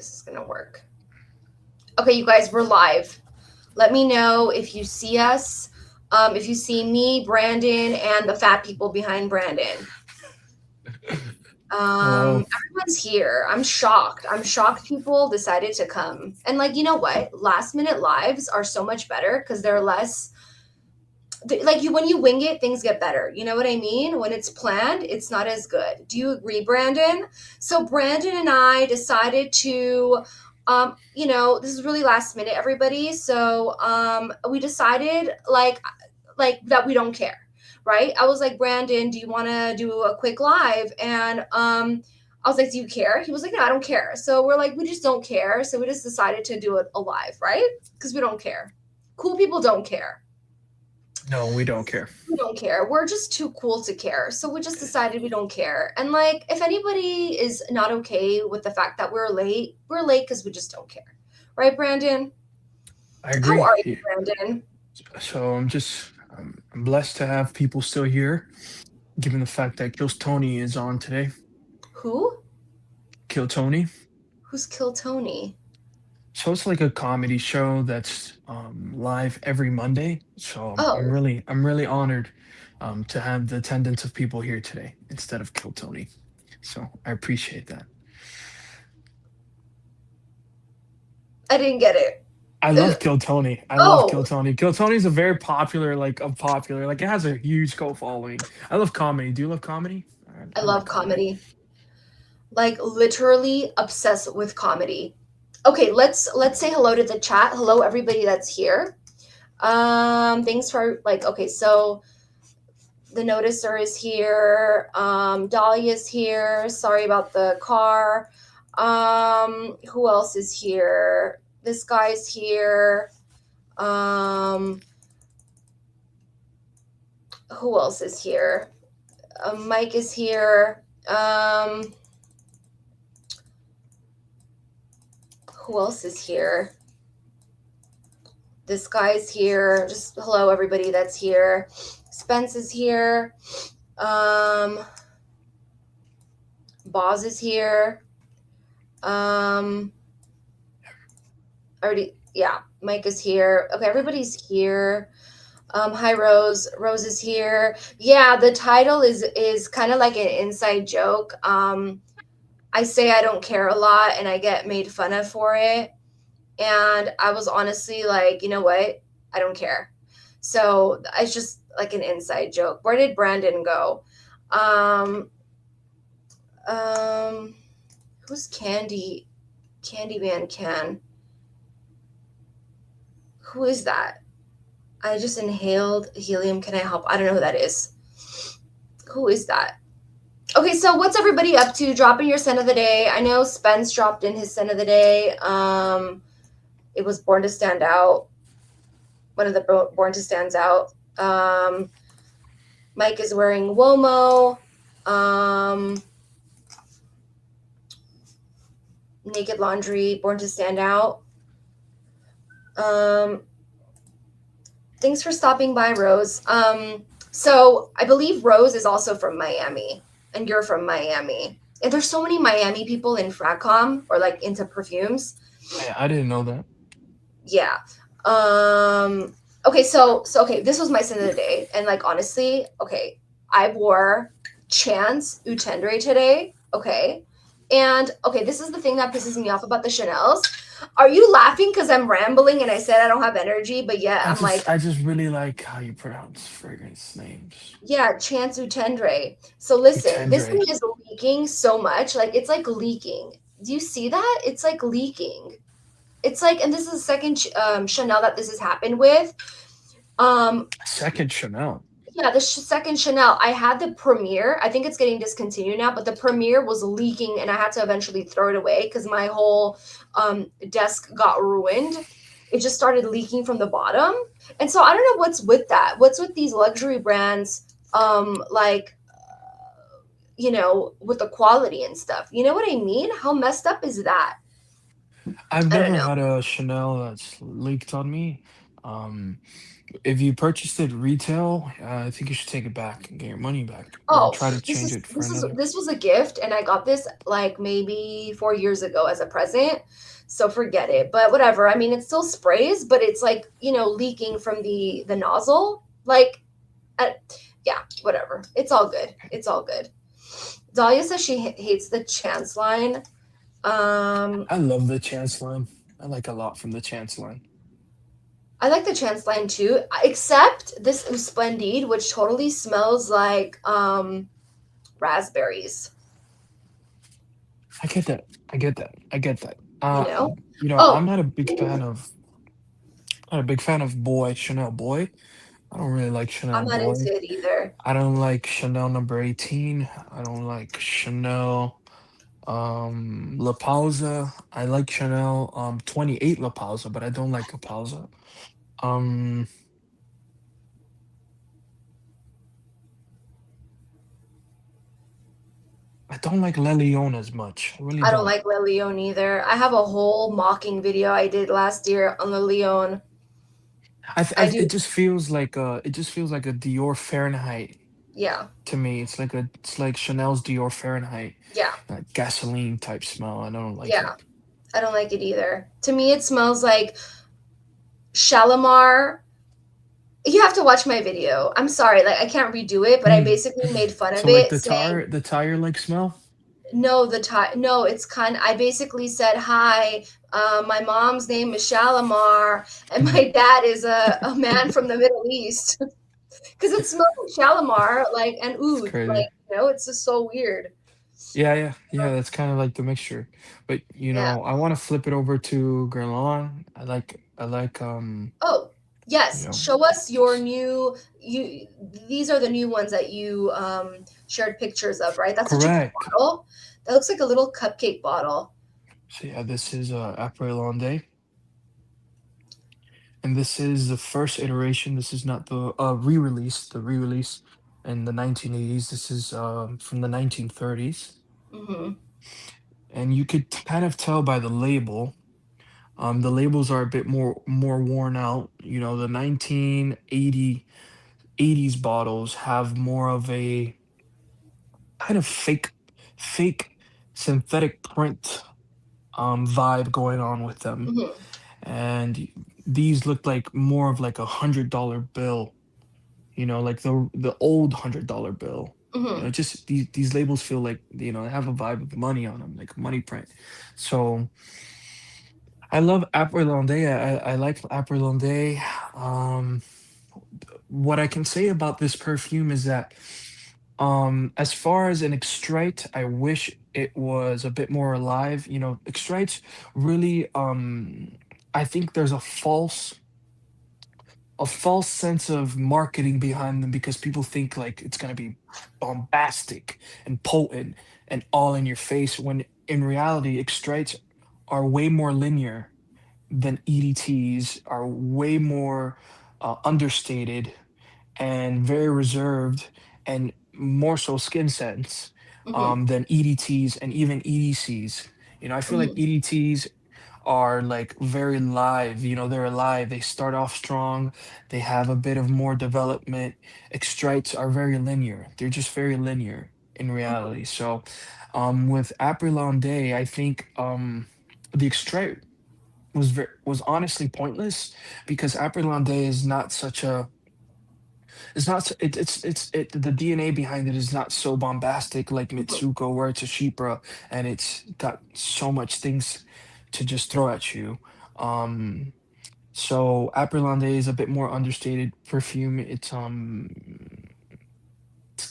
this is gonna work. Okay, you guys, we're live. Let me know if you see us. If you see me, Brandon, and the fat people behind Brandon. Hello. Everyone's here. I'm shocked. I'm shocked people decided to come. And like, you know what? Last minute lives are so much better because they're less like you when you wing it, things get better. You know what I mean? When it's planned, it's not as good. Do you agree, Brandon? So Brandon and I decided to this is really last minute, everybody. So we decided like that we don't care. Right? I was like, Brandon, do you want to do a quick live? And I was like, do you care? He was like, no, I don't care. So we're like, we just don't care. So we just decided to do it a live, right? Because we don't care. Cool people don't care. No, we don't care. We don't care. We're just too cool to care. So we just decided we don't care. And like, if anybody is not okay with the fact that we're late because we just don't care. Right, Brandon? I How agree. are you, Brandon? So I'm blessed to have people still here, given the fact that Kills Tony is on today. Who? Kill Tony. Who's Kill Tony? So it's like a comedy show that's live every Monday. So Oh, I'm really honored to have the attendance of people here today instead of Kill Tony. So I appreciate that. I didn't get it. I Uh, love Kill Tony. I love Kill oh, Tony. Kill Tony's a very popular, like it has a huge cult following. I love comedy. Do you love comedy? I I like love comedy. comedy. Like literally obsessed with comedy. Okay, let's say hello to the chat. Hello everybody that's here. Thanks for like okay, so the noticer is here. Dahlia's here. Sorry about the car. Who else is here? This guy's here. Um, who else is here? Mike is here. Who else is here? This guy's here. Just hello, everybody that's here. Spence is here. Um, Boz is here. Um, already, yeah. Mike is here. Okay, everybody's here. Hi Rose. Rose is here. Yeah, the title is kind of like an inside joke. I say I don't care a lot and I get made fun of for it. And I was honestly like, you know what? I don't care. So it's just like an inside joke. Where did Brandon go? Um, um, who's Candy? Candyman Can. Who is that? I just inhaled helium. Can I help? I don't know who that is. Who is that? Okay, so what's everybody up to? Dropping your scent of the day. I know Spence dropped in his scent of the day. It was Born to Stand Out. One of the Born to Stands Out. Mike is wearing Womo. Um, Naked Laundry, Born to Stand Out. Um, thanks for stopping by, Rose. So I believe Rose is also from Miami, and you're from Miami. And there's so many Miami people in Fracom or like into perfumes. I didn't know that. Yeah. Okay, so okay, this was my sin of the day. And like honestly, okay, I wore Chance Utendre today. Okay. And okay, this is the thing that pisses me off about the Chanel's. Are you laughing because I'm rambling and I said I don't have energy, but yeah, I'm like, I just really like how you pronounce fragrance names. yeah, Chance Utendre. So listen, this thing Utendre. is leaking so much. Like it's like leaking. Do you see that? It's like leaking. It's like, and this is the second Chanel that this has happened with. Um, Second Chanel. yeah, the second Chanel. I had the premiere. I think it's getting discontinued now, but the premiere was leaking, and I had to eventually throw it away because my whole desk got ruined. It just started leaking from the bottom, and so I don't know what's with that. What's with these luxury brands? Like with the quality and stuff. You know what I mean? How messed up is that? I've I don't never know. had a Chanel that's leaked on me. Um, if you purchased it retail, I think you should take it back and get your money back, or Oh, try to this change is it for this is another. this was a gift, and I got this like maybe 4 years ago as a present. So forget it. But whatever. I mean, it still sprays, but it's like, leaking from the nozzle. Like, uh, yeah, whatever. It's all good. It's all good. Dahlia says she hates the chance line. Um, I love the Chance line. I like a lot from the Chance line. I like the chance line too, except this Splendide, which totally smells like raspberries. I get that. I get that. I get that. You know? I'm Oh, not a big fan of Boy Chanel Boy. I don't really like Chanel I'm not Boy. into it either. I don't like Chanel number 18. I don't like Chanel La Pausa. I like Chanel 28 La Pausa, but I don't like La Pausa. Um I don't like Le Leon as much. I really I don't don't. like Le Leon either. I have a whole mocking video I did last year on Le Leon. I do, It just feels like a Dior Fahrenheit yeah, to me. It's like Chanel's Dior Fahrenheit, yeah, gasoline type smell. I don't like yeah. it. I don't like it either. To me, it smells like Shalimar. You have to watch my video. I'm sorry, like I can't redo it, but I Hmm. basically made fun of So like it, saying the tire like smell? no, no, it's kind. I basically said, "Hi, my mom's name is Shalimar, and Mhm. my dad is a man from the Middle East." Because it smells like Shalimar, like and It's oud, crazy. it's just so weird. Yeah. That's kind of like the mixture. But Yeah. I want to flip it over to Guerlain. Oh, You yes. know, Show us your new. You. These are the new ones that you shared pictures of, right? That's such a cool correct. bottle. That looks like a little cupcake bottle. So yeah, this is Après Londe, and this is the first iteration. This is not the re-release in the 1980s. This is from the 1930s, Mm-hmm. and you could kind of tell by the label. The labels are a bit more worn out. The 1980s bottles have more of a kind of fake synthetic print vibe going on with them, Mm-hmm. and these look like more of like $100 bill. Like the old $100 bill. Mm-hmm. Just these labels feel like they have a vibe of money on them, like money print. So I love Après Londe. I like Après Londe. Um, what I can say about this perfume is that, as far as an extrait, I wish it was a bit more alive. Extraits really, I think there's a false sense of marketing behind them because people think like it's gonna be bombastic and potent and all in your face when in reality extraits are way more linear than EDTs, are way more understated and very reserved and more so skin sense Mm-hmm. than EDTs and even EDCs. I feel like Mm-hmm. EDTs are like very live. They're alive. They start off strong. They have a bit of more development. Extrites are very linear. They're just very linear in Mm-hmm. reality. So, with April I think the extrite was honestly pointless because April is not such a it's not s- it's the DNA behind it is not so bombastic like Mm-hmm. Mitsuko where it's a Shipra and it's got so much things to just throw at you. Um so April is a bit more understated perfume. It's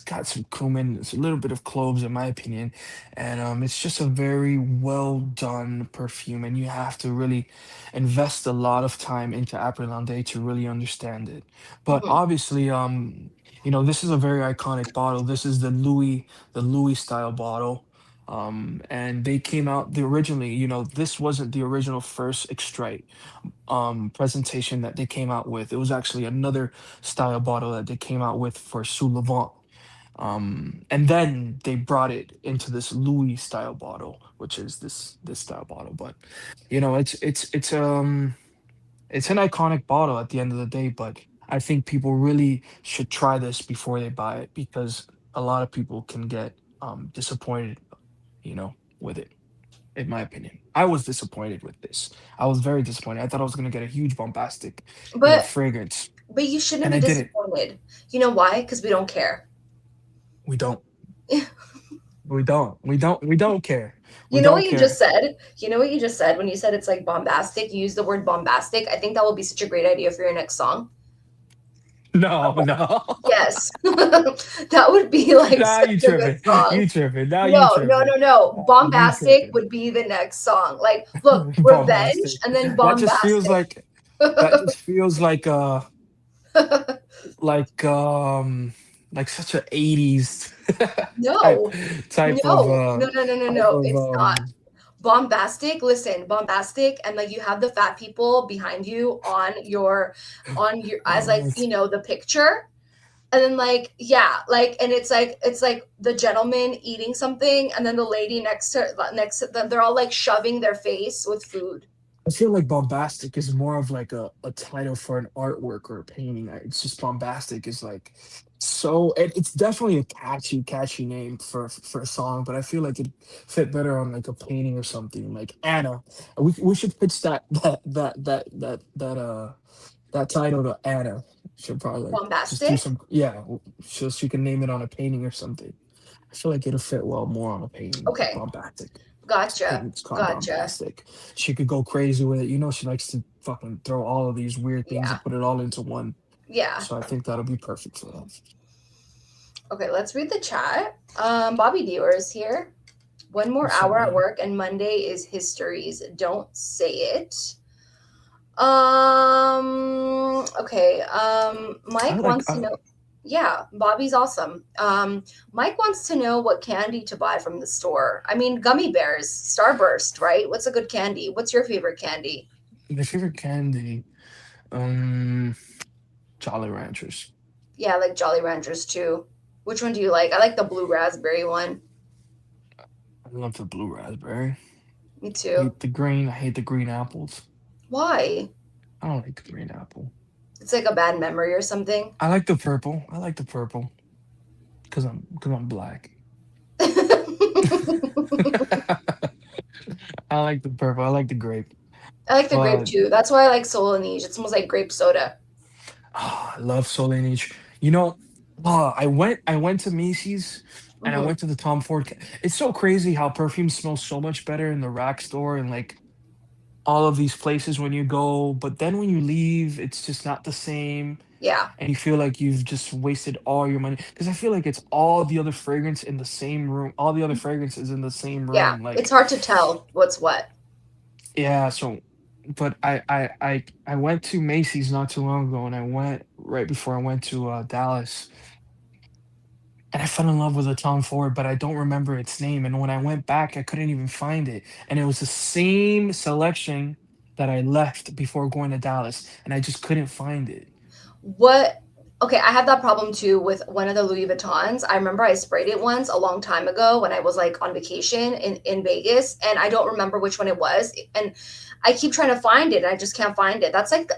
got some cumin, it's a little bit of cloves in my opinion, and it's just a very well done perfume, and you have to really invest a lot of time into April to really understand it. But Mm-hmm. obviously, this is a very iconic bottle. This is the Louis style bottle. And they came out the originally, this wasn't the original first extrait presentation that they came out with. It was actually another style bottle that they came out with for Sous Levant. And then they brought it into this Louis style bottle, which is this style bottle. But you know, it's It's an iconic bottle at the end of the day, but I think people really should try this before they buy it because a lot of people can get disappointed, with it. In my opinion, I was disappointed with this. I was very disappointed. I thought I was gonna get a huge bombastic, But fragrance, you shouldn't and be I didn't. disappointed. You know why? Because we don't care. We don't. We don't. We don't. We don't care. You We know what don't you just care. said? You know what you just said when you said it's like bombastic? You use the word bombastic. I think that will be such a great idea for your next song. No, no. Yes. That would be like Nah, such you a good tripping. song. You tripping. Now you No, no, tripping. no, no. You Bombastic tripping. would be the next song. Like, look, revenge Bombastic. and then That just feels bombastic. like that just feels like like such a 80s type No, type of no, no, no, no, no, type no. of It's not. Bombastic, listen, bombastic, and like you have the fat people behind you on your as like, what? the picture. And then like, yeah, like and it's like the gentleman eating something and then the lady next to them, they're all like shoving their face with food. I feel like bombastic is more of like a title for an artwork or a painting. It's just bombastic is like it's definitely a catchy name for a song, but I feel like it fit better on like a painting or something. Like Anna. We should pitch that title to Anna. She'll probably like just do Bombastic? some, yeah, so she can name it on a painting or something. I feel like it'll fit well more on a painting. Okay, Bombastic. gotcha, Painting's called gotcha. bombastic. She could go crazy with it. She likes to fucking throw all of these weird things Yeah, and put it all into one. yeah. So I think that'll be perfect for them. Okay, let's read the chat. Bobby Dior is here. One more What's up, hour at man? work and Monday is history's. Don't say it. Okay. I Mike like wants to know. Yeah, Bobby's awesome. Mike wants to know what candy to buy from the store. I mean, gummy bears, Starburst, right? What's a good candy? What's your favorite candy? my favorite candy. Um, Jolly Ranchers. Yeah, I like Jolly Ranchers too. Which one do you like? I like the blue raspberry one. I love the blue raspberry. Me too. I hate the green apples. Why? I don't like the green apple. It's like a bad memory or something. I like the purple. I like the purple because I'm black. I like the purple. I like the grape. I like the grape But too. That's why I like Solange. It smells like grape soda. I love Solange. You know, I went to Macy's and I Hmm. went to the Tom Ford. It's so crazy how perfume smells so much better in the rack store and like all of these places when you go, but then when you leave, it's just not the same. Yeah, And you feel like you've just wasted all your money because I feel like it's all the other fragrance in the same room, all the other fragrances in the same yeah. room. It's Like, hard to tell what's what. yeah, so but I went to Macy's not too long ago and I went right before I went to Dallas and I fell in love with a Tom Ford, but I don't remember its name. And when I went back, I couldn't even find it. And it was the same selection that I left before going to Dallas, and I just couldn't find it. What? Okay, I have that problem too with one of the Louis Vuittons. I remember I sprayed it once a long time ago when I was like on vacation in Vegas, and I don't remember which one it was. And I keep trying to find it, and I just can't find it. That's like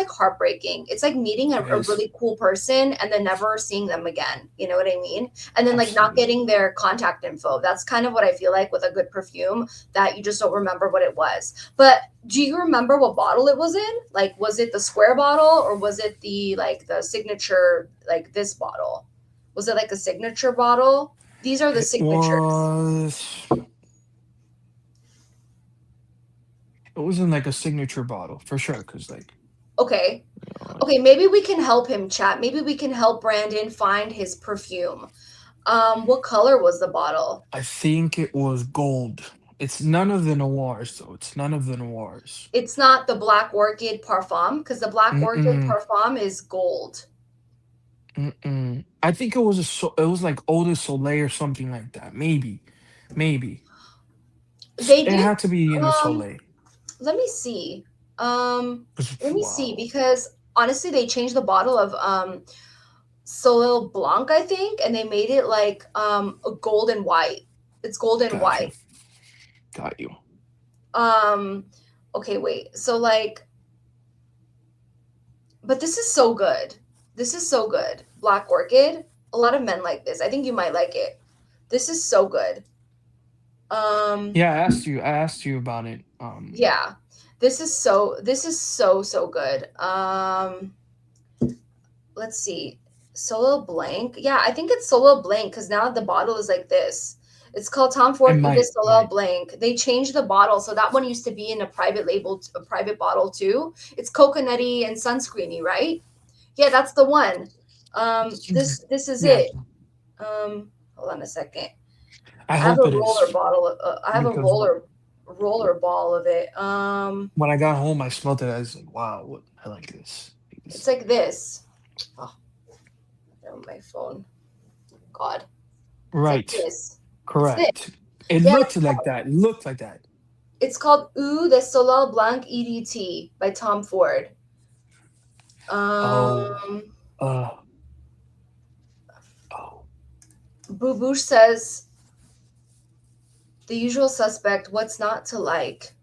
heartbreaking. It's like meeting It a is really cool person and then never seeing them again. You know what I mean? And then like not absolutely. getting their contact info. That's kind of what I feel like with a good perfume, that you just don't remember what it was. But do you remember what bottle it was in? Like, was it the square bottle or was it the signature, like this bottle? Was it like a signature bottle? These are the It signatures. was it wasn't like a signature bottle for sure, because like, Okay. like Okay, maybe we can help him, chat. Maybe we can help Brandon find his perfume. What color was the bottle? I think it was gold. It's none of the noirs though. It's none of the noirs. It's not the Black Orchid Parfum because the Black Orchid Mm-mm. Parfum is gold. Mm-mm. I think it was like Eau de Soleil or something like that. Maybe. They It did. had to be in the Um, Soleil. Let me see. Um, let me see Wow. because honestly, they changed the bottle of Soleil Blanc, I think, and they made it like a gold and white. It's gold and Got you. white. Got you. Um, okay, wait. So like, But this is so good. This is so good. Black Orchid. A lot of men like this. I think you might like it. This is so good. Um, Yeah, I asked you about it. yeah. This is so good. Let's see. Solo Blank. Yeah, I think it's Solo Blank because now the bottle is like this. It's called Tom It Ford Viva Solo might. Blank. They changed the bottle, so that one used to be in a private label, a private bottle too. It's coconutty and sunscreeny, right? Yeah, that's the one. This is Yeah, it. Hold on a second. I I have hope a it roller is bottle. I have a because roller ball of it. when I got home, I smelled it. I was like, wow, I like this. It's like this. Oh, my phone. God, it's like Right, this. It's this. correct. It Yeah, looked like that. It looked like that. it's called Eau de Soleil Blanc EDT by Tom Ford. Oh, Um, uh, oh, Boo says the usual suspect. What's not to like?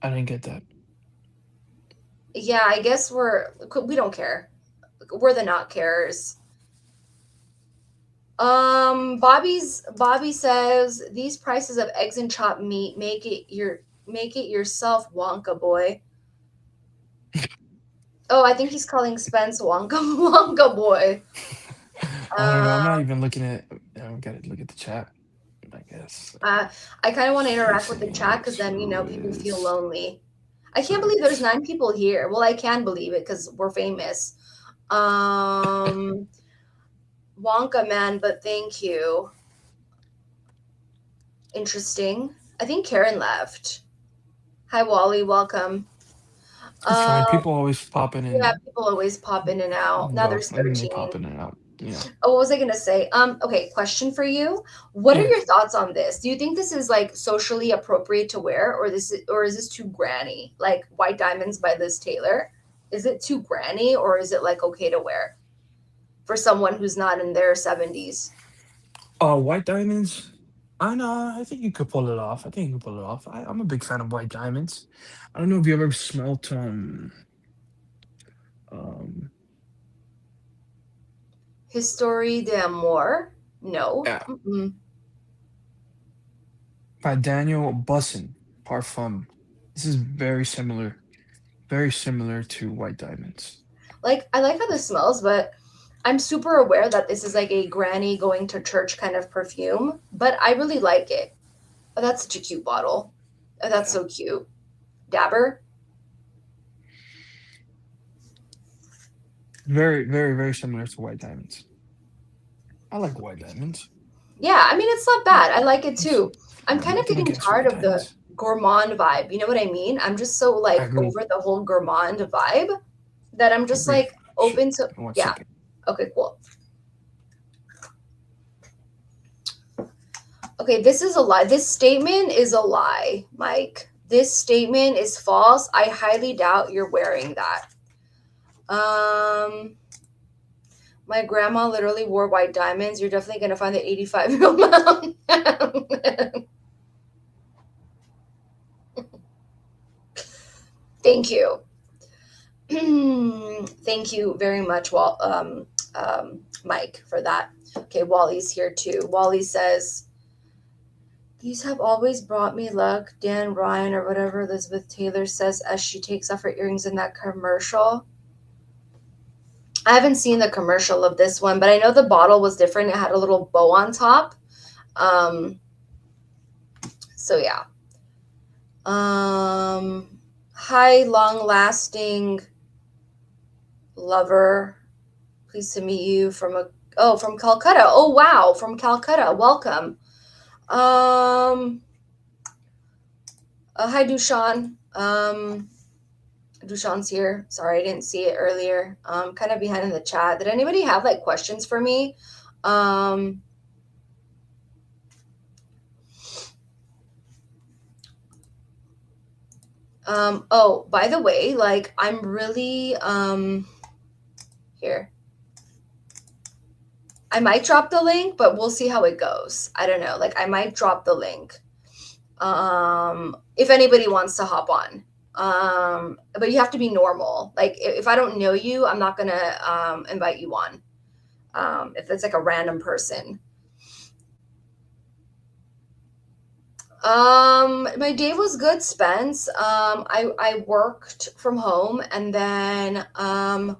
I didn't get that. Yeah, I guess we don't care. We're the not carers. Bobby says these prices of eggs and chopped meat make it yourself, Wonka boy. Oh, I think he's calling Spence Wonka Wonka boy. I don't know. I'm not Uh, even looking at. I don't gotta look at the chat. I guess. I kind of want to interact with the chat because Facing then people feel Lewis. lonely. I can't believe there's Right. 9 people here. Well, I can believe it because we're famous. Um, Wonka man, but thank you. Interesting. I think Karen left. Hi, Wally. Welcome. It's fine. Um, People always popping yeah, in. people always pop in and out. Now Well, there's I mean, they 13. popping in and out. Oh, what was I gonna say? Okay, question for you. What are Yeah. your thoughts on this? Do you think this is like socially appropriate to wear, or is this too granny? Like White Diamonds by Liz Taylor. Is it too granny or is it like okay to wear for someone who's not in their 70s? White diamonds. I know. I think you could pull it off. I think you can pull it off. I'm a big fan of white diamonds. I don't know if you ever smelt um History d'Amour? No. yeah, Mm-mm. by Daniel Bussin Parfum. This is very similar to white diamonds. Like I like how this smells, but I'm super aware that this is like a granny going to church kind of perfume, but I really like it. Oh, that's such a cute bottle. Oh, that's Yeah. so cute. Dabber? Very similar to white diamonds. I like white diamonds. Yeah, I mean, it's not bad. I like it It's- too. I'm kind of Nothing getting against tired white of the diamonds. gourmand vibe. You know what I mean? I'm just so I like agree. over the whole gourmand vibe that I'm I just agree. like Shit. open to, One yeah. second. Okay, cool. Okay, this is a lie. This statement is a lie, Mike. This statement is false. I highly doubt you're wearing that. Um, my grandma literally wore white diamonds. You're definitely gonna find the 85-year-old mom. Thank you. Thank you very much, Mike, for that. Okay, Wally's here too. Wally says, these have always brought me luck. Dan Ryan or whatever Elizabeth Taylor says as she takes off her earrings in that commercial. I haven't seen the commercial of this one, but I know the bottle was different. It had a little bow on top. Um, so yeah. Hi, long lasting lover. Pleased to meet you from Calcutta. Oh wow, from Calcutta. Welcome. Hi Dushan. Dushan's here. Sorry, I didn't see it earlier. Kind of behind in the chat. Did anybody have like questions for me? Um, oh, by the way, like I'm really here. I might drop the link, but we'll see how it goes. I don't know. Like I might drop the link. If anybody wants to hop on. But you have to be normal. Like if I don't know you, I'm not gonna invite you on. If it's like a random person. My day was good, Spence. I worked from home, and then I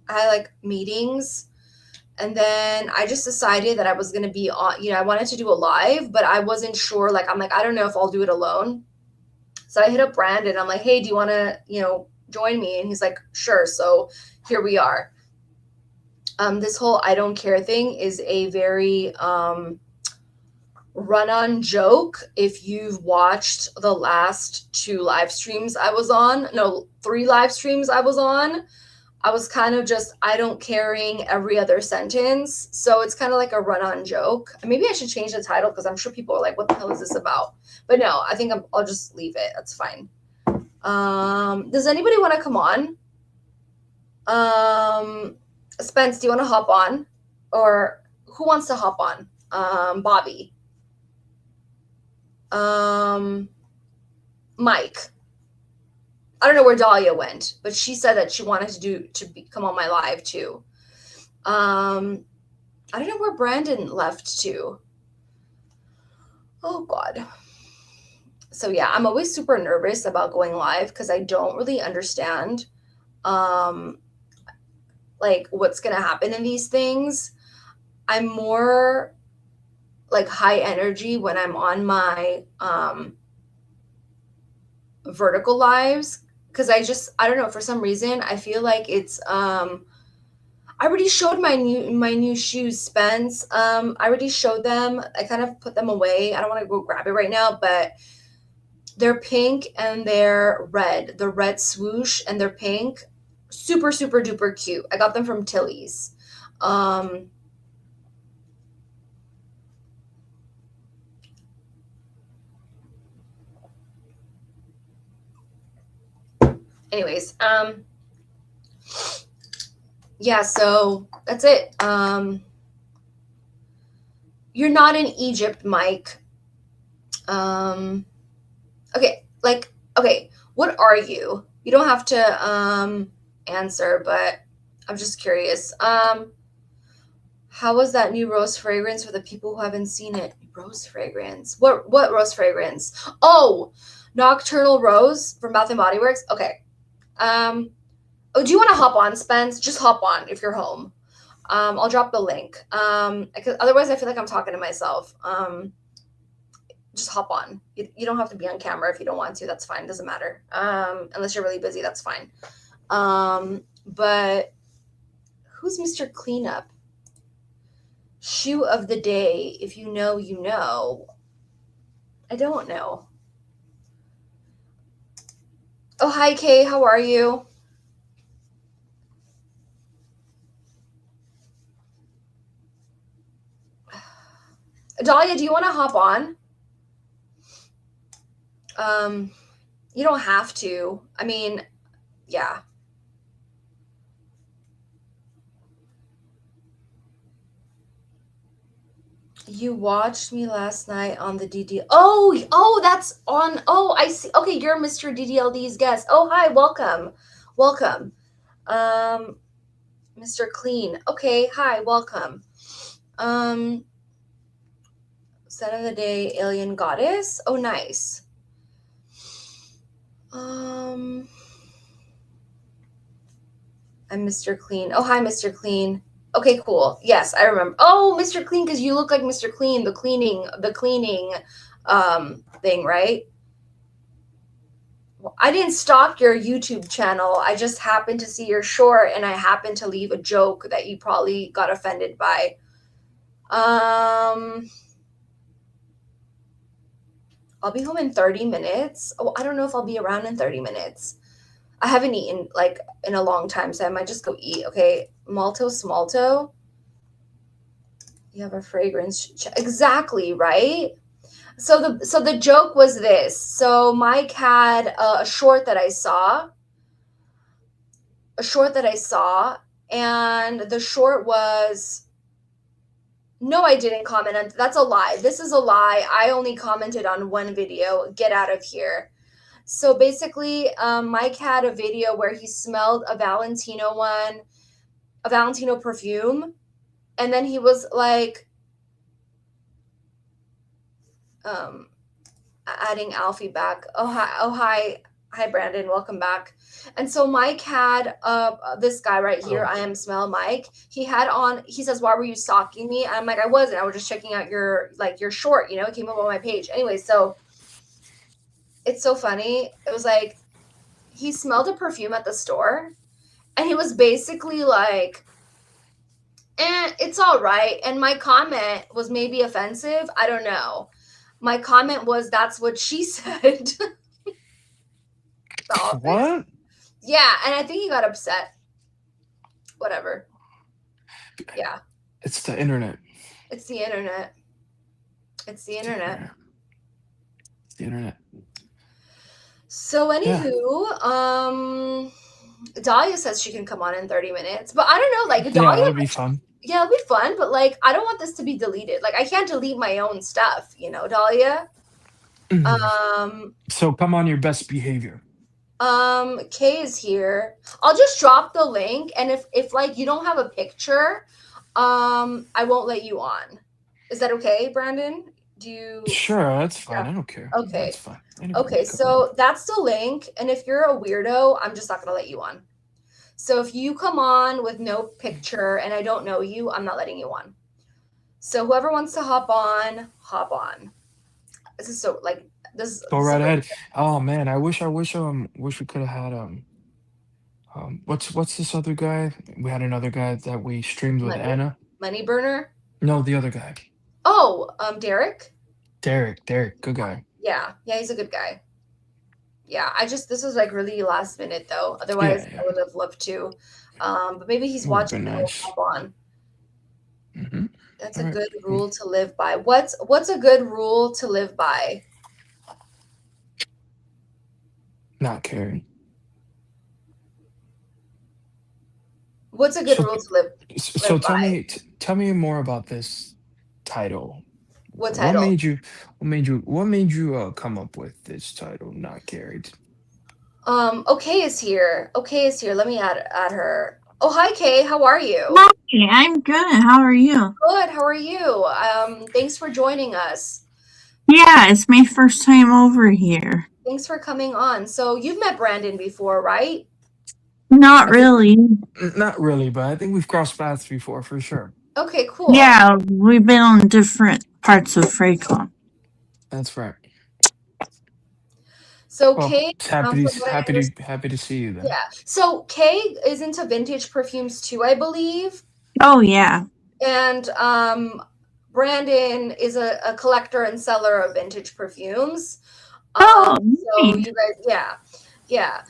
had like meetings, and then I just decided that I was gonna be on. I wanted to do a live, but I wasn't sure. Like I'm like I don't know if I'll do it alone. So I hit up Brandon. I'm like, hey, do you want to join me? And he's like, sure. So here we are. This whole I don't care thing is a very run on joke. If you've watched the last 2 live streams I was on, no, 3 live streams I was on, I was kind of just I don't caring every other sentence. So it's kind of like a run on joke. Maybe I should change the title because I'm sure people are like, what the hell is this about? But no, I think I'll just leave it. That's fine. Does anybody want to come on? Spence, do you want to hop on? Or who wants to hop on? Bobby. Mike. I don't know where Dahlia went, but she said that she wanted to come on my live too. I don't know where Brandon left to. Oh God. So yeah, I'm always super nervous about going live because I don't really understand like what's gonna happen in these things. I'm more like high energy when I'm on my vertical lives because I don't know, for some reason I feel like it's I already showed my new shoes, Spence. I already showed them. I kind of put them away. I don't want to go grab it right now, but they're pink and they're red. The red swoosh and they're pink. Super, super duper cute. I got them from Tilly's. Anyways, yeah, so that's it. You're not in Egypt, Mike. Okay, what are you? You don't have to answer, but I'm just curious. How was that new rose fragrance for the people who haven't seen it? Rose fragrance. What rose fragrance? Oh, Nocturnal Rose from Bath and Body Works. Okay. Oh, do you want to hop on, Spence? Just hop on if you're home. I'll drop the link. Otherwise I feel like I'm talking to myself. Just hop on. You don't have to be on camera if you don't want to. That's fine. Doesn't matter. Unless you're really busy, that's fine. But who's Mr. Cleanup? Shoe of the day. If you know, you know. I don't know. Oh, hi, Kay. How are you? Dahlia, do you want to hop on? You don't have to. I mean, yeah. You watched me last night on the DD. Oh, that's on. Oh, I see. Okay, you're Mr. DDLD's guest. Oh, hi, welcome. Welcome. Mr. Clean. Okay, hi, welcome. Set of the day, alien goddess. Oh, nice. I'm Mr. Clean. Oh, hi, Mr. Clean. Okay, cool. Yes, I remember. Oh, Mr. Clean, because you look like Mr. Clean, the cleaning thing, right? Well, I didn't stalk your YouTube channel. I just happened to see your short and I happened to leave a joke that you probably got offended by. I'll be home in 30 minutes. Oh, I don't know if I'll be around in 30 minutes. I haven't eaten like in a long time, so I might just go eat. Okay, Malto Smalto. You have a fragrance. Exactly, right? So the joke was this. So Mike had a short that I saw. And the short was, no, I didn't comment on. That's a lie. This is a lie. I only commented on one video. Get out of here. So basically, Mike had a video where he smelled a Valentino perfume, and then he was like, um, adding Alfie back. Hi, Brandon, welcome back. And so Mike had this guy right here, Oh, I am smell Mike. He had on. He says, "Why were you stalking me?" I'm like, "I wasn't. I was just checking out your short. You know, it came up on my page." Anyway, so it's so funny. It was like he smelled a perfume at the store, and he was basically like, it's all right. And my comment was maybe offensive. I don't know. My comment was, "That's what she said." The office. what? Yeah, and I think he got upset. Whatever. Yeah, It's the internet. it's the internet. It's the It's the internet. internet. It's the internet. So Yeah. anywho, Dahlia says she can come on in 30 minutes, but I don't know, like Yeah, Dahlia, that'll be fun. yeah, it'll be fun, but like I don't want this to be deleted. Like I can't delete my own stuff, Dahlia. Mhm. Um, So come on your best behavior. Kay is here. I'll just drop the link, and if like you don't have a picture, I won't let you on. Is that okay, Brandon? Do you Sure, that's fine. Yeah. I don't care. That's Okay. fine. Anybody Okay, can come on. so that's the link, and if you're a weirdo, I'm just not gonna let you on. So if you come on with no picture and I don't know you, I'm not letting you on. So whoever wants to hop on, hop on. This is so like Go this is right so ahead. Oh man, wish we could have had what's this other guy? We had another guy that we streamed with money Anna. money burner. No, the other guy. Oh, Derek. Derek, good guy. Yeah, he's a good guy. Yeah, this was like really last minute though. Otherwise, Yeah, I yeah. would have loved to. But maybe he's It would have watching been and he'll nice. hop on. Hmm. That's All a right. good Mm, rule to live by. What's a good rule to live by? Not caring. What's a good So rule to live so by? tell me more about this title. What What title? made you what made you come up with this title, Not Carried? Okay is here. Okay is here. Let me add her. Oh, hi Kay. How are you? Hi, I'm good. How are you? Good. How are you? Thanks for joining us. Yeah, it's my first time over here. Thanks for coming on. So you've met Brandon before, right? Not I think really. not really, but I think we've crossed paths before for sure. Okay, cool. Yeah, we've been on different parts of Freycon. That's right. So Well, Kay, from what I understand, happy to see you then. yeah. So Kay is into vintage perfumes too, I believe. Oh, yeah. And Brandon is a collector and seller of vintage perfumes. Oh, So nice. you guys, yeah, yeah.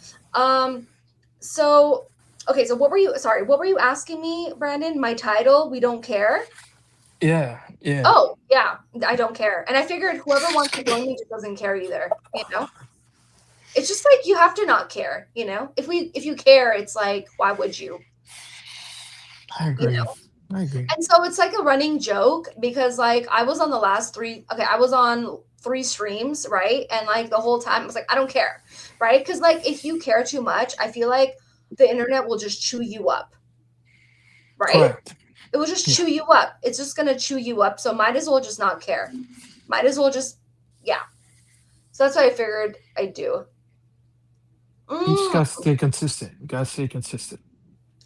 So okay, so what were you asking me, Brandon? My title, We Don't Care? Yeah, yeah. Oh, yeah, I don't care. And I figured whoever wants to join me just doesn't care either. It's just like you have to not care. If you care, it's like, why would you? I You agree. know? I agree. And so it's like a running joke because like I was on the last three, okay, I was on 3 streams, right? And like the whole time I was like, I don't care, right? Because like if you care too much, I feel like the internet will just chew you up, right? Correct. It will just Yeah. chew you up. It's just gonna chew you up. So might as well just not care. Might as well just, yeah. So that's what I figured I'd do. You just Mm. gotta stay consistent. You gotta stay consistent.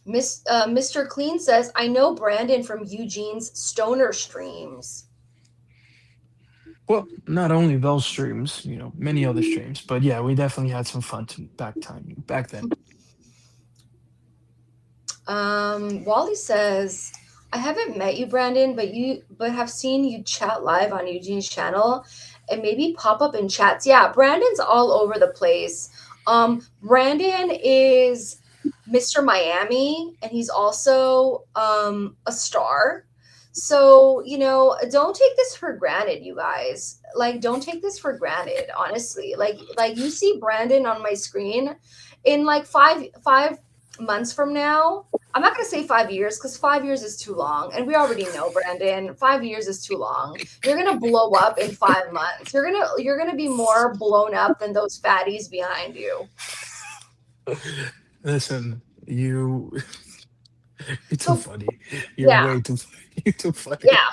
Mr. Clean says, I know Brandon from Eugene's Stoner streams. Well, not only those streams, many other streams, but yeah, we definitely had some fun back then. Wally says, I haven't met you, Brandon, but have seen you chat live on Eugene's channel and maybe pop up in chats. Yeah, Brandon's all over the place. Brandon is Mr. Miami, and he's also a star. So, don't take this for granted, you guys. Like, don't take this for granted, honestly. Like you see Brandon on my screen in like five months from now, I'm not gonna say 5 years because 5 years is too long, and we already know, Brandon. 5 years is too long. You're gonna blow up in 5 months. You're gonna be more blown up than those fatties behind you. Listen, you're too So funny. You're yeah, way too funny. You're too funny. yeah.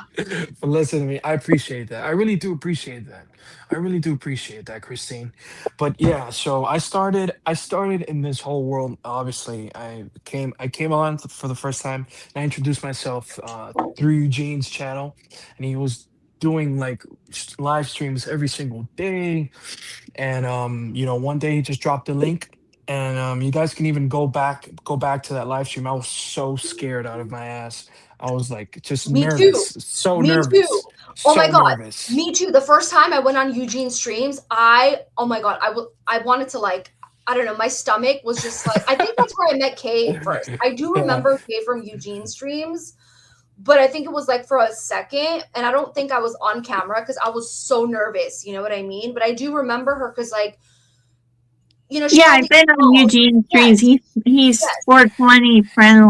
But listen to me. I appreciate that. I really do appreciate that. I really do appreciate that, Christine. But yeah, so I started in this whole world. Obviously, I came on for the first time and I introduced myself through Eugene's channel, and he was doing like live streams every single day. And one day he just dropped a link, and you guys can even go back to that live stream. I was so scared out of my ass. I was like just Me too. nervous, so Me too. nervous, Oh my so god. nervous. Me too. The first time I went on Eugene streams, oh my god, I wanted to like, I don't know, my stomach was just like, I think that's where I met Kay first. I do Yeah, remember Kay from Eugene streams, but I think it was like for a second, and I don't think I was on camera because I was so nervous. You know what I mean? But I do remember her because like, she Yeah, had I've these been on songs. Eugene streams. Yes, He's yes, 420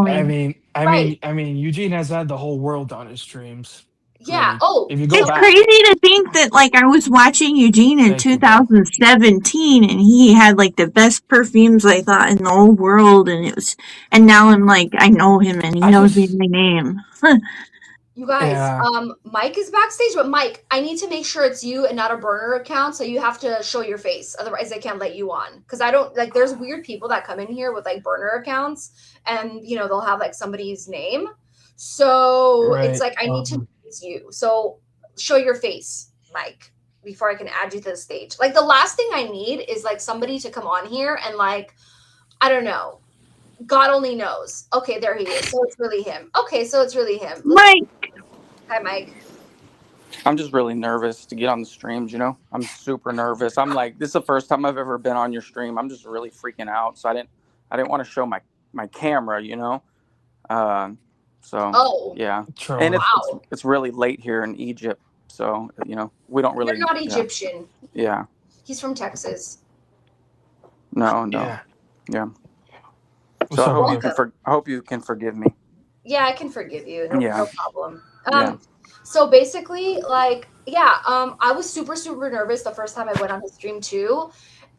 I friendly. mean, I right. mean, I mean, Eugene has had the whole world on his streams. Yeah. Really, Oh, if you go It's somebody. back, crazy to think that like I was watching Eugene in thank you, bro. 2017 and he had like the best perfumes I thought in the whole world, and now I'm like I know him and he I knows me just, by name. You guys, yeah. Mike is backstage, but Mike, I need to make sure it's you and not a burner account, so you have to show your face. Otherwise, I can't let you on. Because I don't like there's weird people that come in here with like burner accounts and they'll have like somebody's name. So it's Right. like I need to know it's you. So show your face, Mike, before I can add you to the stage. Like the last thing I need is like somebody to come on here and like, I don't know. God only knows. Okay, there he is. So it's really him. Okay, so it's really him. Mike, Hi, Mike. I'm just really nervous to get on the streams, I'm super nervous. I'm like, this is the first time I've ever been on your stream. I'm just really freaking out. So I didn't want to show my camera. So Oh, yeah. And Trolling. it's wow. it's really late here in Egypt. So, we don't You're really not yeah. Egyptian. Yeah. He's from Texas. No. Yeah. Yeah. What's So I up, hope you brother? can I hope you can forgive me. Yeah, I can forgive you. No, Yeah. no problem. Yeah. So basically, like, yeah, I was super, super nervous the first time I went on his stream too.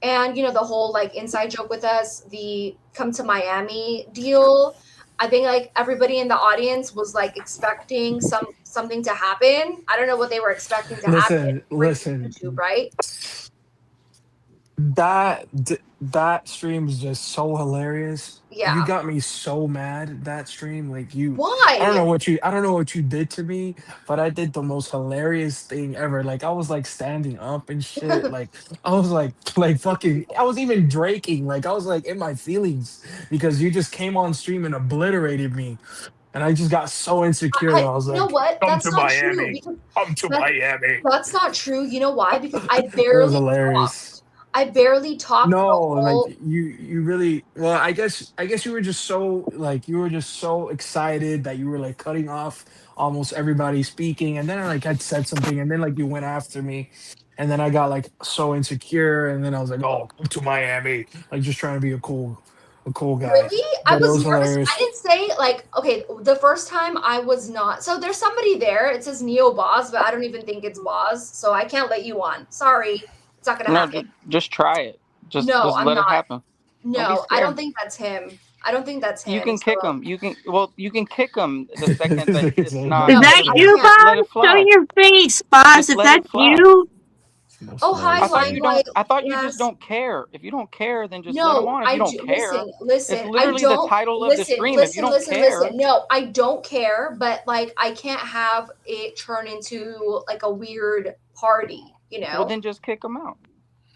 And the whole like inside joke with us, the come to Miami deal. I think like everybody in the audience was like expecting something to happen. I don't know what they were expecting to happen. Listen, We're listen. YouTube, right? That stream is just so hilarious. You Yeah. got me so mad that stream. Like Why? I don't know what you did to me, but I did the most hilarious thing ever. Like I was like standing up and shit. Like I was like fucking. I was even draking. Like I was like in my feelings because you just came on stream and obliterated me, and I just got so insecure. I was You know like, what? "Come That's to not true Miami. because Come to that, Miami." that's not true. You know why? Because I It was barely hilarious. talked. I barely talked the No, like whole. you really well, I guess you were just so like you were just so excited that you were like cutting off almost everybody speaking, and then I like had said something, and then like you went after me, and then I got like so insecure, and then I was like, "Oh, come to Miami," like just trying to be a cool guy. Really? I But it was was nervous. I hilarious. didn't say like okay, the first time I was not. So there's somebody there. It says Neo Boz, but I don't even think it's Boz. So I can't let you on. Sorry. It's not gonna No, happen. just try it. Just No, just I'm let it not. happen. Don't be No, I don't scared. think that's him. I don't think that's You him. can So kick them. You can kick them the second This that nigga it's said, is not. no, "Don't that kick Just I you, him." can't. let it Boz? Show fly. your face, Boz. Just If let it that's fly. you, It's the most Oh, hi, I hilarious thought you thing. don't. Limelight. I thought you just Yes. don't care. If you don't care, then just let them No, on. If I you don't do. care, Listen, it's listen. I literally the don't title of the listen, stream. If you listen, don't listen, listen. care, No, I don't care, but like I can't have it turn into like a weird party, well then just kick them out.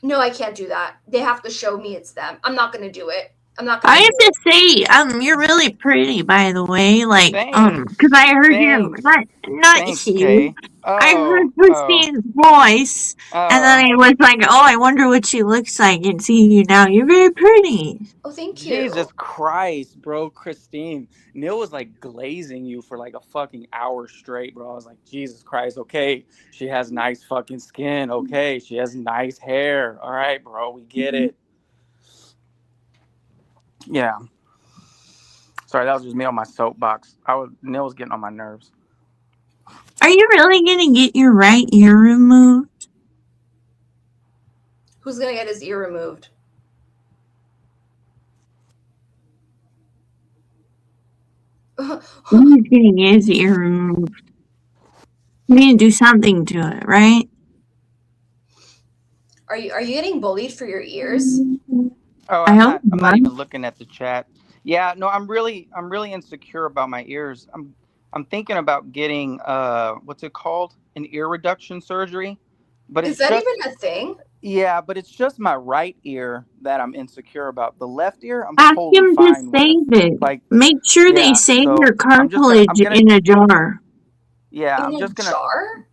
No, I can't do that. They have to show me it's them. I'm not gonna do it. I'm not I gonna do have to it. say, you're really pretty, by the way. Like, Thanks, because I heard your thanks, not thanks, you. Kay. I heard Oh, Christine's voice, and then oh. I was like, oh, I wonder what she looks like. And seeing you now, you're very pretty. Oh, thank Jesus you. Christ, bro, Christine. Neil was like glazing you for like a fucking hour straight, bro. I was like, Jesus Christ, okay. She has nice fucking skin. Okay. She has nice hair. All right, bro. We get it. Yeah. Sorry, that was just me on my soapbox. Neil was getting on my nerves. Are you really gonna get your right ear removed? Who's gonna get his ear removed? He's gonna get his ear removed. You need to do something to it, right? Are you getting bullied for your ears? Oh, I hope I'm not. not even looking at the chat. Yeah, no, I'm really insecure about my ears. I'm thinking about getting what's it called? An ear reduction surgery. But Is it's that just even a thing? yeah, but it's just my right ear that I'm insecure about. The left ear I'm Ask totally him to fine with. save it. Like Make sure they yeah, save so your I'm cartilage gonna in a jar. yeah, In I'm a just gonna jar?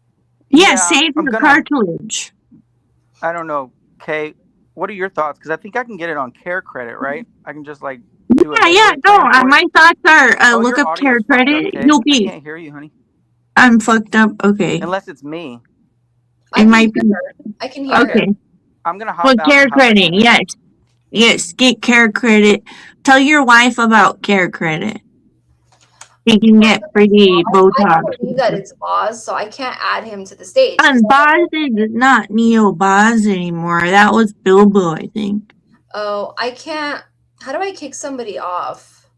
Yeah, yeah, save I'm your gonna cartilage. I don't know, Kay, what are your thoughts? Because I think I can get it on Care Credit, right? I can just like do a Yeah, layaway no, plan for it. my thoughts are Oh, look your up Care audio's fucked up, Credit. Kay. You'll I be. can't hear you, honey. I'm fucked up. Okay. Unless it's me. I It can might hear be. her. I can hear Okay. her. Okay. I'm gonna Well, hop out Care and hop back Credit. in then. Yes. Yes. Get Care Credit. Tell your wife about Care Credit. She can Well, get if it's free Boz, I Botox. don't believe that it's Boz, so I can't add him to the stage. 'cause And Boz is not Neo Boz anymore. That was Bilbo, I think. oh, I can't. How do I kick somebody off?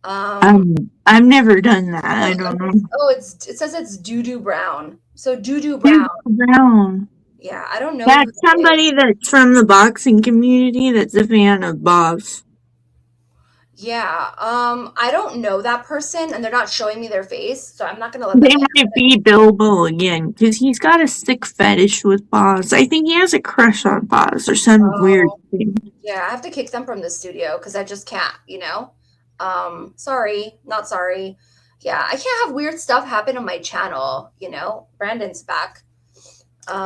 I've never done that. I don't know. Oh, it says it's Doo Brown. So Doo Dude, Brown. Brown. Yeah, I don't know. That's who it is. somebody that's from the boxing community that's a fan of Boz. Yeah. I don't know that person, and they're not showing me their face, so I'm not gonna let They them. might be Bilbo again, because he's got a sick fetish with Boz. I think he has a crush on Boz or some weird Oh, thing. yeah, I have to kick them from the studio because I just can't. Sorry, not sorry. Yeah, I can't have weird stuff happen on my channel. Brandon's back.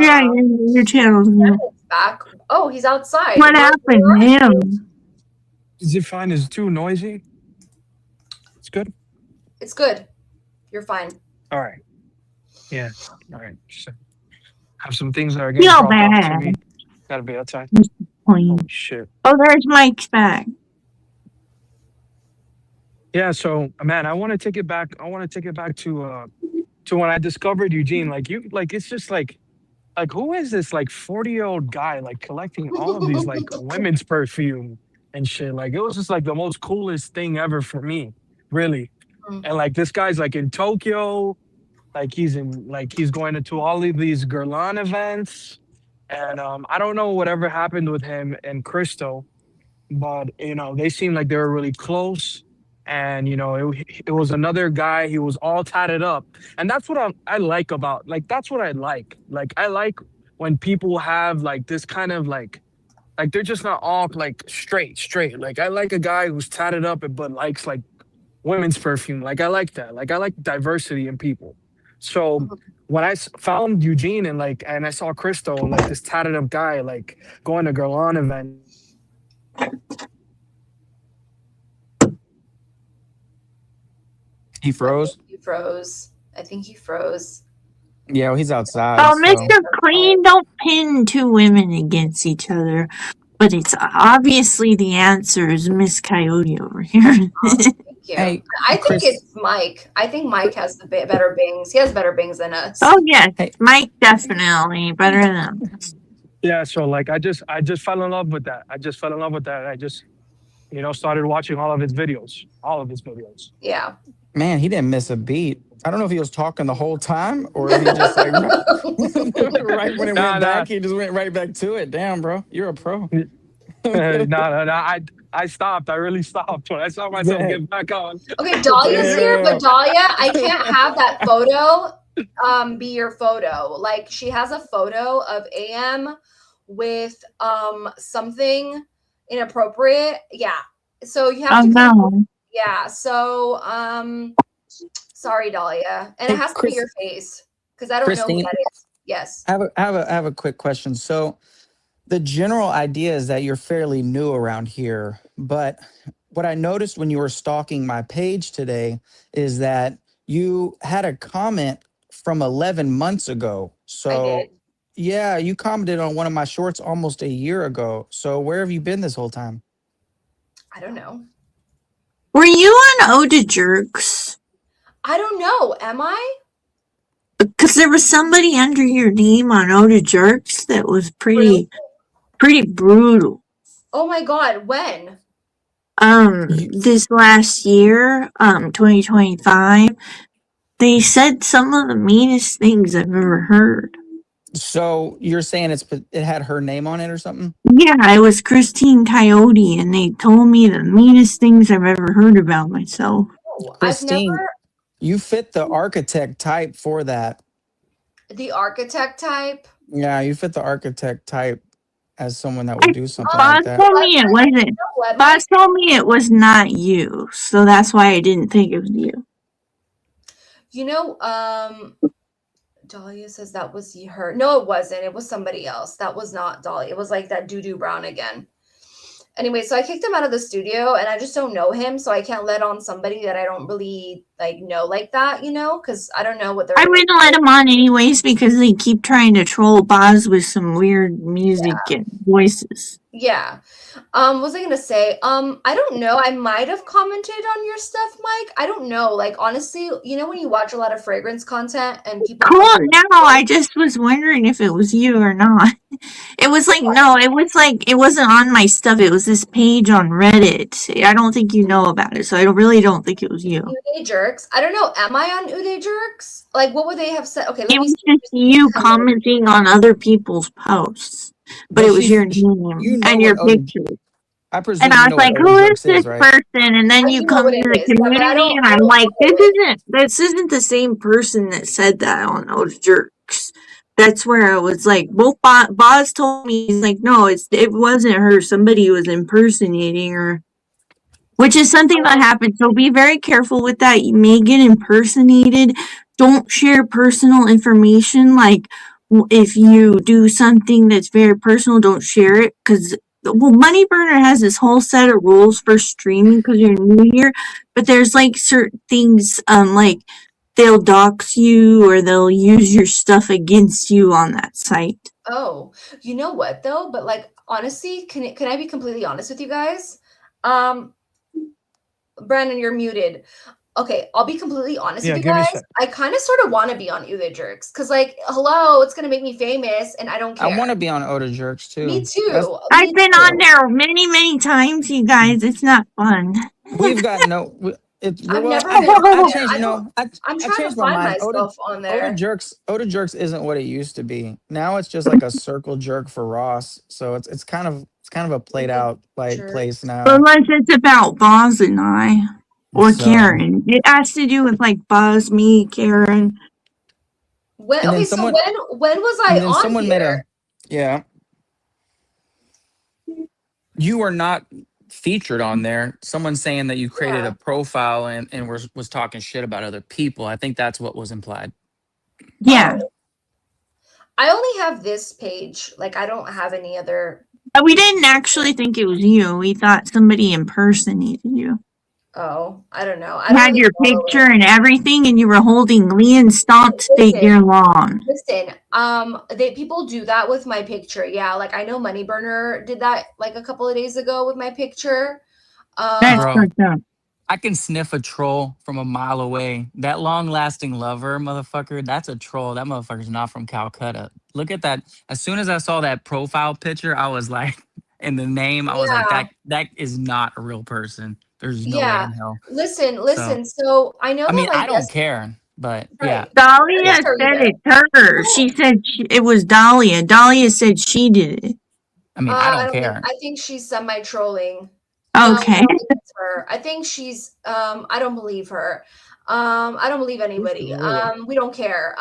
Yeah, your channel's new. Brandon's back. Oh, he's outside. What Where happened to him? Is it fine? Is it too noisy? It's good. It's good. You're fine. All right. Yeah. All right. So, have some things that are getting Feel dropped off to bad. me. Gotta be outside. Point. Holy shit. Oh, there's Mike's back. Yeah. So, man, I want to take it back. I want to take it back to when I discovered Eugene. It's just like who is this like 40-year-old guy like collecting all of these like women's perfume and shit? Like it was just like the most coolest thing ever for me, really. And like this guy's like in Tokyo, he's going into all of these Guerlain events. And I don't know whatever happened with him and Crystal, but they seemed like they were really close. And it was another guy. He was all tatted up, and that's what I like about that's what I like. Like I like when people have like this kind of like they're just not all like straight. Like I like a guy who's tatted up but likes like women's perfume. Like I like that. Like I like diversity in people. So when I found Eugene and I saw Crystal, like this tatted up guy, like going to Guerlain event. He froze. He froze. I think he froze. Yeah, well, he's outside. Oh, So. Mr. Clean, don't pin two women against each other. But it's obviously the answer is Miss Coyote over here. Thank you. Hey, I think Chris- it's Mike. I think Mike has the better bangs. He has better bangs than us. Oh yes, Hey. Mike definitely better than us. Yeah, so like I just fell in love with that. I just fell in love with that. I just started watching all of his videos. Yeah. Man, he didn't miss a beat. I don't know if he was talking the whole time or if he just like right when it Nah, went back, he just went right back to it. Damn, bro, you're a pro. No. I stopped. I really stopped when I saw myself Yeah. get back on. Okay, Dahlia's here, but Dahlia, I can't have that photo be your photo. Like she has a photo of AM with something inappropriate. Yeah. So you have Oh to no. yeah. So sorry, Dahlia. And Hey, it has to Chris- be your face because I don't know who Christine. that is. Yes. I have a quick question. So the general idea is that you're fairly new around here, but what I noticed when you were stalking my page today is that you had a comment from 11 months ago. So I did. yeah, you commented on one of my shorts almost a year ago. So where have you been this whole time? I don't know. Were you on Ode Jerks? I don't know. Am I? Because there was somebody under your name on Ode Jerks that was Really? pretty brutal. Oh my god, when? This last year, 2025, they said some of the meanest things I've ever heard. So you're saying it had her name on it or something? Yeah, it was Christine Coyote, and they told me the meanest things I've ever heard about myself. Oh, I've Christine, never you fit the architect type for that. the architect type. Yeah, you fit the architect type as someone that I, would do something Boss like that. told me it wasn't. You know what, Boss Mike? told me it was not you, so that's why I didn't think it was you. You know, Dahlia says that was her. No, it wasn't. It was somebody else. That was not Dahlia. It was like that Doo Brown again. Anyway, so I kicked him out of the studio, and I just don't know him, so I can't let on somebody that I don't really like know like that, you know, because I don't know what they're. I wouldn't let him on anyways because they keep trying to troll Boz with some weird music and voices. Yeah. What was I gonna say? I don't know. I might have commented on your stuff, Mike. I don't know. Like honestly, you know when you watch a lot of fragrance content and people Cool. Now I just was wondering if it was you or not. It was like no, it was like it wasn't on my stuff. It was this page on Reddit. I don't think you know about it, so I really don't think it was you. Uday Jerks. I don't know. Am I on Uday Jerks? Like what would they have said? Okay, let It me was see. just you commenting on other people's posts, but it was your name You know and your what Ode- picture. I presume And you I know was like, what "Who Ode is Jerks this is, right? person?" And then I you do know come what to it the is, but I community, don't. and I I'm don't like, follow it. this isn't the same person that said that on Ode Jerks." That's where I was like, both Boz told me he's like, no, it wasn't her. Somebody was impersonating her, which is something that happened. So be very careful with that. You may get impersonated. Don't share personal information. Like if you do something that's very personal, don't share it because Money Burner has this whole set of rules for streaming because you're new here. But there's like certain things, like they'll dox you or they'll use your stuff against you on that site. Oh, you know what though? But like honestly, can I be completely honest with you guys? Um, Brandon, you're muted. Okay, I'll be completely honest Yeah, with you give me a guys. sec. I kind of sort of want to be on Uday Jerks because, like, hello, it's gonna make me famous, and I don't care. I want to be on Ode Jerks too. Me too. That's- Me I've been too. on there many times, you guys. It's not fun. We've got no. It's I've well. never been on I there. changed. I You don't. know, I'm I trying to changed my find mind. myself on there. Ode Jerks isn't what it used to be. Now it's just like a circle jerk for Ross. So it's kind of a played out like Jerk. place now. Unless it's about Boz and I. Or So- Karen. It has to do with like Buzz, me, Karen. When, And then okay, someone- so when was I And then on someone here? made a yeah. You were not featured on there. Someone saying that you created Yeah. a profile and was talking shit about other people. I think that's what was implied. Yeah. Oh. I only have this page. Like I don't have any other. But we didn't actually think it was you. We thought somebody impersonated you. Oh, I don't know. I You don't had really your follow it. picture and everything, and you were holding Leon Stomp's figure long. Listen, people do that with my picture. Yeah, like I know Money Burner did that like a couple of days ago with my picture. That's Bro. fucked up. I can sniff a troll from a mile away. That long-lasting lover, motherfucker, that's a troll. That motherfucker's not from Calcutta. Look at that. As soon as I saw that profile picture, I was like, in the name, I was like, Yeah. that is not a real person. There's no way Yeah. in hell. Listen. So I know I mean, that I don't care, but yeah. Right. Dahlia That's her said either. it's her. She said it was Dahlia. Dahlia said she did it. I mean, I don't think- care. I think she's semi-trolling. Okay. No, it's her. I think she's. I don't believe her. I don't believe anybody. We don't care.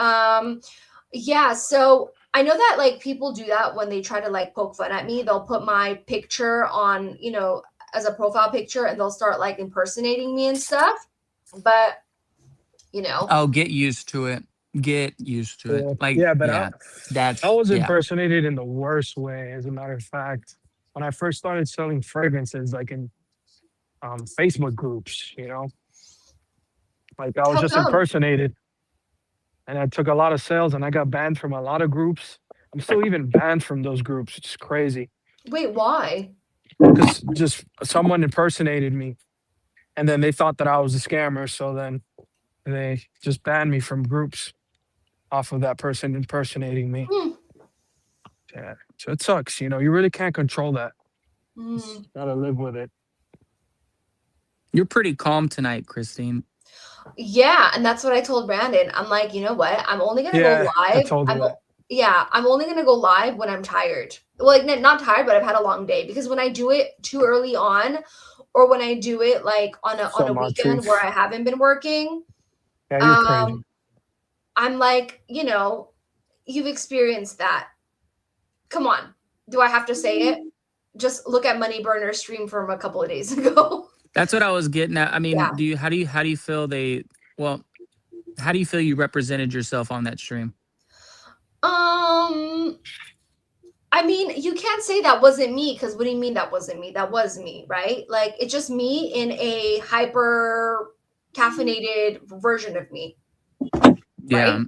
Yeah. So I know that like people do that when they try to like poke fun at me. They'll put my picture on, as a profile picture, and they'll start like impersonating me and stuff. But Oh, get used to it. Get used to it. Like, yeah, but that's I was yeah. impersonated in the worst way. As a matter of fact, when I first started selling fragrances, like in Facebook groups, like I was How just come? impersonated, and I took a lot of sales, and I got banned from a lot of groups. I'm still even banned from those groups. It's crazy Wait, why? because just someone impersonated me. and then they thought that I was a scammer. So then they just banned me from groups off of that person impersonating me. Hmm. Yeah, so it sucks. You know, you really can't control that. Hmm. Just gotta live with it. You're pretty calm tonight, Christine. Yeah, and that's what I told Brandon. I'm like, you know what? I'm only gonna go Yeah, I live. told her that. Yeah, I'm only gonna go live when I'm tired. Well, like not tired, but I've had a long day. Because when I do it too early on, or when I do it like on a So much weekend truth. where I haven't been working, Yeah, you're crazy. I'm like, you've experienced that. Come on. Do I have to say it? Just look at Money Burner stream from a couple of days ago. That's what I was getting at. I mean, Yeah. how do you feel how do you feel you represented yourself on that stream? I mean, you can't say that wasn't me, because what do you mean that wasn't me? That was me, right? Like, it's just me in a hyper caffeinated version of me. Yeah. Right?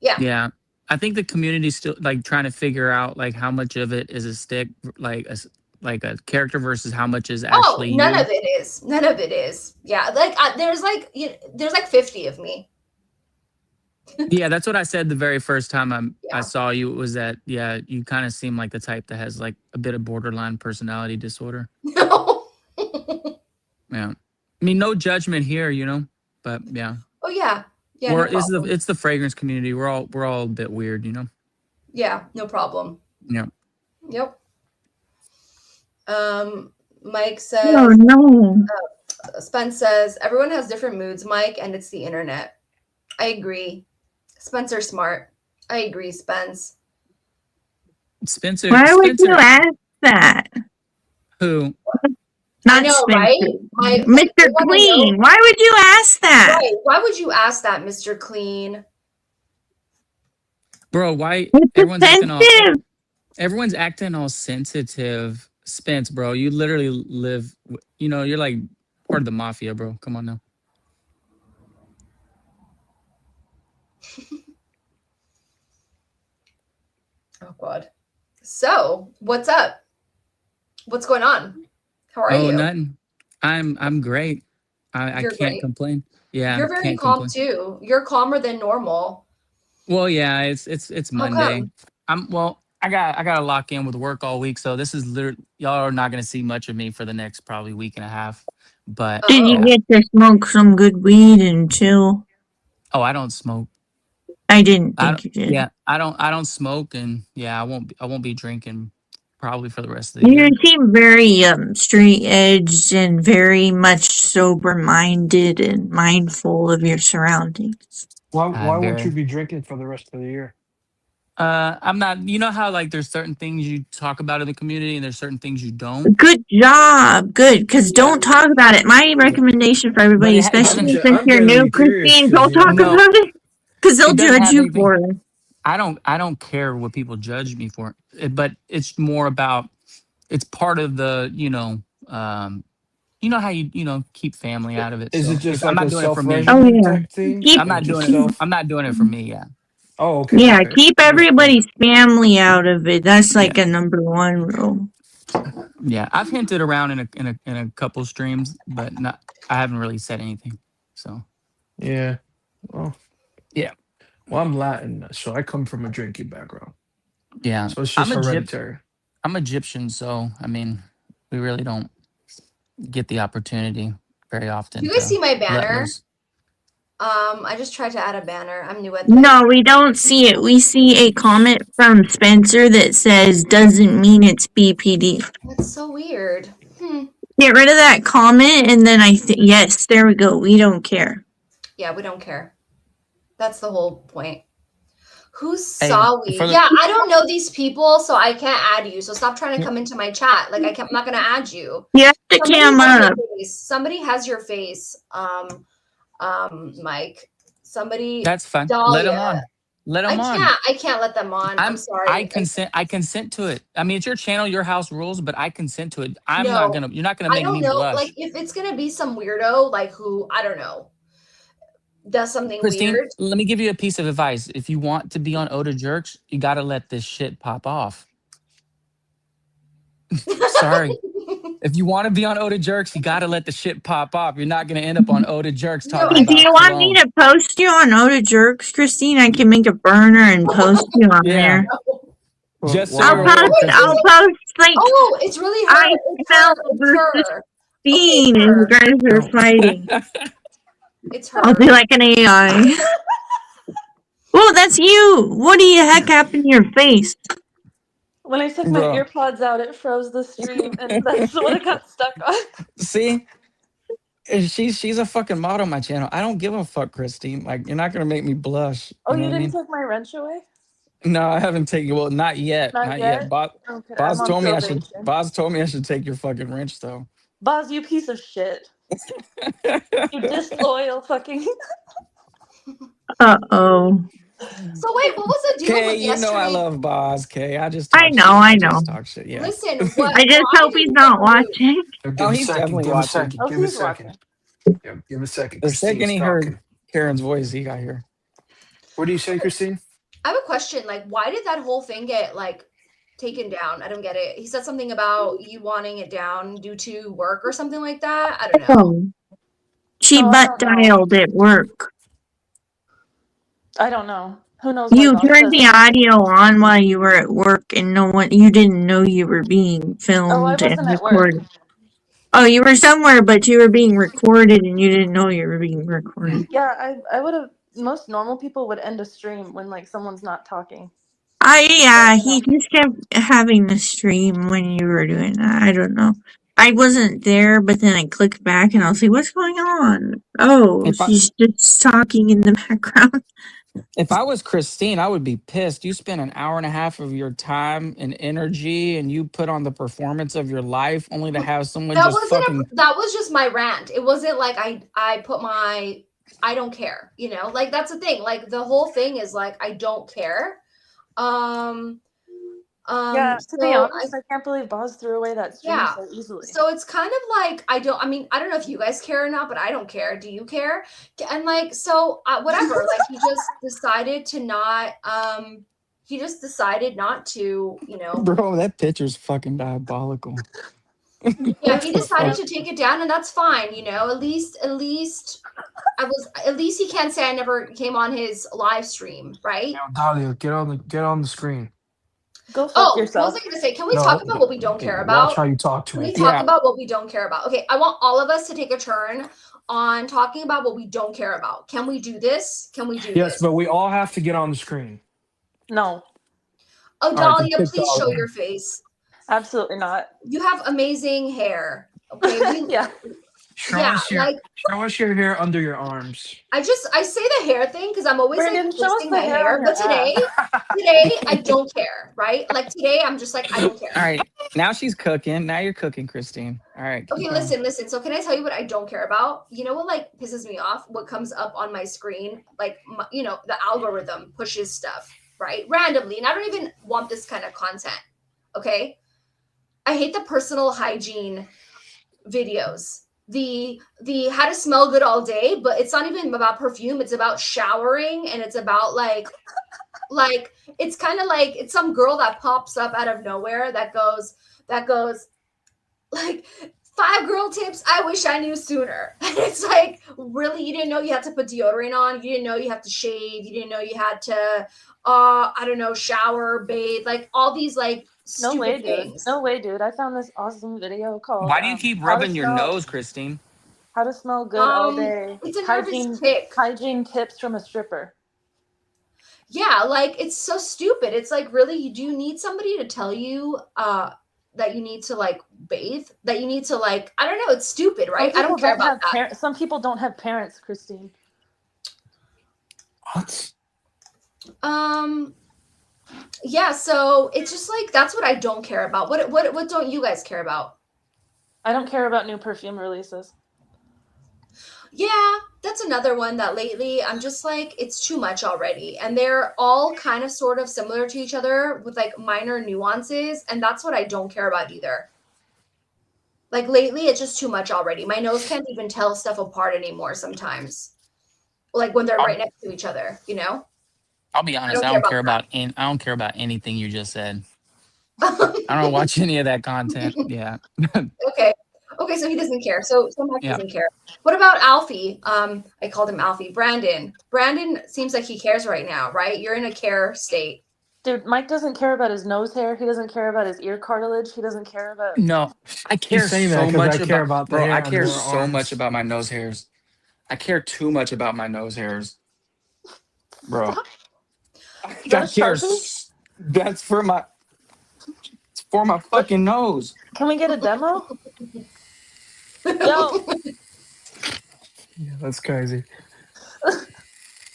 Yeah. Yeah. I think the community's still like trying to figure out like how much of it is a stick, like a character versus how much is actually None you. of it is. None of it is. Yeah, like there's like 50 of me. Yeah, that's what I said the very first time I Yeah. saw you, was that, yeah, you kind of seem like the type that has like a bit of borderline personality disorder. No. Yeah. I mean, no judgment here, but yeah. Oh yeah. Yeah. No problem. It's the fragrance community. We're all a bit weird, Yeah, no problem. Yeah. Yep. Mike says, Oh no. Spence says, everyone has different moods, Mike, and it's the internet. I agree. Spencer smart. I agree, Spence. Spencer. Why would you ask that? Who? Not I know, Spencer. right? Mr. Clean. Why would you ask that? Right. Why would you ask that, Mr. Clean? Bro, why It's everyone's acting all sensitive? Spence, bro, you literally live, you're like part of the mafia, bro. Come on now. Oh God. So, what's up? What's going on? How are you? Nothing. I'm great. I can't great. complain. Yeah, You're very can't calm complain. too. You're calmer than normal. Well, yeah, it's How Monday. come? I got to lock in with work all week, so this is literally, y'all are not gonna see much of me for the next probably week and a half. But Did you Oh. get to smoke some good weed and chill? oh, I don't smoke. I didn't think you did. Yeah, I don't smoke, and yeah, I won't be drinking probably for the rest of the You year. seem very straight edged and very much sober minded and mindful of your surroundings. Why won't very- you be drinking for the rest of the year? I'm not. You know how like there's certain things you talk about in the community, and there's certain things you don't. Good job. Good. Because don't talk about it. My recommendation for everybody, But it especially doesn't- since I'm you're new, genuinely curious, Christine, 'cause, don't talk No. about it. Because they'll It doesn't judge have you anything- for it. I don't care what people judge me for, but it's more about, it's part of the, how you keep family out of it. Is so it just I'm like not a doing it for me. Oh, self-measurement yeah. type thing? Keep- I'm not Just doing it. self- I'm not doing it for me. Yeah. Oh, okay. Yeah, okay. keep That's cool. everybody's family out of it. That's like a number one rule. Yeah. I've hinted around in a couple streams, but I haven't really said anything. So Yeah. Well. Yeah. Well, I'm Latin, so I come from a drinking background. yeah, So it's just hereditary. I'm Egyptian, so I mean, we really don't get the opportunity very often. Do you guys see my let banner? loose. I just tried to add a banner. I'm new at this. No, we don't see it. We see a comment from Spencer that says doesn't mean it's BPD. That's so weird. Get rid of that comment and then yes, there we go. We don't care. Yeah, we don't care. That's the whole point. Who's Hey, Sawi? for the- Yeah, I don't know these people, so I can't add you. So stop trying to come into my chat. Like I'm not gonna add you. You have to Somebody cam has your up. face. Somebody has your face. Mike. Somebody. That's fine. Let them Dahlia. on. Let them on. I can't let them on. I'm sorry. I consent to it. I mean, it's your channel, your house rules, but I consent to it. No, You're not gonna I make don't me know. blush. Like if it's gonna be some weirdo, like who I don't know, does something Christine, weird. let me give you a piece of advice. If you want to be on Oda Jerks, you gotta let this shit pop off. Sorry. If you want to be on Oda Jerks, you got to let the shit pop up. You're not going to end up on Oda Jerks No, talking Hey, do about you want me cologne. to post you on Oda Jerks, Christine? I can make a burner and post you on Yeah. there. Just so I'll you're Wait, aware, post. who is I'll Christine. post like Oh, it's really her. I It's smell her. It's versus her. Okay, Fiend, it's and you her. guys are No. fighting. It's I'll her. be like an AI. Oh, that's you. What the heck happened to your face? When I took my Bro. earpods out, it froze the stream, and that's what it got stuck on. See? She's a fucking mod on my channel. I don't give a fuck, Christine. Like, you're not going to make me blush. Oh, You know you what I didn't mean? take my wrench away? No, I haven't taken. Well, not yet. Not Not yet. yet? Okay, I'm Boz on told me I should. probation. Boz told me I should take your fucking wrench, though. Boz, you piece of shit. You disloyal fucking. Uh-oh. So wait, what was the deal Kay, with you know I yesterday? love Boz. Kay, I just I talk know, shit. I I know. just talk shit. Yeah. Listen, what? I just Why hope did he's you not ever leave? watching. Give Oh, a he's second. definitely Give a watching. second. Oh, Give a he's second. watching. Yeah, give a second. The second Christine's he talking. heard Karen's voice, he got here. What do you say, Christine? I have a question. Like, why did that whole thing get like taken down? I don't get it. He said something about you wanting it down due to work or something like that. I don't know. Oh. She Oh, I butt don't know. dialed at work. I don't know. Who knows why You Boz turned does the that? audio on while you were at work and you didn't know you were being Oh, I filmed and wasn't at work. recorded. Oh, you were somewhere, but you were being recorded and you didn't know you were being recorded. Yeah, I would have. Most normal people would end a stream when like someone's not talking. Yeah, But, you he know. just kept having the stream when you were doing that. I don't know. I wasn't there, but then I clicked back and I was like, what's going on? Oh, If I she's just talking in the background. if I was Christine, I would be pissed. You spent an hour and a half of your time and energy, and you put on the performance of your life, only to have someone That just wasn't fucking. that was just my rant. It wasn't like I put my I don't care, you know? Like that's the thing. Like the whole thing is like I don't care. Yeah, to be So honest, I can't believe Boz threw away that stream yeah. so easily. So it's kind of like I don't know if you guys care or not, but I don't care. Do you care? And like so whatever. Like he just decided to not you know. Bro, that picture's fucking diabolical. Yeah, he decided to take it down, and that's fine, you know. At least he can't say I never came on his live stream, right? Yo, Dahlia, get on the screen. Go fuck Oh, what yourself. was I gonna say? Can we No, talk about what we don't care Watch about? how you talk to Can we me. talk Yeah. about what we don't care about? Okay, I want all of us to take a turn on talking about what we don't care about. Can we do this? Can we do Yes, this? but we all have to get on the screen. No, Oh, right, Dahlia, then pick please show Dahlia. your face. absolutely not. You have amazing hair. Okay, Yeah. Show yeah, us your like show us your hair under your arms. I say the hair thing because I'm always Brandon, like show us posting the my hair hair, on but your today I don't care, right? Like today I'm just like I don't care. All right, now she's cooking. Now you're cooking, Christine. All right. keep Okay, going. listen. So can I tell you what I don't care about? You know what like pisses me off? What comes up on my screen? Like you know, the algorithm pushes stuff, right? Randomly, and I don't even want this kind of content. Okay? I hate the personal hygiene videos. The how to smell good all day, but it's not even about perfume, it's about showering, and it's about like it's kind of like it's some girl that pops up out of nowhere that goes like 5 girl tips I wish I knew sooner. And it's like, really, you didn't know you had to put deodorant on, you didn't know you have to shave, you didn't know you had to I don't know, shower, bathe, like all these like No stupid way, dude. things. No way, dude. I found this awesome video called Why do you keep How to rubbing your Smell- nose, Christine? How to Smell Good All Day. It's a nervous Hygiene, tick. hygiene tips from a stripper. Yeah, like it's so stupid. It's like, really, you do need somebody to tell you that you need to like bathe, that you need to like, I don't know, it's stupid, right? I don't care about that. Some people don't have parents, Christine. What? Yeah, so it's just like that's what I don't care about. What don't you guys care about? I don't care about new perfume releases. Yeah, that's another one that lately I'm just like, it's too much already. And they're all kind of sort of similar to each other with like minor nuances. And that's what I don't care about either. Like lately, it's just too much already. My nose can't even tell stuff apart anymore sometimes. Like when they're right next to each other, you know? I'll be honest. don't I care don't care about about I don't care about anything you just said. I don't watch any of that content. Yeah. Okay. Okay, so he doesn't care. So Max Yeah. doesn't care. What about Alfie? I called him Alfie. Brandon. Brandon seems like he cares right now, right? You're in a care state. Dude, Mike doesn't care about his nose hair. He doesn't care about his ear cartilage. He doesn't care about. No, I care He's saying that so because I much care about, about the bro. I hair under care her so much arms. about my nose hairs. I care too much about my nose hairs, bro. Is I that a care. Sharpie? That's for my. It's for my fucking nose. Can we get a demo? Yo, Yeah, that's crazy.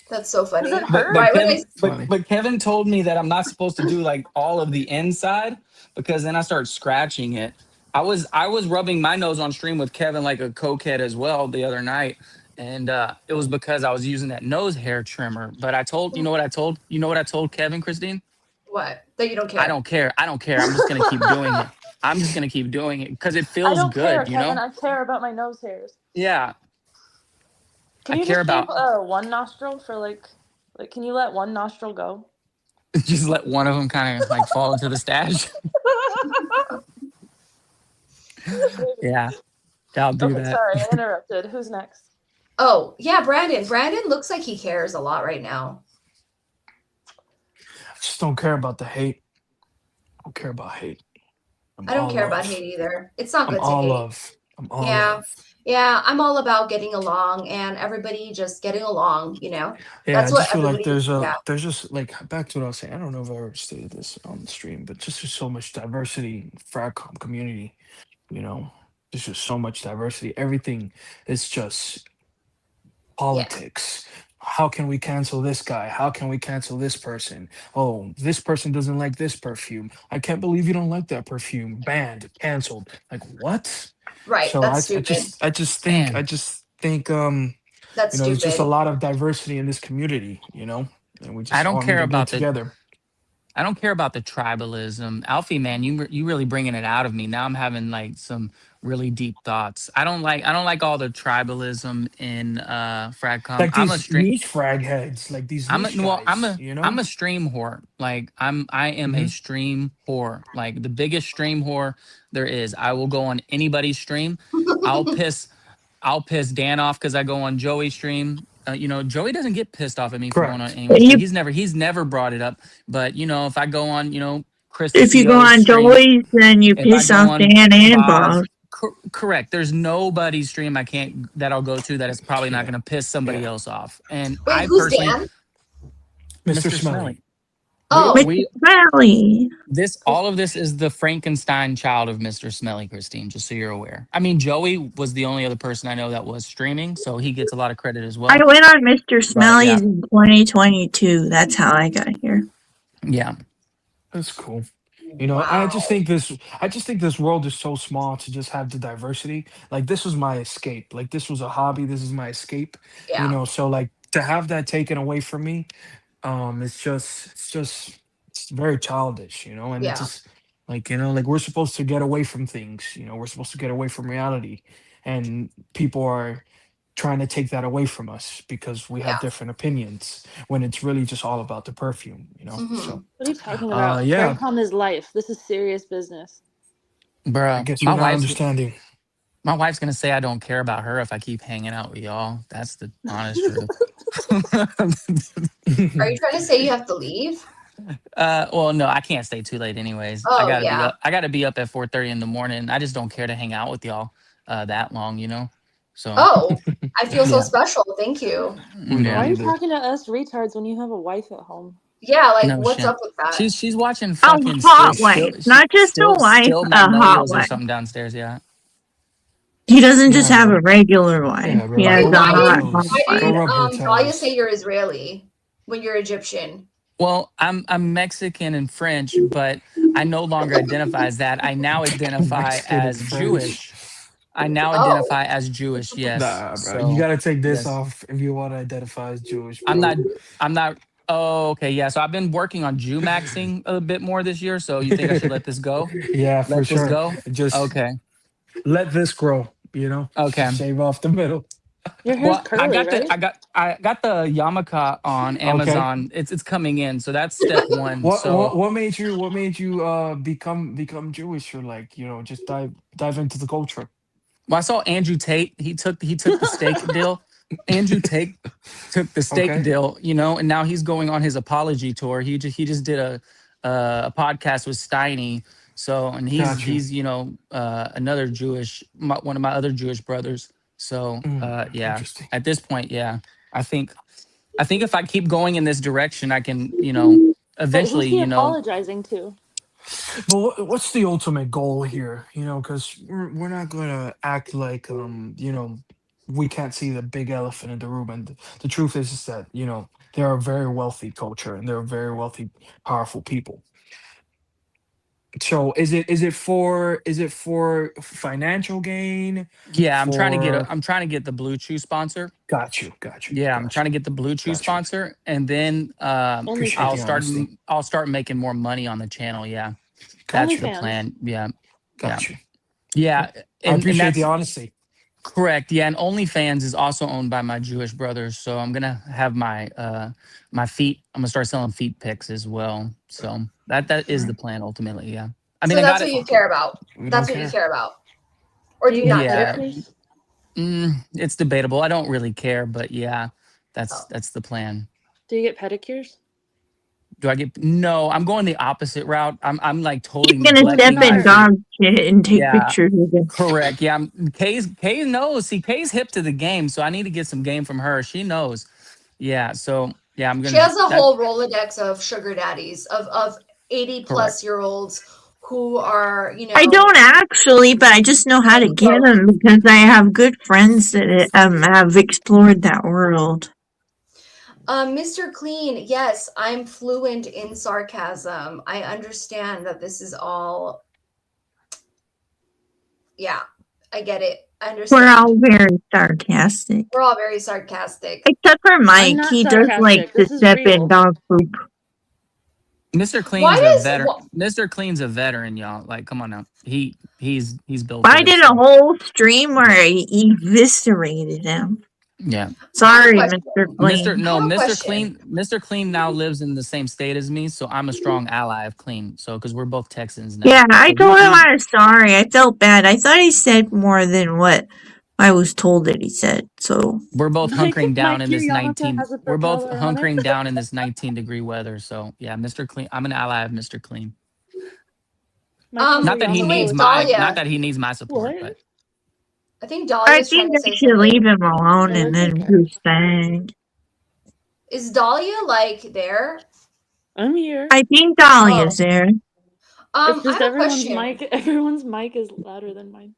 That's so funny. does it But hurt? Why would Kevin, I? Funny. but Kevin told me that I'm not supposed to do like all of the inside because then I start scratching it. I was rubbing my nose on stream with Kevin like a cokehead as well the other night, and it was because I was using that nose hair trimmer. But I told you know what I told Kevin, Christine. What? That you don't care. I don't care. I don't care. I'm just gonna keep doing it. I'm just gonna keep doing it because it I feels don't care, good. You Kevin. know? I care about my nose hairs. Yeah. Can I you care just give about one nostril for like, can you let one nostril go? just let one of them kind of like fall into the stash. Yeah. I'll do Okay, that. sorry, I interrupted. Who's next? Oh, yeah, Brandon. Brandon looks like he cares a lot right now. I just don't care about the hate. I don't care about hate. I don't all care about love. hate either. It's not I'm good to all hate. love. I'm all Yeah. love. Yeah, I'm all about getting along and everybody just getting along, you know? Yeah, That's I what just feel like everybody, there's just like back to what I was saying. I don't know if I ever stated this on the stream, but just there's so much diversity in the Fragcom community. You know, there's just so much diversity. Everything is just politics. How can we cancel this guy? How can we cancel this person? Oh, this person doesn't like this perfume. I can't believe you don't like that perfume. Banned, canceled. Like what? right, So that's stupid. I just think Man. That's there's just a stupid. lot of diversity in this community, and we I just don't all care need to about get the together. I don't care about the tribalism. Alfie, man, you really bringing it out of me. Now I'm having like some really deep thoughts. I don't like all the tribalism in Fragcom. Like these niche frag heads, like these niche guys, I'm a stream whore. Like I am a Mhm. stream whore. Like the biggest stream whore there is. I will go on anybody's stream. I'll piss I'll piss Dan off because I go on Joey's stream. Joey doesn't get pissed off at me for going on Correct. anyone's stream. You, He's never brought it up. But if I go on, Chris the if you go CEO's on stream, Joey's, then you if I piss go off on Dan and Boz, Bob. correct. There's nobody's stream that I'll go to that is probably not Yeah. going to piss somebody Yeah. else off. And Wait, I who's personally, Dan? Mr. Smelly. Oh, we Valley. all of this is the Frankenstein child of Mr. Smelly, Christine, just so you're aware. I mean, Joey was the only other person I know that was streaming, so he gets a lot of credit as I well. went on Mr. But Smelly's yeah, in 2022. That's how I got here. yeah. That's cool. wow. I just think this world is so small to just have the diversity. Like this was my escape. Like this was a hobby. This is my escape. Yeah. So like to have that taken away from me, it's very childish, and Yeah. it's just like we're supposed to get away from things, we're supposed to get away from reality, and people are trying to take that away from us because we have Yeah. different opinions when it's really just all about the perfume, Mhm. so What are you talking about? yeah, Fragcom is life. This is serious business. I Bruh, guess you're not understanding. my wife's gonna say I don't care about her if I keep hanging out with y'all. That's the honest truth. Are you trying to say you have to leave? Well, no, I can't stay too late anyways. Oh, I gotta be yeah. up. I gotta be up at 4:30 in the morning. I just don't care to hang out with y'all that long, So Oh, I feel so Yeah. special. Thank you. We yeah. Why are you either. talking to us retards when you have a wife at home? Yeah, like No what's shit. up with that? She's watching A fucking hot wife. Not just a wife, still a hot Magnolias or wife. something downstairs. Yeah. He doesn't just Yeah, have bro. a regular wife. Yeah, bro. He has Go a rub her hot toes. wife. Why Go did rub her Talia toes. say you're Israeli when you're Egyptian? Well, I'm Mexican and French, but I no longer identify as that. I now identify Mexican and as French. Jewish. I now Oh. identify as Jewish. Yes. Nah, bro. So You gotta take this yes. off if you want to identify as Jewish, I'm bro. not. Oh, okay. Yeah. So I've been working on Jew maxing a bit more this year. So you think I should let this go? Yeah, for Let this sure. go? Just Okay. let this grow, Okay. Shave off the middle. Your hair's Well, curly, right? I got the yarmulke on Okay. Amazon. It's coming in, so that's step one. What So, what what made you become Jewish, or like, just dive into the culture? well, I saw Andrew Tate. He took the steak deal. Andrew Tate took the steak Okay. deal, and now he's going on his apology tour. He just did a podcast with Steiny. So, and he's Got you. he's another one of my other Jewish brothers. So, yeah, Interesting. at this point, yeah, I think I think if I keep going in this direction, I can, But who's eventually, he apologizing to? But what's the ultimate goal here? Because we're not gonna act like we can't see the big elephant in the room. And the truth is that they're a very wealthy culture, and they're very wealthy, powerful people. So is it for financial gain? yeah, For I'm trying to get the Blue Chew sponsor. got you, got you, Yeah, I'm got trying you, to get the Blue Chew got you. sponsor, and then Appreciate OnlyFans. the honesty. I'll start making more money on the channel. Yeah, Got that's you, the OnlyFans. plan. Yeah, yeah, got you. yeah, I and appreciate the that's honesty. correct. Yeah, and OnlyFans is also owned by my Jewish brothers, so I'm gonna have my feet. I'm gonna start selling feet pics as well. So that All is the right. plan ultimately. Yeah, I mean So I that's got what it. you Fuck it. care about. We don't That's what you care. care about. Or Do do you you get not Yeah, care? pedicures? it's debatable. I don't really care, but yeah, that's Oh. that's the plan. Do you get pedicures? Do I get no? I'm going the opposite route. I'm like He's totally gonna What's step neglecting my in not? feet. dog shit and take Yeah, pictures of it. correct. Yeah, Kay knows. See, Kay's hip to the game, so I need to get some game from her. She knows. Yeah, so yeah, I'm She gonna has a that whole Rolodex of sugar daddies, of 80 correct. plus year olds who are, I don't actually, but I just know how to getting get broke. them because I have good friends that have explored that world. Mr. Clean, yes, I'm fluent in sarcasm. I understand that this is all, yeah, I get it. I We're understand. all very sarcastic. We're all very sarcastic. Except for I'm Mike. not He does like sarcastic. to This is step in real. dog poop. Mr. Why Clean's a does veteran. wh- Mr. Clean's a veteran, y'all. Like, come on now. He's built for I this did a stuff. whole stream where I eviscerated him. Yeah. I have a Sorry, question. Mr. Mr. Clean. I No, have a Mr. question. Clean. Mr. Clean now lives in the same state as me, so I'm a strong ally of Clean. So because we're both Texans now, Yeah, I so we told him we I was sorry. I felt bad. I thought he said more than what I was told that he said. So we're both hunkering down Mike, in your this yarmulke 19. has a We're both propeller on it. hunkering down in this 19-degree weather. So yeah, Mr. Clean. I'm an ally of Mr. Clean. Mike, how's your Not that he So yarmulke needs wait, looking? Dahlia. my support, What? but I think I Dahlia's trying think to I say should leave something. him alone No, and it's then okay. Bruce sang. Is Dahlia like there? I'm here. I think Oh. Dahlia's there. It's I just have a question. everyone's mic is louder than mine.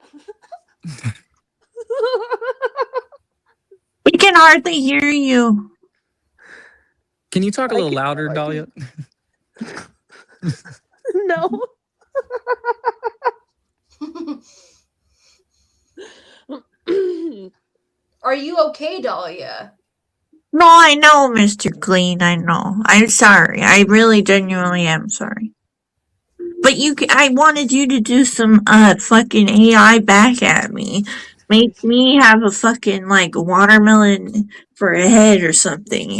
We can hardly hear you. can you talk a I little can louder, Dahlia? No. Are you okay, Dahlia? No, I know, Mr. Clean. I know. I'm sorry. I really genuinely am sorry. But I wanted you to do some fucking AI back at me. Make me have a fucking like watermelon for a head or something,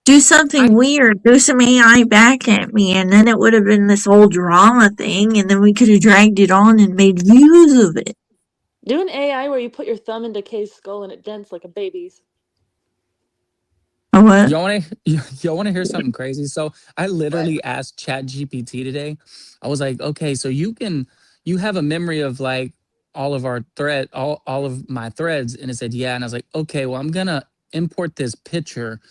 Do something weird. Do some AI back at me, and then it would have been this whole drama thing, and then we could have dragged it on and made views of it. Do an AI where you put your thumb into Kay's skull and it dents like a baby's. What? Y'all want to hear something crazy? So I literally asked ChatGPT today. I was like, okay, so you have a memory of like all of my threads, and it said yeah, and I was like, okay, well I'm gonna import this picture,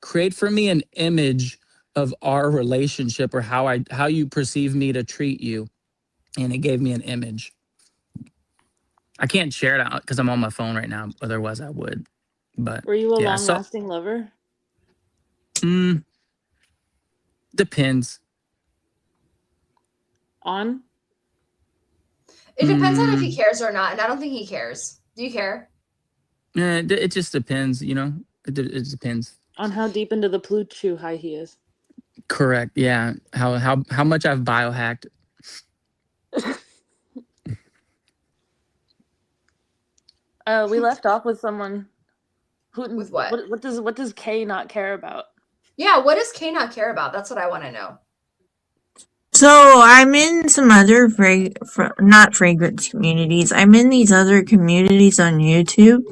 create for me an image of our relationship or how you perceive me to treat you, and it gave me an image. I can't share it out because I'm on my phone right now. Otherwise, I would. But Were you a yeah, so long-lasting lover? depends. On? It depends on if he Mm, cares or not, and I don't think he cares. Do you care? it just depends. It depends. On how deep into the Pluto high he is. Correct. Yeah. How much I've biohacked. We left off with someone who. With what? What does Kay not care about? Yeah, what does Kay not care about? That's what I want to know. So I'm in some other not fragrance communities. I'm in these other communities on YouTube,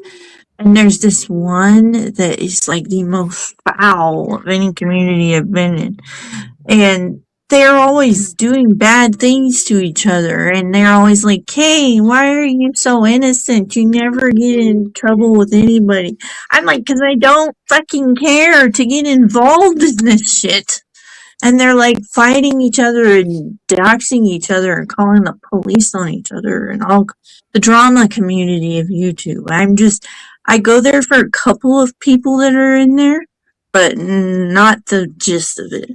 and there's this one that is like the most foul of any community I've been in, and they're always doing bad things to each other, and they're always like, "Hey, why are you so innocent? You never get in trouble with anybody." I'm like, "'Cause I don't fucking care to get involved in this shit." And they're like fighting each other and doxing each other and calling the police on each other and all the drama community of YouTube. I go there for a couple of people that are in there, but not the gist of it.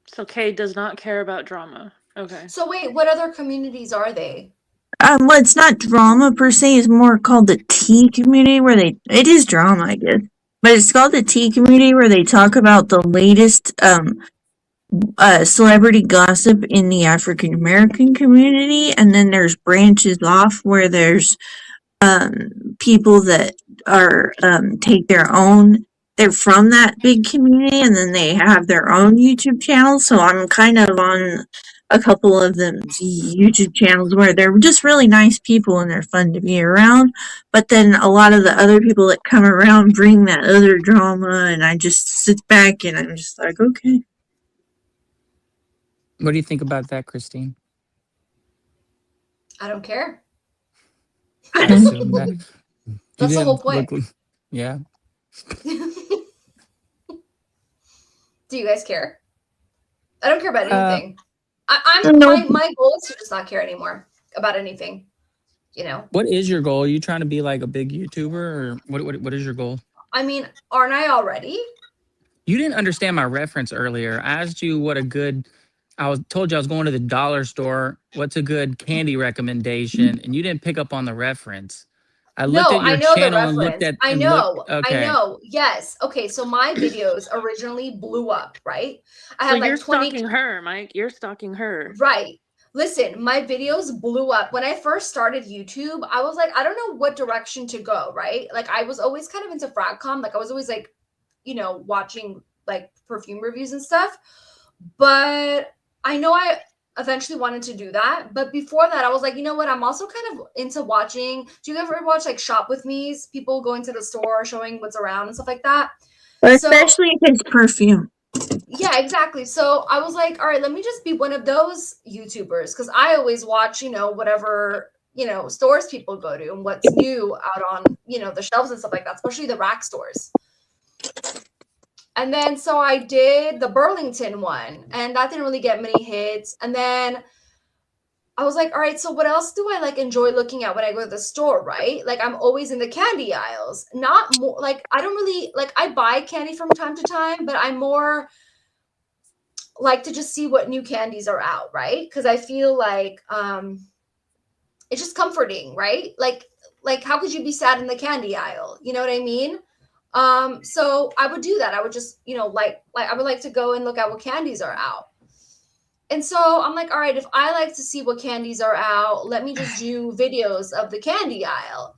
So Kay does not care about drama. Okay. So wait, what other communities are they? Well, it's not drama per se. It's more called the tea community where it is drama, I guess. But it's called the tea community where they talk about the latest, celebrity gossip in the African American community, and then there's branches off where there's people that are take their own. They're from that big community, and then they have their own YouTube channels. So I'm kind of on a couple of them YouTube channels where they're just really nice people and they're fun to be around. But then a lot of the other people that come around bring that other drama, and I just sit back and I'm just like, okay. What do you think about that, Christine? I don't care. I assume that. You That's the didn't whole point. Yeah. Do you guys care? I don't care about anything. Nope. My goal is to just not care anymore about anything. You know. What is your goal? Are you trying to be like a big YouTuber, or what is your goal? I mean, aren't I already? You didn't understand my reference earlier. I asked you what a good. Told you I was going to the dollar store. What's a good candy recommendation? And you didn't pick up on the reference. I looked at your channel and looked at. I know. Okay. I know. Yes. Okay. So my videos originally blew up, right? I had So like you're 20. stalking her, Mike. You're stalking her. Right. Listen, my videos blew up. When I first started YouTube, I was like, I don't know what direction to go, right? Like I was always kind of into FragCom. Like I was always like, watching like perfume reviews and stuff. But I know I eventually wanted to do that. But before that, I was like, you know what? I'm also kind of into watching. Do you ever watch like Shop With Me's? People going to the store, showing what's around and stuff like that. Especially if it's perfume. Yeah, exactly. So I was like, all right, let me just be one of those YouTubers, because I always watch, whatever, stores people go to and what's new out on, the shelves and stuff like that, especially the rack stores. And then so I did the Burlington one, and that didn't really get many hits. And then I was like, all right, so what else do I like enjoy looking at when I go to the store, right? Like I'm always in the candy aisles, not more like I don't really like I buy candy from time to time, but I'm more like to just see what new candies are out, right? Because I feel like it's just comforting, right? Like how could you be sad in the candy aisle? You know what I mean? So I would do that. I would just, like I would like to go and look at what candies are out. And so I'm like, all right, if I like to see what candies are out, let me just do videos of the candy aisle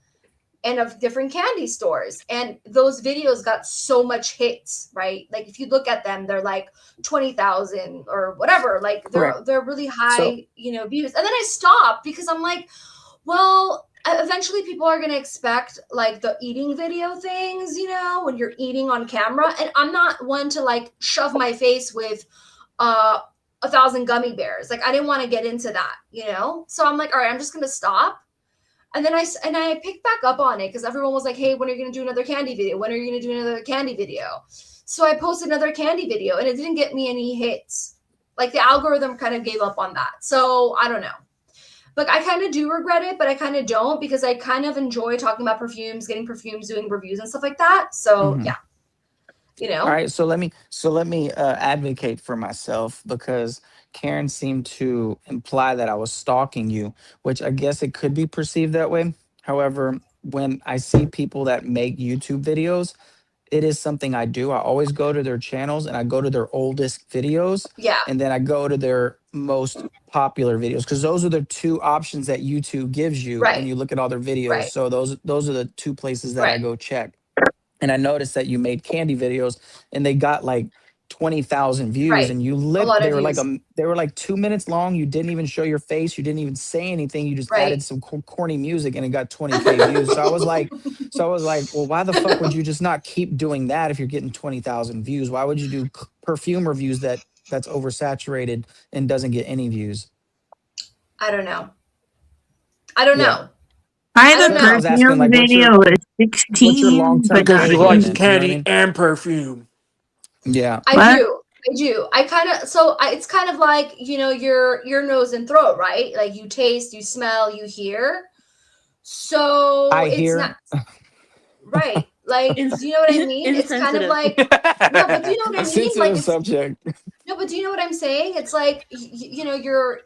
and of different candy stores. And those videos got so much hits, right? Like if you look at them, they're like 20,000 or whatever. Like they're really high, views. And then I stopped because I'm like, well, eventually people are going to expect like the eating video things, when you're eating on camera. And I'm not one to like shove my face with 1,000 gummy bears. Like I didn't want to get into that, So I'm like, all right, I'm just going to stop. And then I picked back up on it because everyone was like, hey, when are you going to do another candy video? When are you going to do another candy video? So I posted another candy video and it didn't get me any hits. Like the algorithm kind of gave up on that. So I don't know. But I kind of do regret it, but I kind of don't, because I kind of enjoy talking about perfumes, getting perfumes, doing reviews and stuff like that. So yeah, All right. So let me advocate for myself, because Karen seemed to imply that I was stalking you, which I guess it could be perceived that way. However, when I see people that make YouTube videos, it is something I do. I always go to their channels and I go to their oldest videos. Yeah. And then I go to their most popular videos, because those are the two options that YouTube gives you when Right, you look at all their videos. right, So those are the two places that I right, go check. And I noticed that you made candy videos and they got like 20,000 views, right. and A lot of they were like views. they were like 2 minutes long. You didn't even show your face. You didn't even say anything. You just Right. added some corny music and it got 20K views. So I was like, well, why the fuck would you just not keep doing that if you're getting 20,000 views? Why would you do perfume reviews that's oversaturated and doesn't get any views? I don't know. I don't Yeah. know. I I have don't a That's why I was know. asking, perfume like, video with what's your 16, long-term but Because not she strategy on likes it? views. You know what I candy mean? and perfume. Yeah. I What? do. I do. I kind of it's kind of like, you know, your nose and throat, right? Like you taste, you smell, you hear. So I it's not hear. right. Like, do you know what I mean? It's kind of Insensitive. like no, but do you know what A I mean? Like sensitive it's subject. no, but do you know what I'm saying? It's like you know, your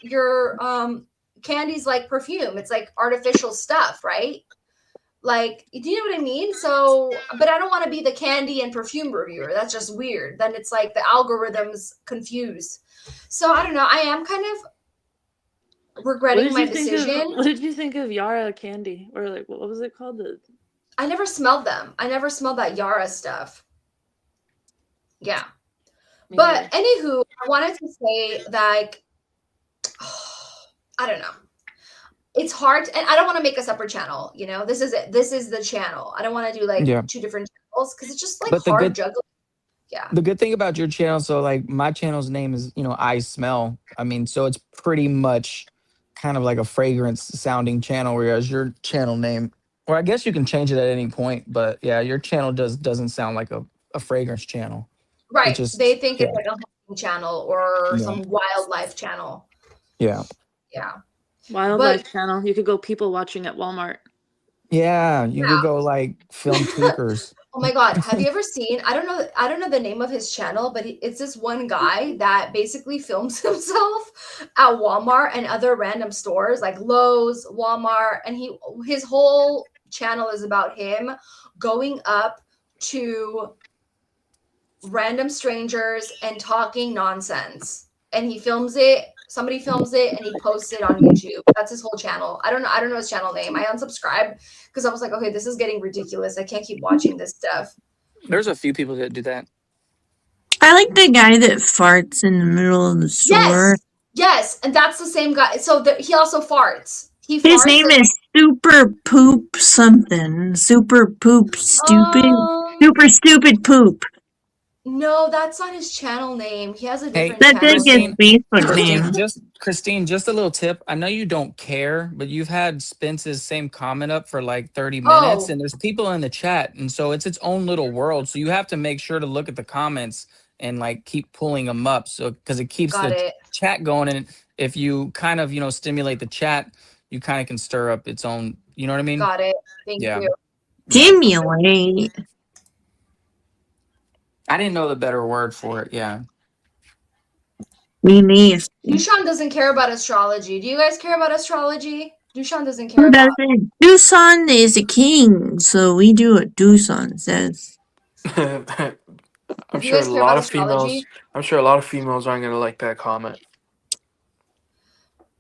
candy's like perfume. It's like artificial stuff, right? Like, do you know what I mean? So, but I don't want to be the candy and perfume reviewer. That's just weird. Then it's like the algorithms confused. So I don't know. I am kind of regretting my decision. What did you think of Yara candy? Or like what was it called? I never smelled them. I never smelled that Yara stuff. Yeah. But anywho, I wanted to say that I don't know. It's hard, and I don't want to make a separate channel. You know, this is it. This is the channel. I don't want to do like Yeah. two different channels because it's just like But the hard good juggling. Yeah. the good thing about your channel, so like my channel's name is, I Smell. I mean, so it's pretty much kind of like a fragrance sounding channel, whereas your channel name, or I guess you can change it at any point, but yeah, your channel doesn't sound like a fragrance channel. It Right. They just think yeah, it's like a hunting channel or yeah, some wildlife channel. yeah. Yeah. Wildlife channel. You could go people watching at Walmart. Yeah, you could Yeah. go like film tweakers. Oh my God. Have you ever seen, I don't know the name of his channel, but it's this one guy that basically films himself at Walmart and other random stores like Lowe's, Walmart, and his whole channel is about him going up to random strangers and talking nonsense. And he films it. Somebody films it and he posts it on YouTube. That's his whole channel. I don't know his channel name. I unsubscribed because I was like, okay, this is getting ridiculous. I can't keep watching this stuff. There's a few people that do that. I like the guy that farts in the middle of the store. Yes, and that's the same guy. So he also farts. He farts. His name is Super Poop something. Super Poop Stupid. Super Stupid Poop. No, that's not his channel name. He has a Hey, different That's channel like his name. Facebook name. Christine, just a little tip. I know you don't care, but you've had Spence's same comment up for like 30 minutes, Oh, and there's people in the chat, and so it's its own little world. So you have to make sure to look at the comments and like keep pulling them up, so because it keeps got the it. chat going. And if you kind of stimulate the chat, you kind of can stir up its own. You know what I mean? Got it. Thank Yeah. you. Stimulate. I didn't know the better word for it. Yeah. We may. Dushan doesn't care about astrology. Do you guys care about astrology? Dushan doesn't care Who about. doesn't? Doosan is a king, so we do what Doosan says. I'm Do you sure guys a care lot about of females. astrology? I'm sure a lot of females aren't gonna like that comment.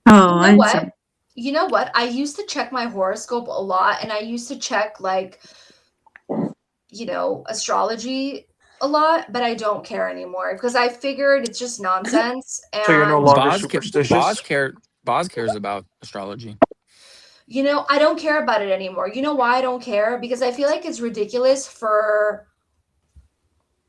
Oh, You know I see. what? You know what? I used to check my horoscope a lot, and I used to check like, astrology a lot, but I don't care anymore because I figured it's just nonsense. So you're no And longer Boz superstitious. cares about astrology. I don't care about it anymore. You know why I don't care? Because I feel like it's ridiculous for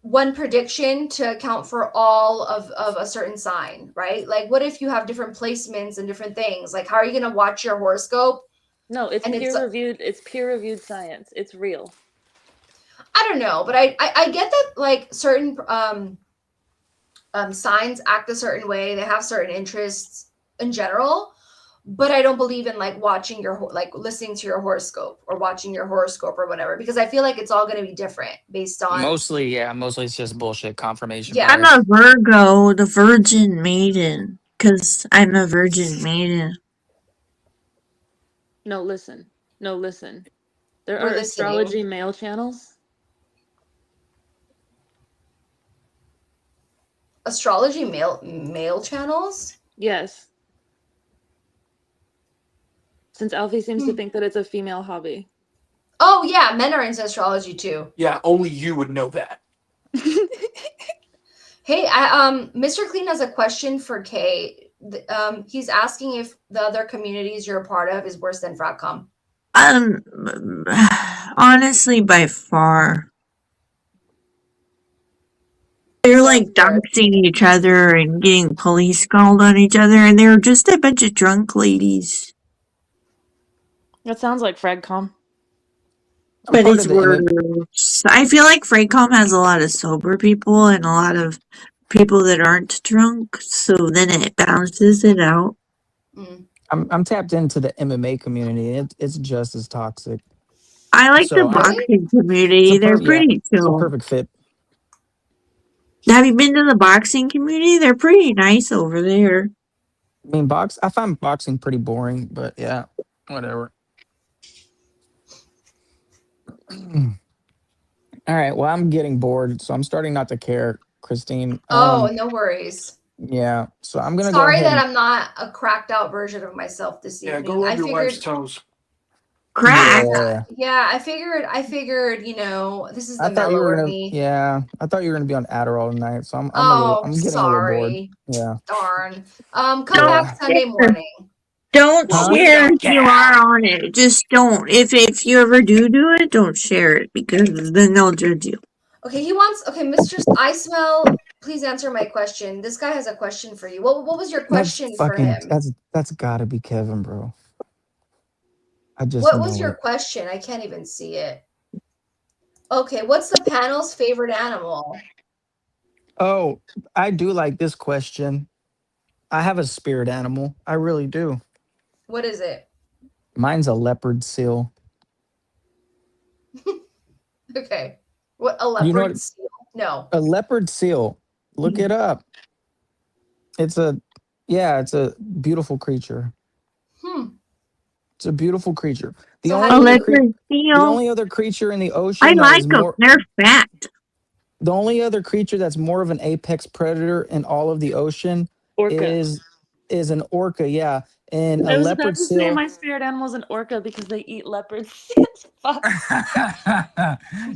one prediction to account for all of a certain sign, right? Like, what if you have different placements and different things? Like, how are you going to watch your horoscope? No, it's And it's- peer-reviewed. It's peer-reviewed science. It's real. I don't know, but I get that like certain signs act a certain way. They have certain interests in general, but I don't believe in like watching listening to your horoscope or watching your horoscope or whatever, because I feel like it's all going to be different based on. Mostly it's just bullshit confirmation. Yeah. I'm a Virgo, the Virgin Maiden, because I'm a Virgin Maiden. No, listen. There We're are listening. astrology male channels. Astrology male channels. Yes. Since Alfie seems to Hmm. think that it's a female hobby. Oh yeah, men are into astrology too. Yeah, only you would know that. Hey, Mr. Clean has a question for Kay. He's asking if the other communities you're a part of is worse than Fragcom. Honestly, by far. They're So like doxing each other and getting police called on each other, and they're just a bunch of drunk ladies. That sounds like Fragcom. I'm But part it's of the image. worse. I feel like Fraycom has a lot of sober people and a lot of people that aren't drunk, so then it balances it out. Mm. I'm tapped into the MMA community. It's just as toxic. I like the So Really? boxing community. They're yeah, pretty it's a chill. perfect fit. Have you been to the boxing community? They're pretty nice over there. I mean, I find boxing pretty boring, but yeah, whatever. All right. Well, I'm getting bored, so I'm starting not to care, Christine. Oh, no worries. Yeah. So I'm gonna go Sorry ahead that and I'm not a cracked out version of myself this Yeah, evening. go rub I your wife's figured toes. Crack. yeah, I figured, you know, this is I the thought you were mellower gonna. me. Yeah, I thought you were gonna be on Adderall tonight. So Oh, I'm getting a little bored. sorry. Yeah. Darn. Come Don't back Sunday morning. Don't Huh? We share don't if you care. are on it. Just don't. If you ever do it, don't share it because then they'll judge you. Okay, Mr. I Smell, please answer my question. This guy has a question for you. What was your question for him? That's gotta be Kevin, bro. I just What was know your it. question? I can't even see it. Okay, what's the panel's favorite animal? Oh, I do like this question. I have a spirit animal. I really do. What is it? Mine's a leopard seal. Okay. What, a You know leopard what? seal? No. A leopard seal. Look it up. It's a beautiful creature. Hmm. It's a beautiful creature. The So how only do other you Electric the seal. only other creature in the I ocean that is like them. more They're fat. the only other creature that's more of an apex predator in all of the ocean Orca. is an orca, yeah. And a I was about leopard to say seal. my spirit animal is an orca because they eat leopards. Fuck.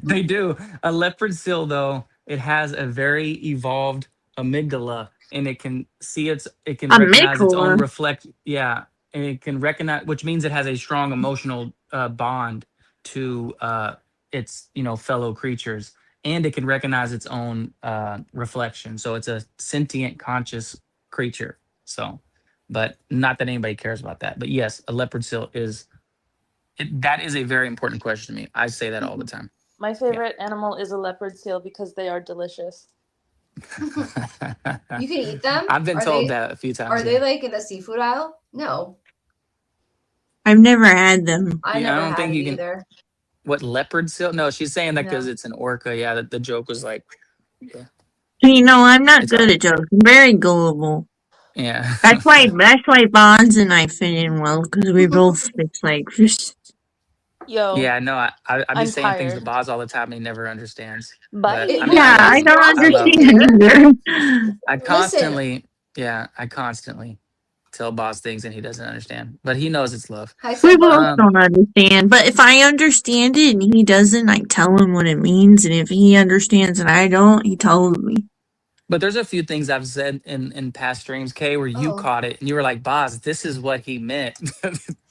They do. A leopard seal, though, it has a very evolved amygdala, and it can recognize its own Amygdala. reflect. Yeah, and it can recognize, which means it has a strong emotional bond to its fellow creatures, and it can recognize its own reflection. So it's a sentient, conscious creature. So, but not that anybody cares about that. But yes, a leopard seal that is a very important question to me. I say that all the time. My favorite animal is a leopard seal because they are delicious. You can eat them? I've been Are told they that a few times. are they like in the seafood aisle? No. I've never had them. I Yeah, I never don't had think it you can. either. What, leopard seal? No, she's saying that because No. it's an orca. Yeah, the joke was like, yeah, You know, I'm not it's good all at jokes. I'm very gullible. yeah. That's why Bonds and I fit in well because we both it's like Yo, Yeah, no, I be I'm saying things to tired. Boz all the time and he never understands. But Bye. I mean, I yeah, love I Is him. don't Bronx I love being him. understand fair? either. I Listen, constantly, yeah, I constantly tell Boz things and he doesn't understand, but he knows it's love. hi We Simba. both Um, don't understand, but if I understand it and he doesn't, I tell him what it means, and if he understands and I don't, he tells me. But there's a few things I've said in past streams, Kay, where you Oh. caught it and you were like, "Boz, this is what he meant.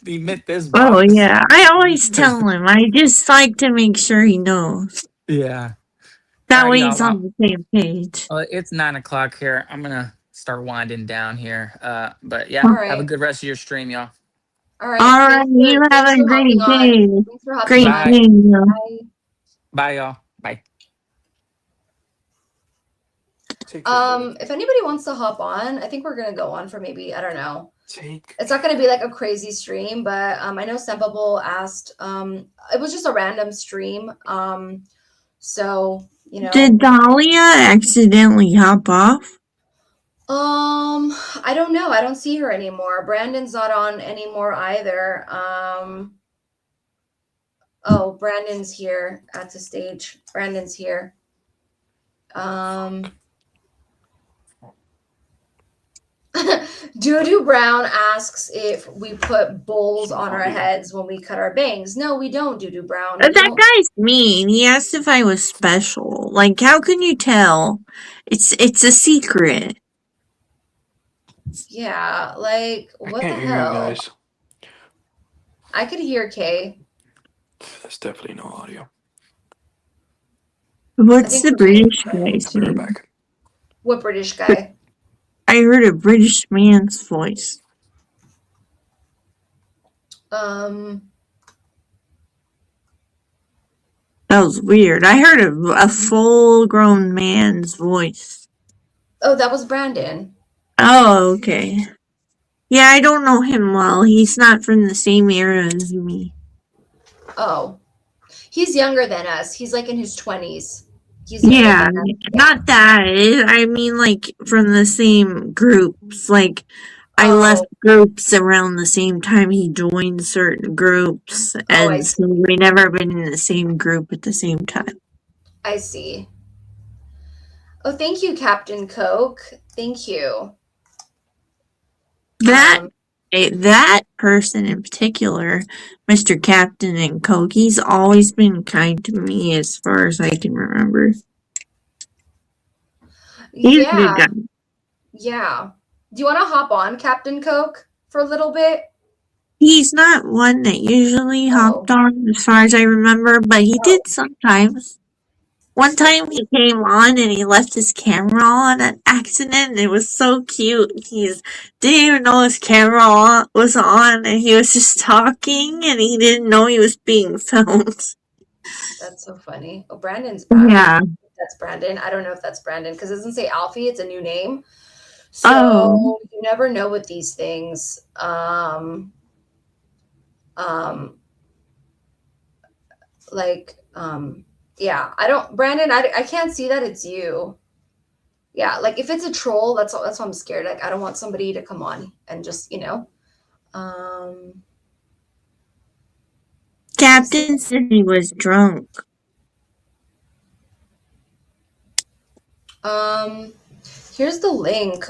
He meant this, Oh Boz." yeah, I always tell him. I just like to make sure he knows. Yeah. All That right, way he's y'all. on the same page. It's 9 o'clock here. I'm gonna start winding down here. But yeah, All have a right. good rest of your stream, y'all. All right. All right, you have Thanks a for hopping great on. day. Thanks for hopping Great on. Bye. day. Yeah. Bye. Bye, y'all. Bye. Take care, brother. If anybody wants to hop on, I think we're gonna go on for maybe, I don't know. Take. It's not gonna be like a crazy stream, but I know Sempable asked. It was just a random stream. So you know. Did Dahlia accidentally hop off? I don't know. I don't see her anymore. Brandon's not on anymore either. Oh, Brandon's here at the stage. Brandon's here. Doodoo Brown asks if we put bowls on our heads when we cut our bangs. No, we don't, Doodoo Brown. We That don't. guy's mean. He asked if I was special. Like, how can you tell? It's a secret. Yeah, like I what the can't hear you hell? guys. I could hear Kay. There's definitely no audio. What's think the we're British trying guy's I'll be right name? back. What British guy? I heard a British man's voice. Um, That was weird. I heard a full-grown man's voice. oh, that was Brandon. Oh, okay. Yeah, I don't know him well. He's not from the same era as me. Oh, he's younger than us. He's like in his 20s. He's younger Yeah, than us. not that. I mean, like, from the same groups. Like, I left Oh, groups around the same time he joined certain groups, oh, I and see. so we never been in the same group at the same time. I see. Oh, thank you, Captain Coke. Thank you. That Um, that person in particular, Mr. Captain and Coke, he's always been kind to me as far as I can remember. He's a good yeah, guy. yeah. Do you want to hop on, Captain Coke, for a little bit? He's not one that usually hopped Oh, on as far as I remember, but he oh, did sometimes. One time he came on and he left his camera on an accident and it was so cute. He's didn't even know his camera was on and he was just talking and he didn't know he was being filmed. that's so funny. Oh, Brandon's back. Yeah. That's Brandon. I don't know if that's Brandon because it doesn't say Alfie. It's a new name. Oh. So you never know with these things. Yeah, I don't, Brandon, I can't see that it's you. Yeah, like if it's a troll, that's why I'm scared. Like I don't want somebody to come on and just, Captain said he was drunk. Here's the link,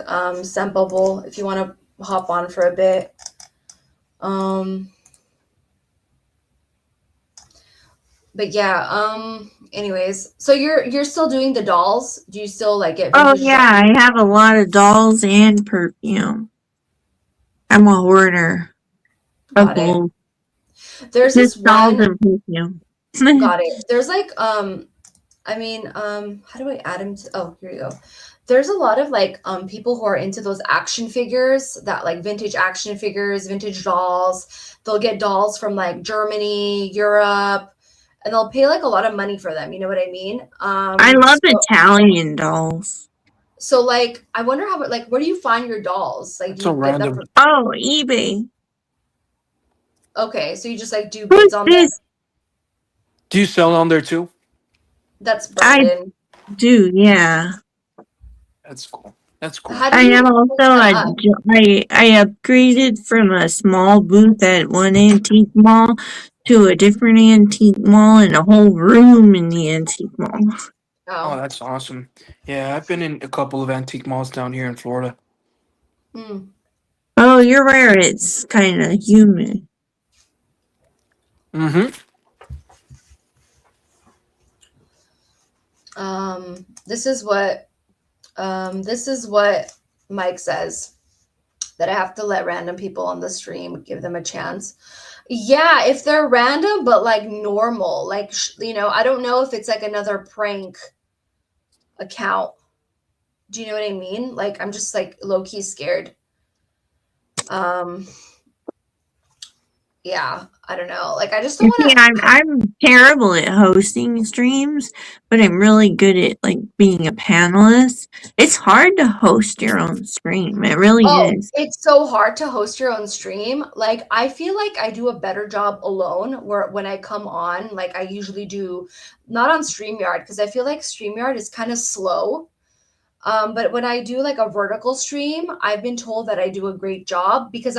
Sempable, if you want to hop on for a bit. But yeah, anyways, so you're still doing the dolls? Do you still like get Oh vintage yeah, I have a lot of dolls and perfume. I'm a hoarder of Got it. both. There's this Just dolls one. and perfume. Got it. There's like how do I add him to, oh, here you go. There's a lot of like people who are into those action figures, that like vintage action figures, vintage dolls. They'll get dolls from like Germany, Europe, and they'll pay like a lot of money for them. You know what I mean? I love Italian dolls. So like I wonder how, like, where do you find your dolls? Like, do So you get them random. from, Oh, eBay. okay, so you just like do Who's bids on them? this? Do you sell on there too? That's Brandon. Do, yeah. That's cool. That's cool. How do I you am post also them up? I upgraded from a small booth at one antique mall to a different antique mall and a whole room in the antique mall. Oh, Oh. that's awesome. Yeah, I've been in a couple of antique malls down here in Florida. Hmm. Oh, you're where it's kind of humid. Mm-hmm. This is what Mike says, that I have to let random people on the stream, give them a chance. Yeah, if they're random, but like normal, like, I don't know if it's like another prank account. Do you know what I mean? Like, I'm just like low-key scared. Yeah, I don't know. Like, I just don't want to. I'm terrible at hosting streams, but I'm really good at like being a panelist. It's hard to host your own stream. It really is. It's so hard to host your own stream. Like, I feel like I do a better job alone, where when I come on, like I usually do, not on StreamYard, because I feel like StreamYard is kind of slow. But when I do like a vertical stream, I've been told that I do a great job because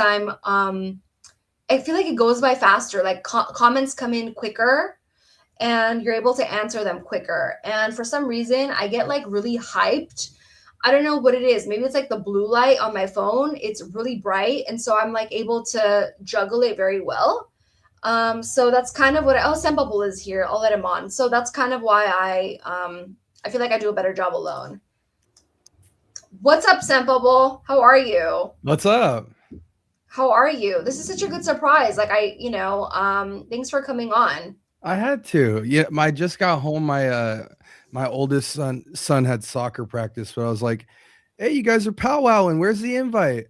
I feel like it goes by faster. Like comments come in quicker and you're able to answer them quicker. And for some reason, I get like really hyped I don't know what it is. Maybe it's like the blue light on my phone. It's really bright. And so I'm like able to juggle it very well. So that's kind of what Sempable is here. I'll let him on. So that's kind of why I feel like I do a better job alone. What's up, Sempable? How are you? What's up? How are you? This is such a good surprise. Like thanks for coming on. I had to. Yeah, I just got home. My oldest son had soccer practice, but I was like, "Hey, you guys are powwowing. Where's the invite?"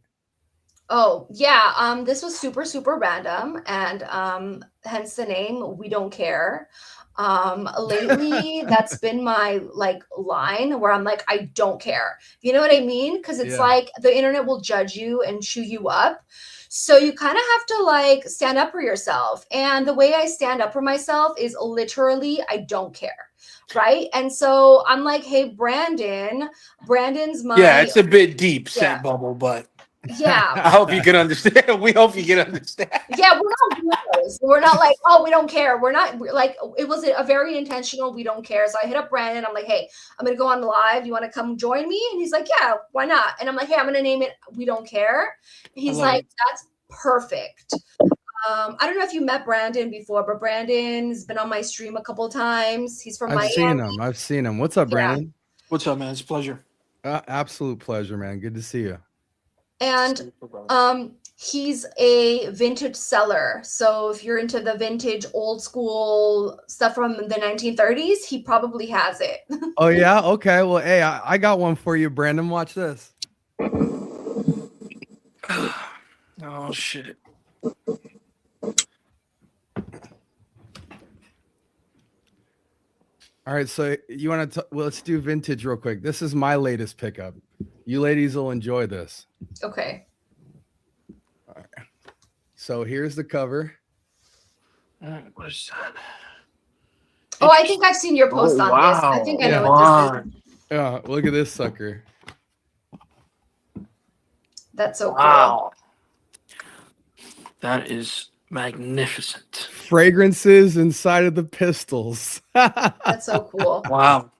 Oh, yeah. This was super, super random, and hence the name We Don't Care. Lately, that's been my like line where I'm like, I don't care. You know what I mean? Because it's Yeah. like the internet will judge you and chew you up. So you kind of have to like stand up for yourself. And the way I stand up for myself is literally, I don't care. Right. And so I'm like, hey, Brandon's my Yeah, it's a bit deep, Yeah. Scent Bubble, but yeah. I hope you can understand. We hope you can understand. Yeah, we're not weirdos. We're not like, oh, we don't care. We're like, it was a very intentional, we don't care. So I hit up Brandon. I'm like, hey, I'm going to go on live. You want to come join me? And he's like, yeah, why not? And I'm like, hey, I'm going to name it We Don't Care. He's love like, that's perfect. I don't know if you met Brandon before, but Brandon's been on my stream a couple times. He's from I've Miami. seen him. What's up, Yeah. Brandon? What's up, man? It's a pleasure. Absolute pleasure, man. Good to see you. And he's a vintage seller. So if you're into the vintage old school stuff from the 1930s, he probably has it. Oh yeah. Okay. Well, hey, I got one for you, Brandon. Watch this. Oh shit. All right. So you want to? Well, let's do vintage real quick. This is my latest pickup. You ladies will enjoy this. Okay. So here's the cover. What is that? Oh, I think I've seen your post on this. I think I know what this is. Yeah. Look at this sucker. That's so cool. Wow. That is magnificent. Fragrances inside of the pistols. That's so cool. Wow.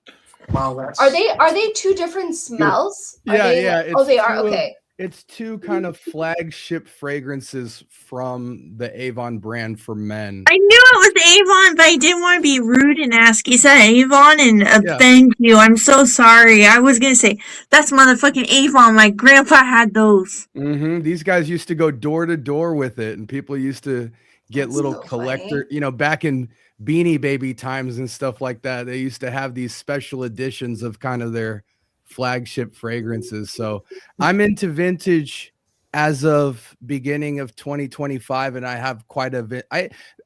Wow. That's... Are they two different smells? Yeah, they, yeah. Oh, they are. two of- Okay. It's two kind of flagship fragrances from the Avon brand for men. I knew it was Avon, but I didn't want to be rude and ask. You said Avon, and Yeah. thank you. I'm so sorry. I was gonna say that's motherfucking Avon. My grandpa had those. These guys used to go door to door with it, and people used to get That's little so collector, back in Beanie Baby times and stuff like that. They used to have these special editions of kind of their flagship fragrances. So I'm into vintage as of beginning of 2025, and I have quite a bit.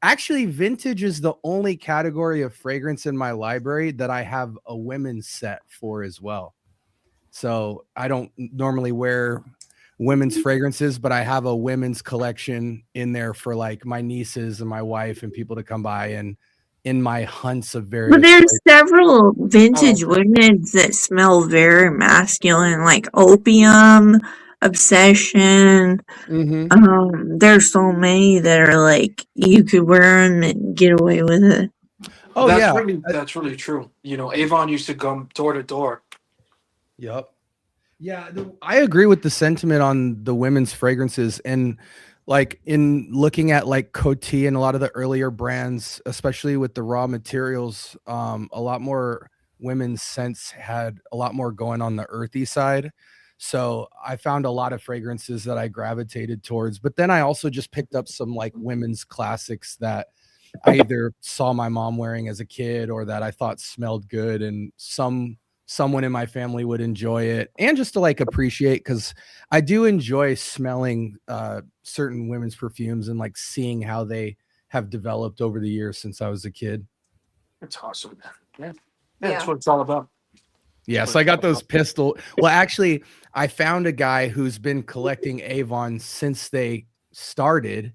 Vintage is the only category of fragrance in my library that I have a women's set for as well. So I don't normally wear women's fragrances, but I have a women's collection in there for like my nieces and my wife and people to come by, and in my hunts of various. But there's several vintage women that smell very masculine, like Opium, Obsession. There's so many that are like you could wear them and get away with it. Oh that's yeah, that's really true. Avon used to go door to door. Yep. Yeah, I agree with the sentiment on the women's fragrances, and like in looking at like Coty and a lot of the earlier brands, especially with the raw materials, a lot more women's scents had a lot more going on the earthy side. So I found a lot of fragrances that I gravitated towards, but then I also just picked up some like women's classics that I either saw my mom wearing as a kid or that I thought smelled good, and someone in my family would enjoy it, and just to like appreciate, because I do enjoy smelling certain women's perfumes and like seeing how they have developed over the years since I was a kid. It's awesome, man. Yeah. That's what it's all about. Yeah, so I got those pistol. Well, actually, I found a guy who's been collecting Avon since they started,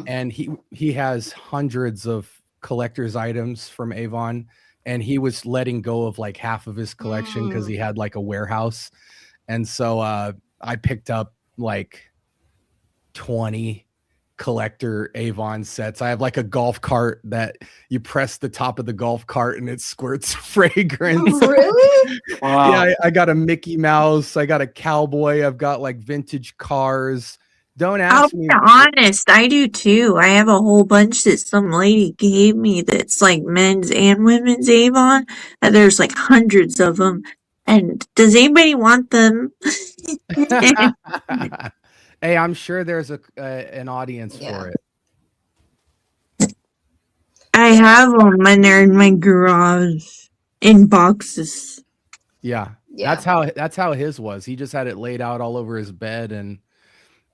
and he has hundreds of collector's items from Avon, and he was letting go of like half of his collection because he had like a warehouse. And so I picked up like 20 collector Avon sets. I have like a golf cart that you press the top of the golf cart and it squirts fragrance. Really? Wow. Yeah, I got a Mickey Mouse. I got a cowboy. I've got like vintage cars. Don't I'll ask be me. honest, I do too. I have a whole bunch that some lady gave me that's like men's and women's Avon. And there's like hundreds of them. And does anybody want them? Hey, I'm sure there's an audience Yeah. for it. I have them and they're in my garage in boxes. Yeah. Yeah. That's how his was. He just had it laid out all over his bed, and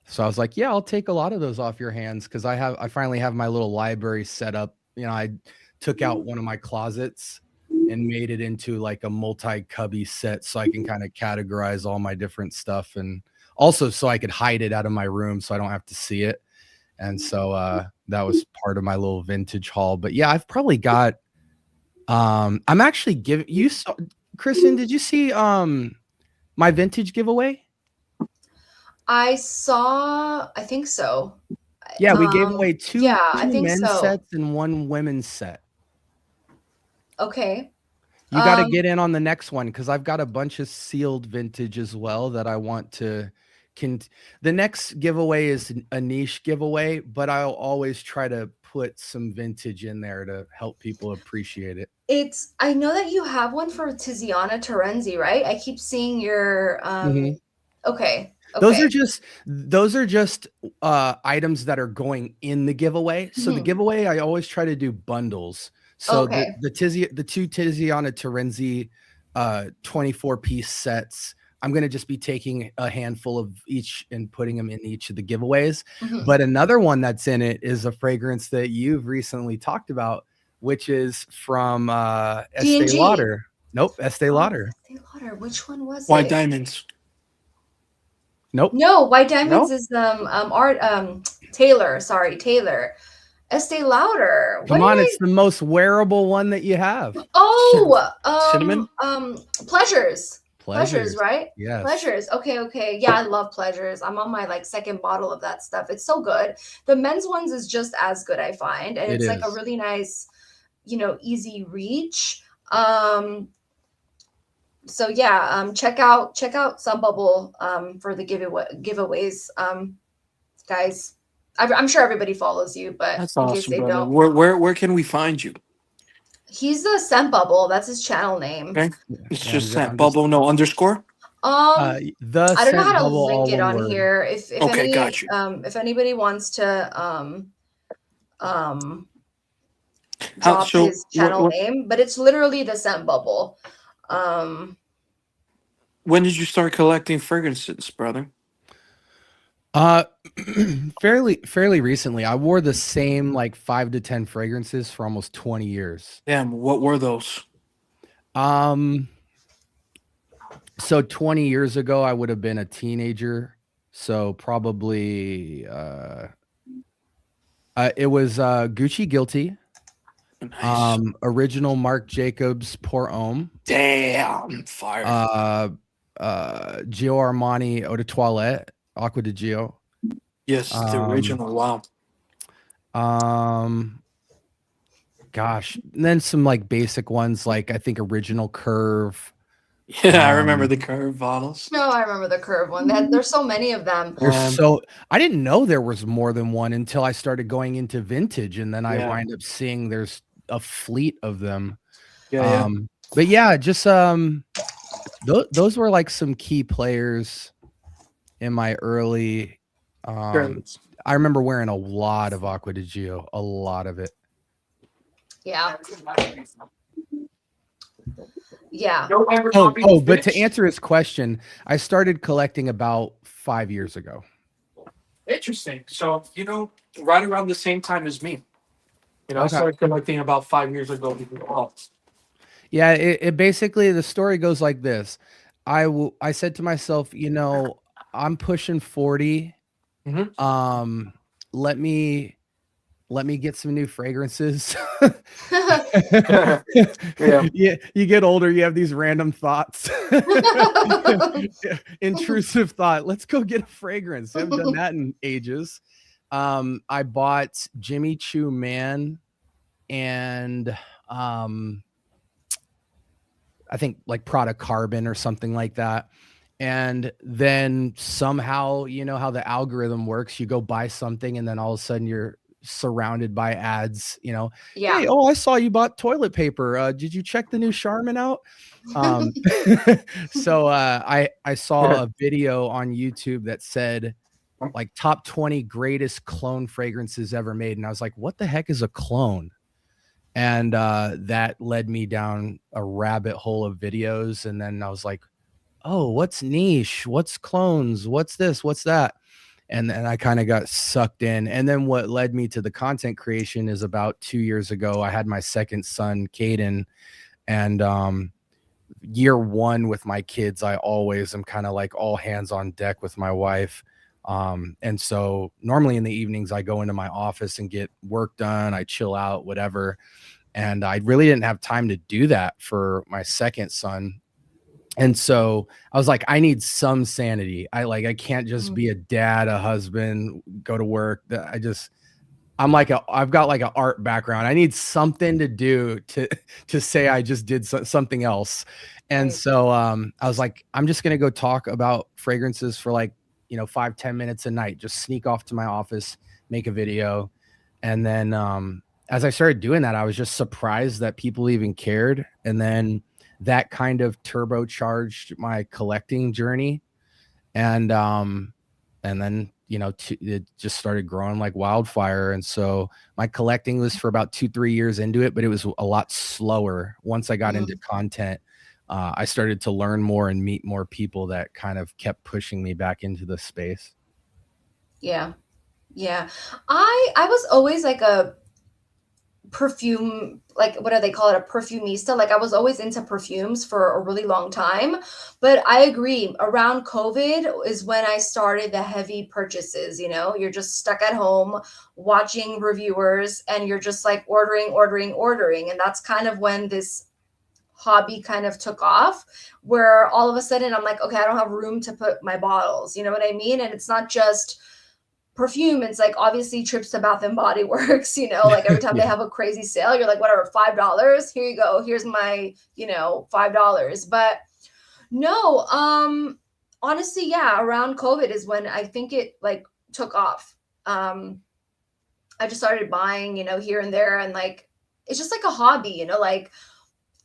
so I was like, yeah, I'll take a lot of those off your hands because I finally have my little library set up. You know, I took out one of my closets and made it into like a multi-cubby set so I can kind of categorize all my different stuff, and also so I could hide it out of my room so I don't have to see it. And so that was part of my little vintage haul. But yeah, I've probably got I'm actually giving you saw, Kristen, did you see my vintage giveaway? I think so. Yeah, we gave away two, yeah, I two think men's so. sets and one women's set. Okay. You got to get in on the next one because I've got a bunch of sealed vintage as well that I want to. The next giveaway is a niche giveaway, but I'll always try to put some vintage in there to help people appreciate it. I know that you have one for Tiziana Terenzi, right? I keep seeing your okay. Those are just items that are going in the giveaway. So the giveaway, I always try to do bundles. So the two Tiziana Terenzi 24-piece sets, I'm going to just be taking a handful of each and putting them in each of the giveaways. But another one that's in it is a fragrance that you've recently talked about, which is from Estee Lauder. Nope, Estee Lauder. Estee Lauder. Which one was it? White Diamonds. Nope. No, White Diamonds is Taylor. Sorry, Taylor. Estee Lauder. Come on, it's the most wearable one that you have. Oh, Cinnamon? Pleasures. Pleasures, right? Yes. Pleasures. Okay. Yeah, I love Pleasures. I'm on my like second bottle of that stuff. It's so good. The men's ones is just as good, I find. And it's like a really nice, easy reach. So yeah, check out Sun Bubble for the giveaways. Guys, I'm sure everybody follows you, but That's in case awesome, they brother. don't. Where can we find you? He's the Scent Bubble. That's his channel name. Okay. It's just Scent Bubble, no underscore. I don't know how to link it on word. here. If Okay, got you. If anybody wants to How- drop so his channel what- name, but it's literally the Scent Bubble. When did you start collecting fragrances, brother? Fairly recently. I wore the same like 5 to 10 fragrances for almost 20 years. Damn, what were those? So 20 years ago I would have been a teenager, so probably it was Gucci Guilty, Nice. original Marc Jacobs Pour Homme, Damn, fire. Gio Armani Eau de Toilette, Acqua di Gio. Yes, the original. Wow. Gosh, and then some like basic ones like I think Original Curve. Yeah, I remember the curved bottles. No, I remember the Curve one. There's so many of them. I didn't know there was more than one until I started going into vintage, and then I wind up seeing there's a fleet of them. Yeah. But yeah, just those were like some key players in my early. I remember wearing a lot of Acqua di Gio, a lot of it. Yeah. Yeah. Oh, but to answer his question, I started collecting about 5 years ago. Interesting. So, right around the same time as me. I started collecting about 5 years ago. Yeah, it basically, the story goes like this. I said to myself, I'm pushing 40. Let me get some new fragrances. Yeah, you get older, you have these random thoughts. Intrusive thought. Let's go get a fragrance. I haven't done that in ages. I bought Jimmy Choo Man and I think like Prada Carbon or something like that. And then somehow, you know how the algorithm works, you go buy something and then all of a sudden you're surrounded by ads, you know. Yeah. Hey, oh, I saw you bought toilet paper. Did you check the new Charmin out? Um, so I saw a video on YouTube that said like top 20 greatest clone fragrances ever made. And I was like, what the heck is a clone? And that led me down a rabbit hole of videos. And then I was like, oh, what's niche? What's clones? What's this? What's that? And then I kind of got sucked in. And then what led me to the content creation is about 2 years ago, I had my second son, Caden. And year one with my kids, I always am kind of like all hands on deck with my wife. And so normally in the evenings, I go into my office and get work done. I chill out, whatever. And I really didn't have time to do that for my second son. And so I was like, I need some sanity. I can't just be a dad, a husband, go to work. I've got like an art background. I need something to do to say I just did something else. And so I was like, I'm just going to go talk about fragrances for like, 5-10 minutes a night, just sneak off to my office, make a video. And then as I started doing that, I was just surprised that people even cared. And then that kind of turbocharged my collecting journey. And then, it just started growing like wildfire. And so my collecting was for about 2-3 years into it, but it was a lot slower. Once I got into content, I started to learn more and meet more people that kind of kept pushing me back into the space. Yeah. I was always like a perfume, like what do they call it, a perfumista. Like I was always into perfumes for a really long time. But I agree, around COVID is when I started the heavy purchases. You're just stuck at home watching reviewers and you're just like ordering. And that's kind of when this hobby kind of took off, where all of a sudden I'm like, okay, I don't have room to put my bottles, you know what I mean? And it's not just perfume, it's like obviously trips to Bath and Body Works, like every time they have a crazy sale, you're like, whatever, $5, here you go, here's my $5. But no, honestly, yeah, around COVID is when I think it like took off. I just started buying, here and there, and like it's just like a hobby, like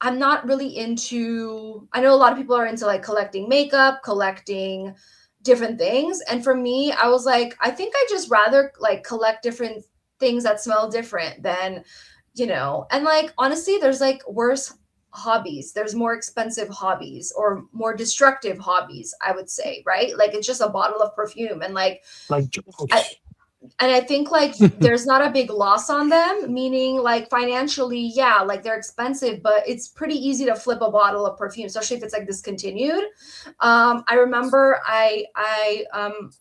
I'm not really into, I know a lot of people are into like collecting makeup, collecting different things. And for me, I was like, I think I just rather like collect different things that smell different than, and like, honestly, there's like worse hobbies. There's more expensive hobbies or more destructive hobbies, I would say, right? Like it's just a bottle of perfume and like I think like there's not a big loss on them, meaning like financially, yeah, like they're expensive, but it's pretty easy to flip a bottle of perfume, especially if it's like discontinued. I remember I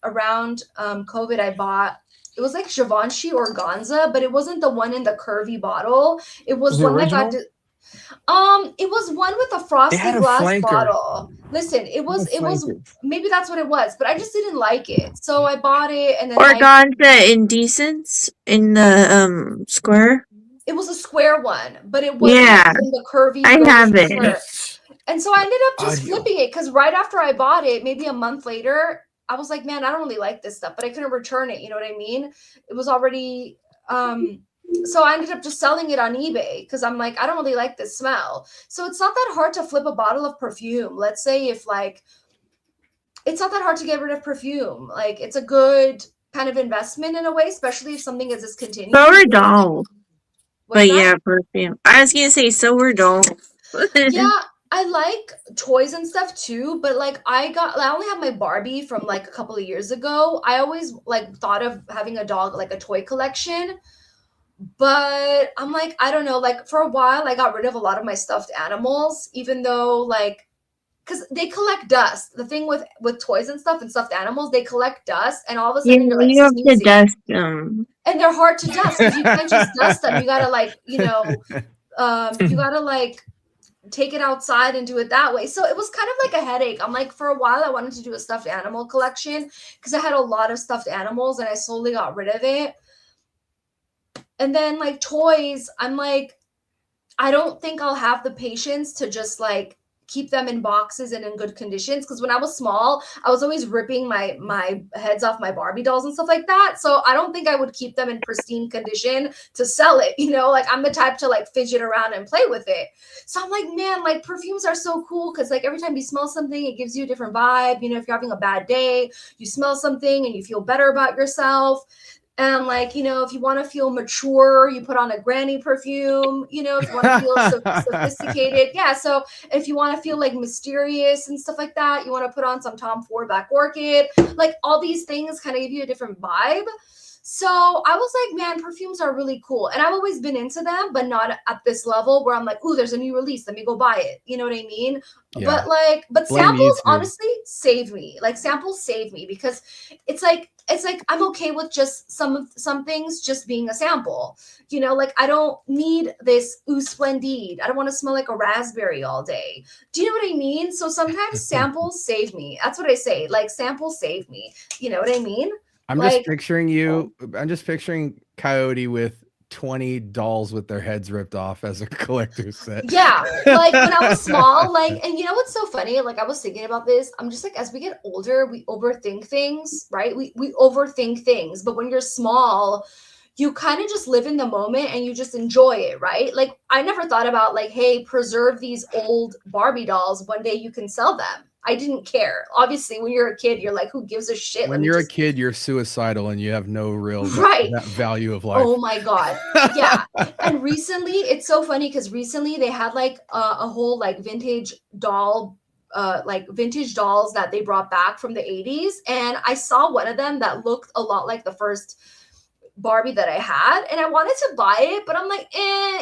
around COVID, I bought, it was like Givenchy Organza, but it wasn't the one in the curvy bottle. It was one that got it was one with a frosted glass bottle. Listen, it was maybe that's what it was, but I just didn't like it. So I bought it and then Organza Indecence in the square. It was a square one, but it wasn't in the curvy. I have it. And so I ended up just flipping it because right after I bought it, maybe a month later, I was like, man, I don't really like this stuff, but I couldn't return it. You know what I mean? It was already so I ended up just selling it on eBay because I'm like, I don't really like this smell. So it's not that hard to flip a bottle of perfume. Let's say if like, it's not that hard to get rid of perfume. Like it's a good kind of investment in a way, especially if something is discontinued. Sourdough. But yeah, perfume. I was going to say sourdough. Yeah, I like toys and stuff too, but like I only have my Barbie from like a couple of years ago. I always like thought of having a dog, like a toy collection. But I'm like, I don't know, like for a while I got rid of a lot of my stuffed animals, even though like, because they collect dust. The thing with toys and stuff and stuffed animals, they collect dust, and all of a sudden you're like, you have to dust them. And they're hard to dust because you can't just dust them. You gotta like, you gotta like take it outside and do it that way. So it was kind of like a headache. I'm like, for a while I wanted to do a stuffed animal collection because I had a lot of stuffed animals and I slowly got rid of it. And then like toys, I'm like, I don't think I'll have the patience to just like keep them in boxes and in good conditions. Because when I was small, I was always ripping my heads off my Barbie dolls and stuff like that. So I don't think I would keep them in pristine condition to sell it. You know, like I'm the type to like fidget around and play with it. So I'm like, man, like perfumes are so cool because like every time you smell something, it gives you a different vibe. You know, if you're having a bad day, you smell something and you feel better about yourself. And like, you know, if you want to feel mature, you put on a granny perfume, you know, if you want to feel sophisticated. Yeah. So if you want to feel like mysterious and stuff like that, you want to put on some Tom Ford Black Orchid, like all these things kind of give you a different vibe. So I was like, man, perfumes are really cool. And I've always been into them, but not at this level where I'm like, ooh, there's a new release. Let me go buy it. You know what I mean? Yeah. But Blame samples YouTube. honestly save me. Like samples save me because it's like I'm okay with just some things just being a sample. You know, like I don't need this Eau Splendide. I don't want to smell like a raspberry all day. Do you know what I mean? So sometimes samples save me. That's what I say. Like samples save me. You know what I mean? I'm like, just picturing you. I'm just picturing Coyote with 20 dolls with their heads ripped off as a collector's set. Yeah, like when I was small, like, and you know what's so funny? Like I was thinking about this. I'm just like, as we get older, we overthink things, right? We overthink things, but when you're small, you kind of just live in the moment and you just enjoy it, right? Like I never thought about like, hey, preserve these old Barbie dolls. One day you can sell them. I didn't care. Obviously, when you're a kid, you're like, who gives a shit? When you're a kid, you're suicidal and you have no real value of life. Oh my God. Yeah. And recently, it's so funny because recently they had like a whole like vintage doll, like vintage dolls that they brought back from the 80s. And I saw one of them that looked a lot like the first Barbie that I had. And I wanted to buy it, but I'm like,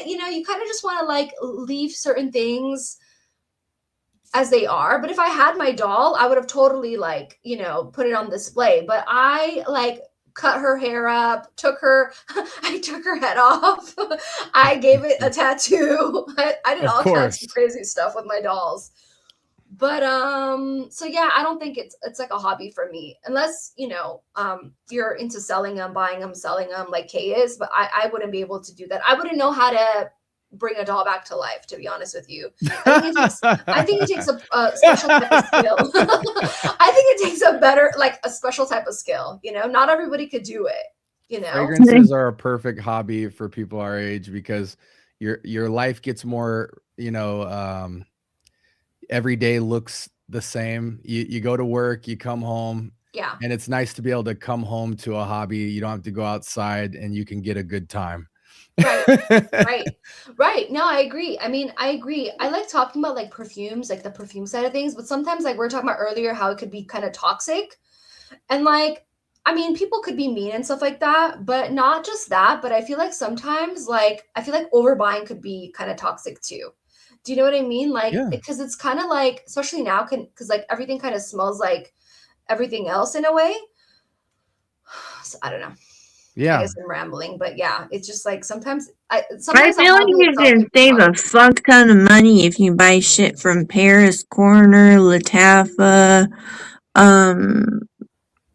you know, you kind of just want to like leave certain things as they are. But if I had my doll, I would have totally like, you know, put it on display. But I like cut her hair up, I took her head off. I gave it a tattoo. I did all kinds of crazy stuff with my dolls. But so yeah, I don't think it's like a hobby for me unless, you know, you're into selling them, buying them, selling them like Kay is, but I wouldn't be able to do that. I wouldn't know how to bring a doll back to life, to be honest with you. I think it takes a special type of skill. I think it takes a special type of skill, you know, not everybody could do it, you know. Fragrances are a perfect hobby for people our age because your life gets more, you know, every day looks the same. You go to work, you come home. Yeah. And it's nice to be able to come home to a hobby. You don't have to go outside and you can get a good time. Right. No, I agree. I mean, I agree. I like talking about like perfumes, like the perfume side of things, but sometimes like we were talking about earlier how it could be kind of toxic. And like, I mean, people could be mean and stuff like that, but not just that, but I feel like sometimes like overbuying could be kind of toxic too. Do you know what I mean? Like, because it's kind of like, especially now, because like everything kind of smells like everything else in a way. So I don't know. Yeah, I guess I'm rambling, but yeah, it's just like sometimes I feel like you can save a fuck ton of money if you buy shit from Paris Corner, Lattafa,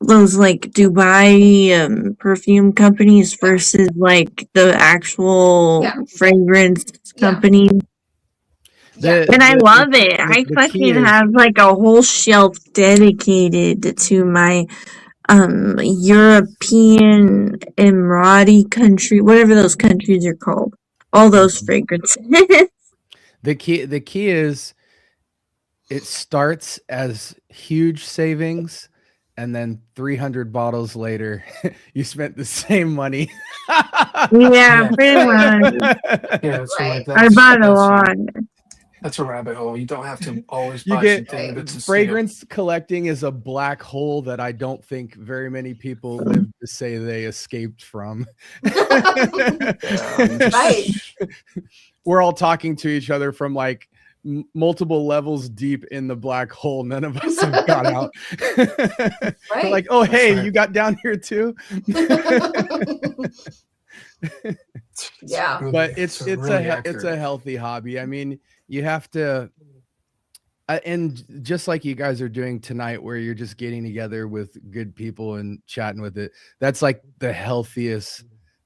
those like Dubai perfume companies versus like the actual fragrance companies. And I love it. I fucking have like a whole shelf dedicated to my European Emirati country, whatever those countries are called. All those fragrances. The key is it starts as huge savings and then 300 bottles later you spent the same money. Yeah, pretty much. Yeah, so like I bought a lot. That's a rabbit hole. You don't have to always buy something. Fragrance collecting is a black hole that I don't think very many people live to say they escaped from. Right. We're all talking to each other from like multiple levels deep in the black hole. None of us have got out. Right. Like, oh, hey, you got down here too. Yeah. But it's really it's a healthy hobby. I mean, you have to, and just like you guys are doing tonight, where you're just getting together with good people and chatting with it. That's like the healthiest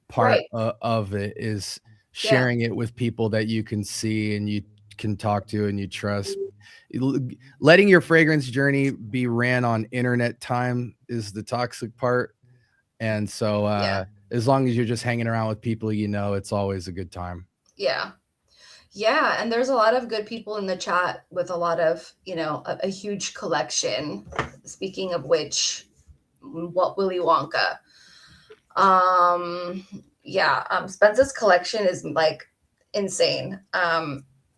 part Right. of it, is Yeah. sharing it with people that you can see and you can talk to and you trust. Letting your fragrance journey be ran on internet time is the toxic part. And so Yeah. as long as you're just hanging around with people, you know, it's always a good time. Yeah. Yeah, and there's a lot of good people in the chat with a lot of, you know, a huge collection. Speaking of which, what Willy Wonka. Spence's collection is like insane.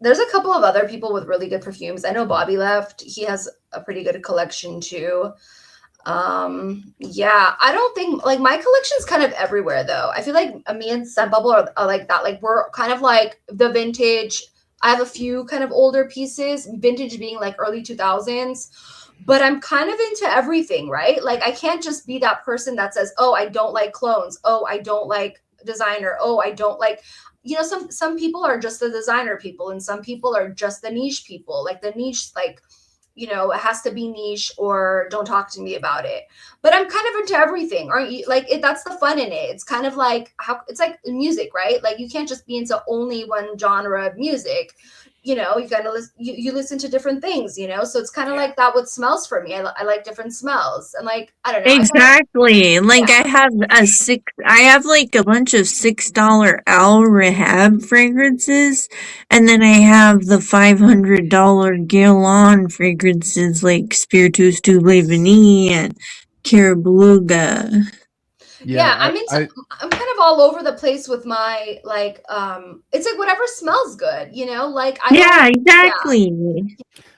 There's a couple of other people with really good perfumes. I know Bobby left. He has a pretty good collection too. I don't think, like, my collection's kind of everywhere though. I feel like me and Scent Bubble are like that. Like, we're kind of like the vintage. I have a few kind of older pieces, vintage being like early 2000s, but I'm kind of into everything, right? Like, I can't just be that person that says, oh, I don't like clones. Oh, I don't like designer. Oh, I don't like, you know, some people are just the designer people, and some people are just the niche people. Like, the niche, like, you know, it has to be niche or don't talk to me about it. But I'm kind of into everything, aren't you? Like, that's the fun in it. It's kind of like it's like music, right? Like, you can't just be into only one genre of music. You know, you gotta listen. You listen to different things. You know, so it's kind of like that with smells for me. I like different smells, and like, I don't know. Exactly. Like Yeah. I have like a bunch of $6 Al Rehab fragrances, and then I have the $500 Guerlain fragrances like Spiritus du Vanille and Cara Beluga. Yeah, I'm kind of all over the place with my, like, it's like whatever smells good, you know, like, Exactly.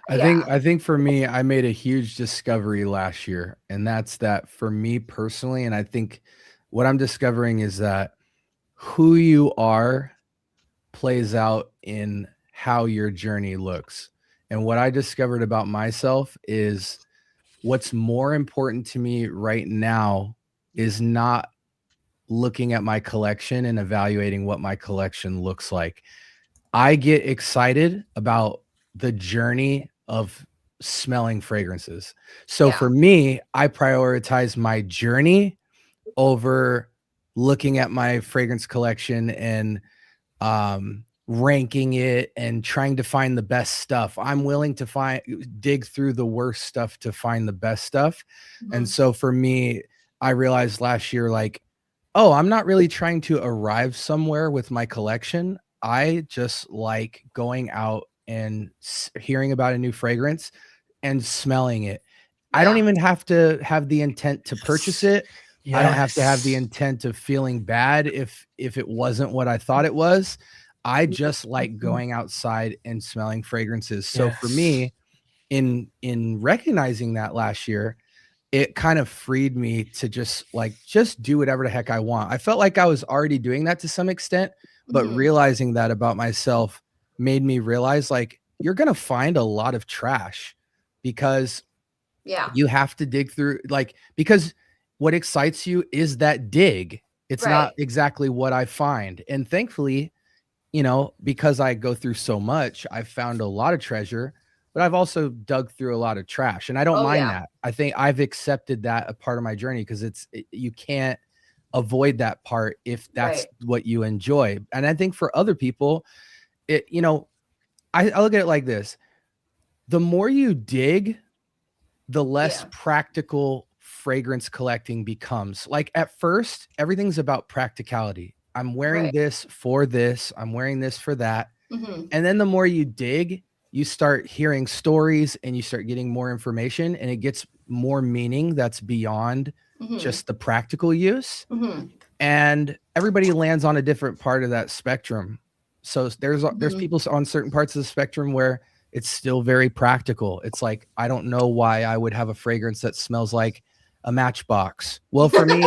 I think for me, I made a huge discovery last year, and that's that for me personally. And I think what I'm discovering is that who you are plays out in how your journey looks. And what I discovered about myself is what's more important to me right now is not looking at my collection and evaluating what my collection looks like. I get excited about the journey of smelling fragrances. So for me, I prioritize my journey over looking at my fragrance collection and ranking it and trying to find the best stuff. I'm willing to dig through the worst stuff to find the best stuff. And so for me, I realized last year, like, oh, I'm not really trying to arrive somewhere with my collection. I just like going out and hearing about a new fragrance and smelling it. I don't even have to have the intent to purchase it. I don't have to have the intent of feeling bad if it wasn't what I thought it was. I just like going outside and smelling fragrances. So for me, in recognizing that last year, it kind of freed me to just do whatever the heck I want. I felt like I was already doing that to some extent, but realizing that about myself made me realize, like, you're going to find a lot of trash because you have to dig through, like, because what excites you is that dig. It's not exactly what I find. And thankfully, you know, because I go through so much, I've found a lot of treasure, but I've also dug through a lot of trash, and I don't mind that. I think I've accepted that a part of my journey, because you can't avoid that part if that's what you enjoy. And I think for other people, you know, I look at it like this: the more you dig, the less practical fragrance collecting becomes. Like, at first, everything's about practicality. I'm wearing this for this. I'm wearing this for that. And then the more you dig, you start hearing stories and you start getting more information, and it gets more meaning that's beyond just the practical use. And everybody lands on a different part of that spectrum. So there's people on certain parts of the spectrum where it's still very practical. It's like, I don't know why I would have a fragrance that smells like a matchbox. Well, for me,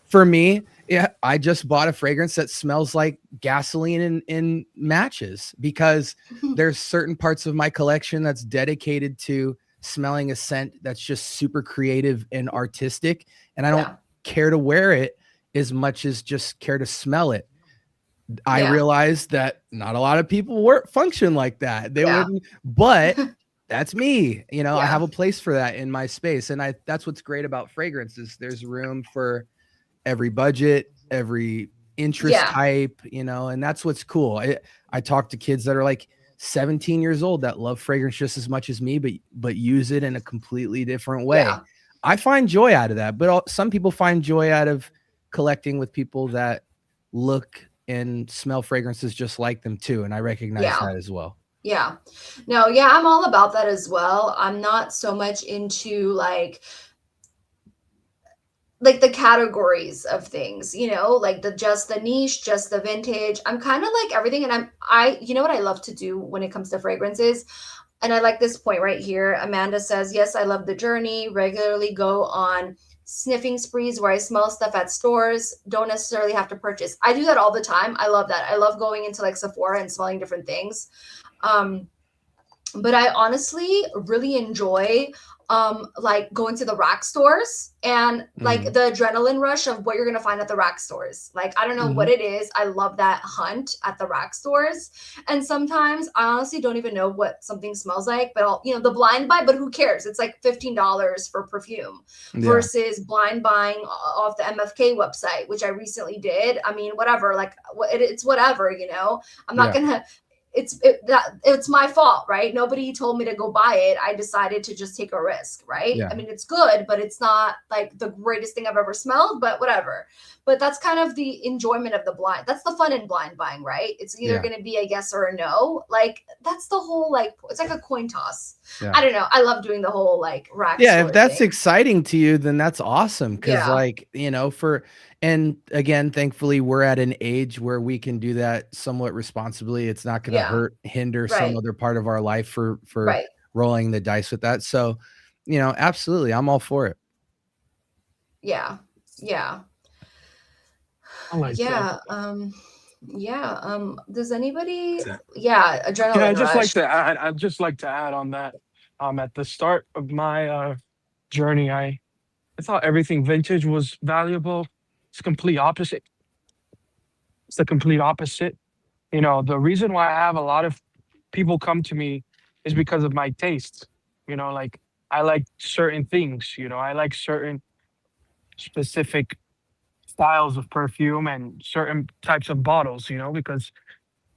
for me, yeah, I just bought a fragrance that smells like gasoline and matches, because there's certain parts of my collection that's dedicated to smelling a scent that's just super creative and artistic, and I don't care to wear it as much as just care to smell it. I Yeah. realized that not a lot of people work function like that. They Yeah. wouldn't, but that's me. I Yeah. have a place for that in my space. And that's what's great about fragrances. There's room for every budget, every interest Yeah. type, and that's what's cool. I talk to kids that are like 17 years old that love fragrance just as much as me, but use it in a completely different way. Yeah. I find joy out of that, but some people find joy out of collecting with people that look and smell fragrances just like them too. And I recognize Yeah. that as well. Yeah. No, yeah, I'm all about that as well. I'm not so much into like the categories of things, like just the niche, just the vintage. I'm kind of like everything. And you know what I love to do when it comes to fragrances? And I like this point right here. Amanda says, yes, I love the journey. Regularly go on sniffing sprees where I smell stuff at stores. Don't necessarily have to purchase. I do that all the time. I love that. I love going into like Sephora and smelling different things. But I honestly really enjoy like going to the rack stores and like the adrenaline rush of what you're gonna find at the rack stores. Like I don't know what it is. I love that hunt at the rack stores. And sometimes I honestly don't even know what something smells like, but I'll, the blind buy, but who cares? It's like $15 for perfume versus blind buying off the MFK website, which I recently did. I mean, whatever, like it's whatever, I'm not gonna it's my fault, right? Nobody told me to go buy it. I decided to just take a risk, right? I mean, it's good, but it's not like the greatest thing I've ever smelled, but whatever. But that's kind of the enjoyment of the blind. That's the fun in blind buying, right? It's either going to be a yes or a no. Like that's the whole, like, it's like a coin toss. I don't know. I love doing the whole like rack. Yeah. If that's exciting to you, then that's awesome. Cause like, and again, thankfully we're at an age where we can do that somewhat responsibly. It's not going to hinder some other part of our life for rolling the dice with that. So, absolutely. I'm all for it. Yeah. Yeah. I like that. Does anybody adrenaline rush. I'd just like to add on that. At the start of my journey, I thought everything vintage was valuable. It's complete opposite. It's the complete opposite. The reason why I have a lot of people come to me is because of my tastes. Like I like certain things, I like certain specific styles of perfume and certain types of bottles, because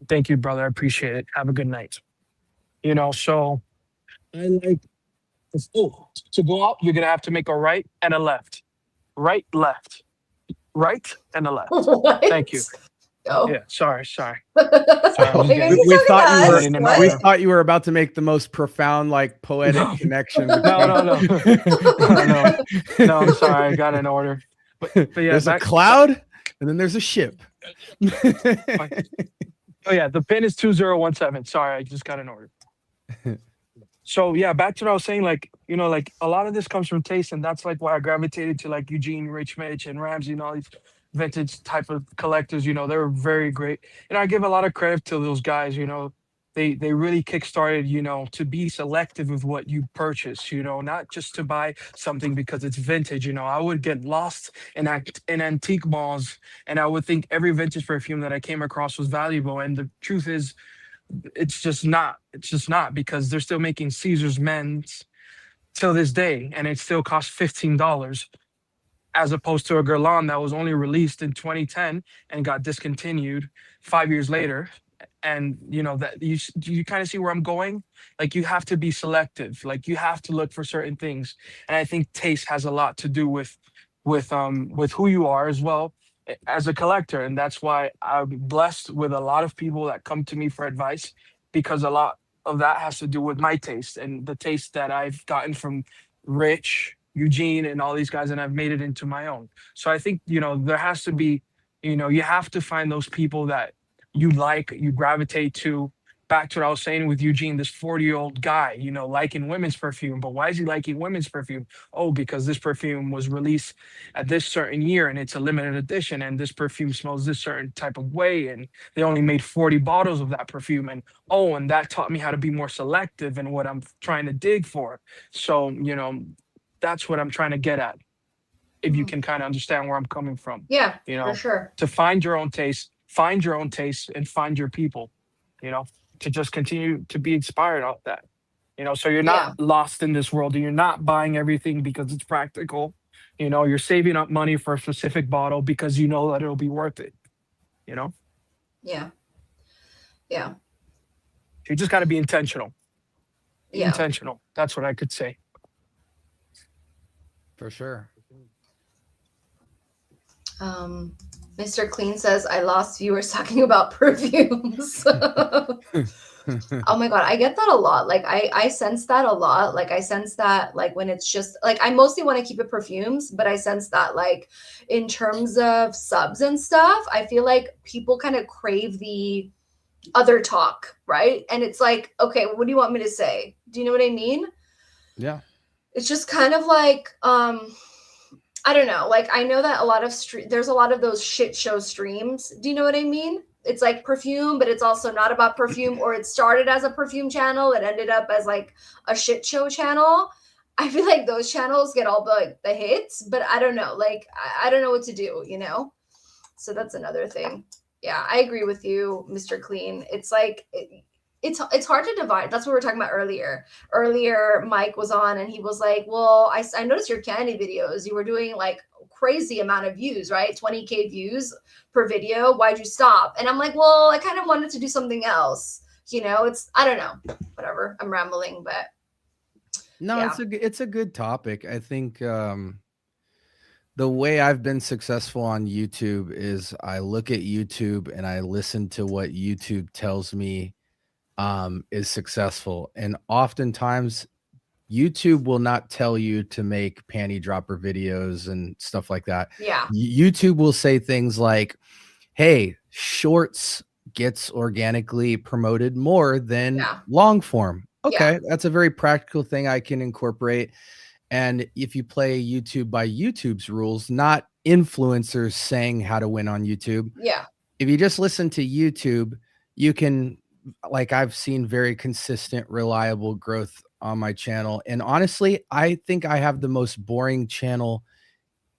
thank you, brother. I appreciate it. Have a good night. So I like to go out, you're gonna have to make a right and a left. Right, left. Right and a left. What? Thank you. Oh. Yeah, sorry. We thought you were about to make the most profound, like poetic connection. No. No, I'm sorry. I got an order. But yeah, there's a cloud and then there's a ship. Oh yeah, the pin is 2017. Sorry, I just got an order. So yeah, back to what I was saying, like, like a lot of this comes from taste, and that's like why I gravitated to like Eugene, Rich Mitch, and Ramsey, and all these vintage type of collectors. They were very great, and I give a lot of credit to those guys. They really kickstarted, to be selective with what you purchase. Not just to buy something because it's vintage. I would get lost in antique malls, and I would think every vintage perfume that I came across was valuable, and the truth is, it's just not because they're still making Caesar's men's till this day, and it still costs $15 as opposed to a Guerlain that was only released in 2010 and got discontinued 5 years later. And that you kind of see where I'm going. Like you have to be selective, like you have to look for certain things, and I think taste has a lot to do with who you are as well as a collector. And that's why I'm blessed with a lot of people that come to me for advice, because a lot of that has to do with my taste and the taste that I've gotten from Rich, Eugene, and all these guys, and I've made it into my own. So I think, there has to be, you have to find those people that you gravitate to. Back to what I was saying with Eugene, this 40-year-old guy, liking women's perfume. But why is he liking women's perfume? Oh, because this perfume was released at this certain year and it's a limited edition, and this perfume smells this certain type of way, and they only made 40 bottles of that perfume. And that taught me how to be more selective in what I'm trying to dig for. So, that's what I'm trying to get at. if you Mhm. can kind of understand where I'm coming from. Yeah, You for know, sure. to find your own taste, and find your people. You know, to just continue to be inspired off that. You know, so you're Yeah. not lost in this world, and you're not buying everything because it's practical. You know, you're saving up money for a specific bottle because you know that it'll be worth it. You know, Yeah. Yeah. you just got to be intentional. Yeah. Intentional. That's what I could say. For sure. Um, Mr. Clean says I lost viewers talking about perfumes. Oh my god, I get that a lot. Like I sense that a lot. Like I sense that like when it's just like I mostly want to keep it perfumes, but I sense that like in terms of subs and stuff, I feel like people kind of crave the other talk, right? And it's like, okay, what do you want me to say? Do you know what I mean? Yeah. It's just kind of like I don't know. Like I know that a lot of there's a lot of those shit show streams. Do you know what I mean? It's like perfume, but it's also not about perfume, or it started as a perfume channel, it ended up as like a shit show channel. I feel like those channels get all the hits, but I don't know. Like I don't know what to do, you know? So that's another thing. Yeah, I agree with you, Mr. Clean. It's like it's hard to divide. That's what we were talking about earlier. Earlier, Mike was on and he was like, "Well, I noticed your candy videos. You were doing like crazy amount of views, right? 20K views per video. Why'd you stop?" And I'm like, "Well, I kind of wanted to do something else. You know, it's I don't know, whatever. I'm rambling, but No, yeah, it's a good topic. I think the way I've been successful on YouTube is I look at YouTube and I listen to what YouTube tells me is successful. And oftentimes YouTube will not tell you to make panty dropper videos and stuff like that. yeah, YouTube will say things like, hey, shorts gets organically promoted more than yeah, long form. yeah, Okay, that's a very practical thing I can incorporate. And if you play YouTube by YouTube's rules, not influencers saying how to win on YouTube, yeah, if you just listen to YouTube, you can, like, I've seen very consistent, reliable growth on my channel. And honestly, I think I have the most boring channel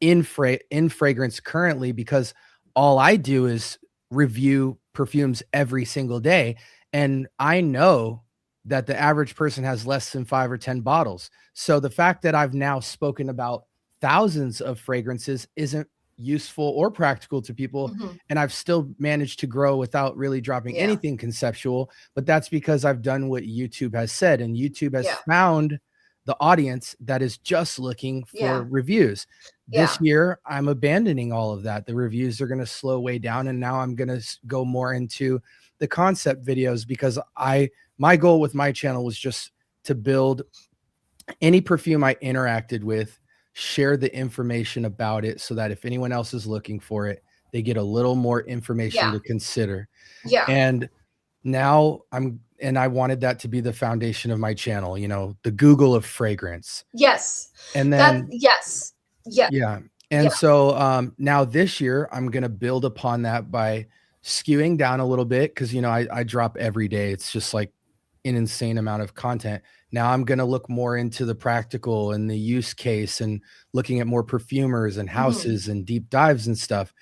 in fragrance currently, because all I do is review perfumes every single day. And I know that the average person has less than 5 or 10 bottles. So the fact that I've now spoken about thousands of fragrances isn't useful or practical to people. mhm, And I've still managed to grow without really dropping yeah, anything conceptual. But that's because I've done what YouTube has said, and YouTube has yeah, found the audience that is just looking for yeah, reviews. This yeah, year, I'm abandoning all of that. The reviews are going to slow way down, and now I'm going to go more into the concept videos, because my goal with my channel was just to build any perfume I interacted with, share the information about it so that if anyone else is looking for it, they get a little more information yeah, to consider. yeah. And now I wanted that to be the foundation of my channel, the Google of fragrance. Yes. And That then, yes. Yeah. yeah. Yeah. And so now this year, I'm going to build upon that by skewing down a little bit, because, I drop every day. It's just like an insane amount of content. Now I'm going to look more into the practical and the use case, and looking at more perfumers and houses and deep dives and stuff.